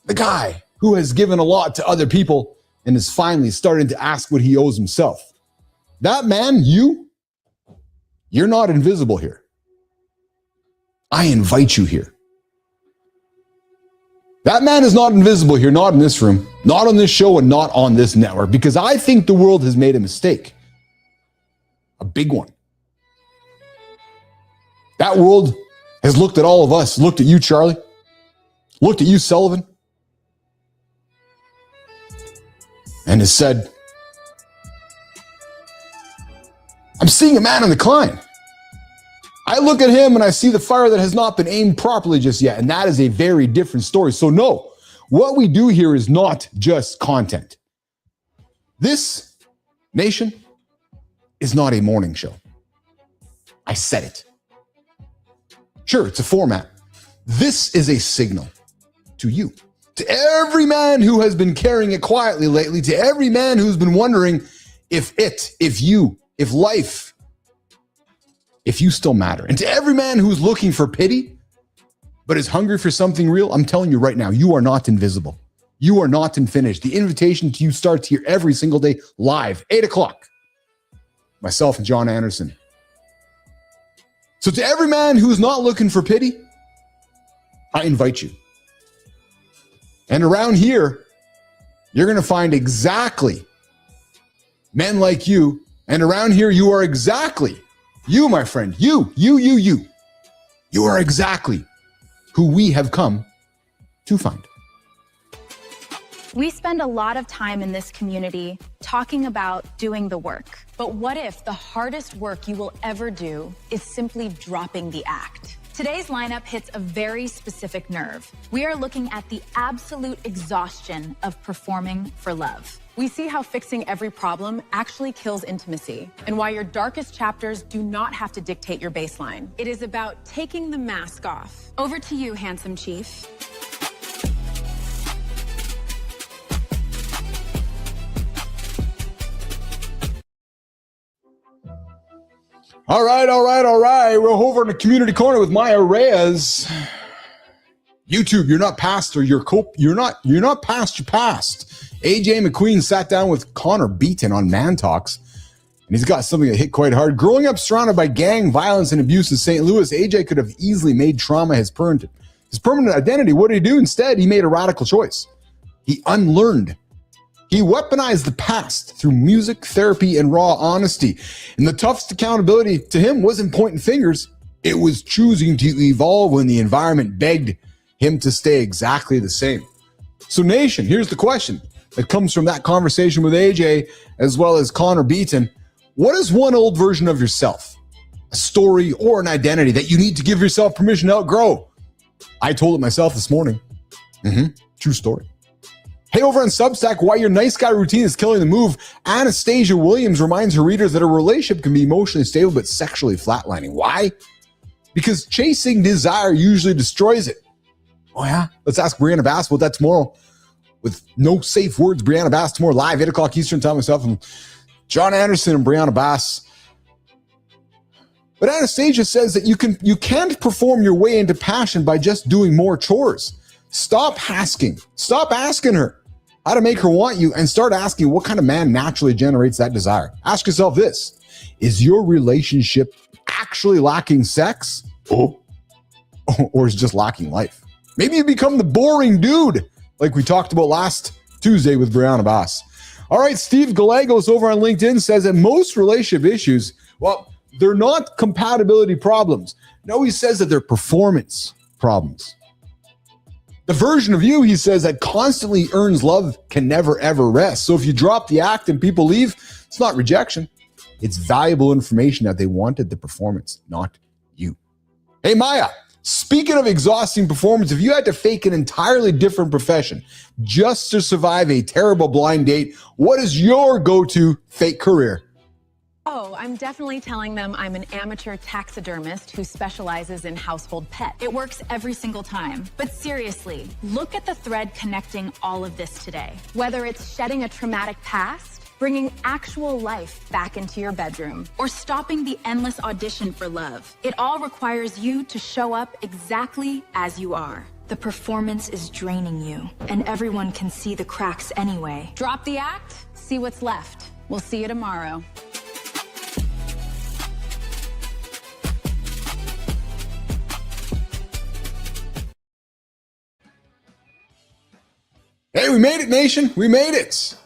The guy who has given a lot to other people and is finally starting to ask what he owes himself. That man, you're not invisible here. I invite you here. That man is not invisible here, not in this room, not on this show, and not on this network, because I think the world has made a mistake. A big one. That world has looked at all of us, looked at you, Charlie, looked at you, Sullivan, and has said, I'm seeing a man in decline. I look at him and I see the fire that has not been aimed properly just yet. And that is a very different story. So no, what we do here is not just content. This nation is not a morning show. I said it. Sure, it's a format. This is a signal to you, to every man who has been carrying it quietly lately, to every man who's been wondering if life, if you still matter. And to every man who's looking for pity, but is hungry for something real, I'm telling you right now, you are not invisible. You are not unfinished. The invitation to you starts here every single day, live, 8 o'clock. Myself and John Anderson. So to every man who's not looking for pity, I invite you. And around here, you're going to find exactly men like you. And around here, you are exactly you, my friend, you are exactly who we have come to find. We spend a lot of time in this community talking about doing the work. But what if the hardest work you will ever do is simply dropping the act? Today's lineup hits a very specific nerve. We are looking at the absolute exhaustion of performing for love. We see how fixing every problem actually kills intimacy, and why your darkest chapters do not have to dictate your baseline. It is about taking the mask off. Over to you, handsome chief. All right. We're over in the community corner with Maya Reyes. YouTube, you're not past you're not past your past. AJ McQueen sat down with Connor Beaton on Man Talks, and he's got something that hit quite hard. Growing up surrounded by gang violence and abuse in St. Louis, AJ could have easily made trauma his permanent identity. What did he do? Instead, he made a radical choice. He unlearned He weaponized the past through music, therapy, and raw honesty. And the toughest accountability to him wasn't pointing fingers. It was choosing to evolve when the environment begged him to stay exactly the same. So Nation, here's the question that comes from that conversation with AJ as well as Connor Beaton. What is one old version of yourself, a story or an identity that you need to give yourself permission to outgrow? I told it myself this morning. True story. Hey, over on Substack, why your nice guy routine is killing the move. Anastasia Williams reminds her readers that a relationship can be emotionally stable but sexually flatlining. Why? Because chasing desire usually destroys it. Oh yeah? Let's ask Brianna Bass about that tomorrow. With no safe words, Brianna Bass tomorrow live, 8 o'clock Eastern time, myself and John Anderson and Brianna Bass. But Anastasia says that you can't perform your way into passion by just doing more chores. Stop asking her how to make her want you and start asking what kind of man naturally generates that desire. Ask yourself this: is your relationship actually lacking sex? Or is it just lacking life? Maybe you become the boring dude like we talked about last Tuesday with Brianna Bass. All right, Steve Gallegos over on LinkedIn says that most relationship issues, well, they're not compatibility problems. No, he says that they're performance problems. The version of you, he says, that constantly earns love can never, ever rest. So if you drop the act and people leave, it's not rejection. It's valuable information that they wanted the performance, not you. Hey, Maya, speaking of exhausting performance, if you had to fake an entirely different profession just to survive a terrible blind date, what is your go-to fake career? Oh, I'm definitely telling them I'm an amateur taxidermist who specializes in household pet. It works every single time. But seriously, look at the thread connecting all of this today. Whether it's shedding a traumatic past, bringing actual life back into your bedroom, or stopping the endless audition for love, it all requires you to show up exactly as you are. The performance is draining you, and everyone can see the cracks anyway. Drop the act, see what's left. We'll see you tomorrow. Hey, we made it, Nation. We made it.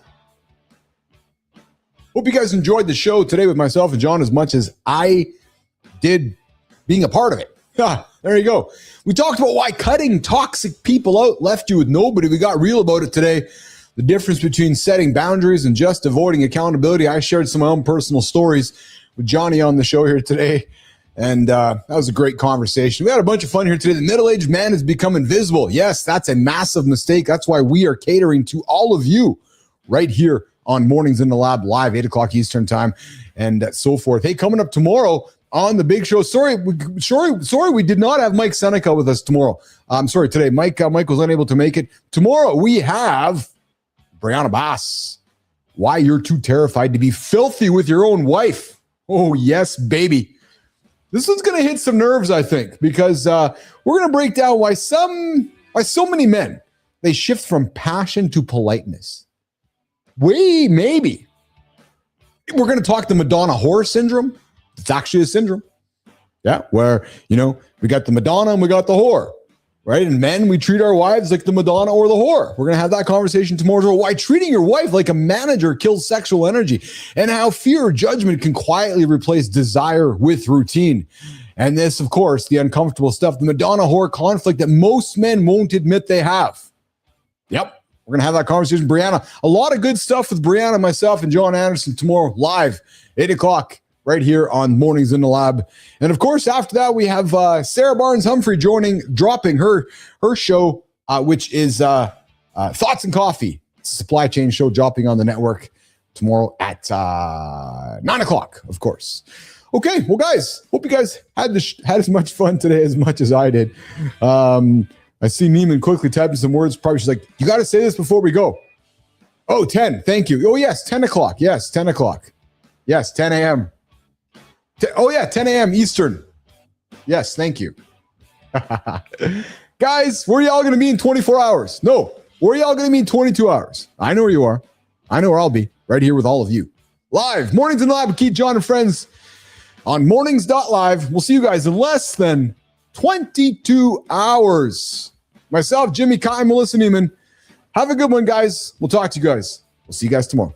Hope you guys enjoyed the show today with myself and John as much as I did being a part of it. There you go. We talked about why cutting toxic people out left you with nobody. We got real about it today. The difference between setting boundaries and just avoiding accountability. I shared some of my own personal stories with Johnny on the show here today. And that was a great conversation. We had a bunch of fun here today. The middle-aged man has become invisible. Yes, that's a massive mistake. That's why we are catering to all of you right here on Mornings in the Lab live, 8 o'clock Eastern time, and so forth. Hey, coming up tomorrow on the big show. Sorry, we did not have Mike Seneca with us tomorrow. I'm sorry, today. Mike was unable to make it. Tomorrow we have Brianna Bass. Why you're too terrified to be filthy with your own wife. Oh, yes, baby. This one's going to hit some nerves, I think, because we're going to break down why so many men, they shift from passion to politeness. Maybe. We're going to talk the Madonna whore syndrome. It's actually a syndrome. Yeah, where, we got the Madonna and we got the whore, right? And men, we treat our wives like the Madonna or the whore. We're going to have that conversation tomorrow. Why treating your wife like a manager kills sexual energy, and how fear or judgment can quietly replace desire with routine. And this, of course, the uncomfortable stuff, the Madonna whore conflict that most men won't admit they have. Yep. We're going to have that conversation. Brianna, a lot of good stuff with Brianna, myself, and John Anderson tomorrow live, 8 o'clock, right here on Mornings in the Lab. And of course, after that, we have Sarah Barnes-Humphrey dropping her show, which is Thoughts and Coffee. It's a supply chain show dropping on the network tomorrow at 9 o'clock, of course. Okay, well, guys, hope you guys had as much fun today as much as I did. I see Neiman quickly typing some words. Probably she's like, you got to say this before we go. Oh, 10. Thank you. Oh, yes, 10 o'clock. Yes, 10 o'clock. Yes, 10 a.m. 10 a.m. Eastern. Yes, thank you. Guys, where are y'all going to be in 24 hours? No, where are y'all going to be in 22 hours? I know where you are. I know where I'll be, right here with all of you. Live, Mornings in the Lab with Keith, John, and friends on mornings.live. We'll see you guys in less than 22 hours. Myself, Jimmy Kai, Melissa Neiman. Have a good one, guys. We'll talk to you guys We'll see you guys tomorrow.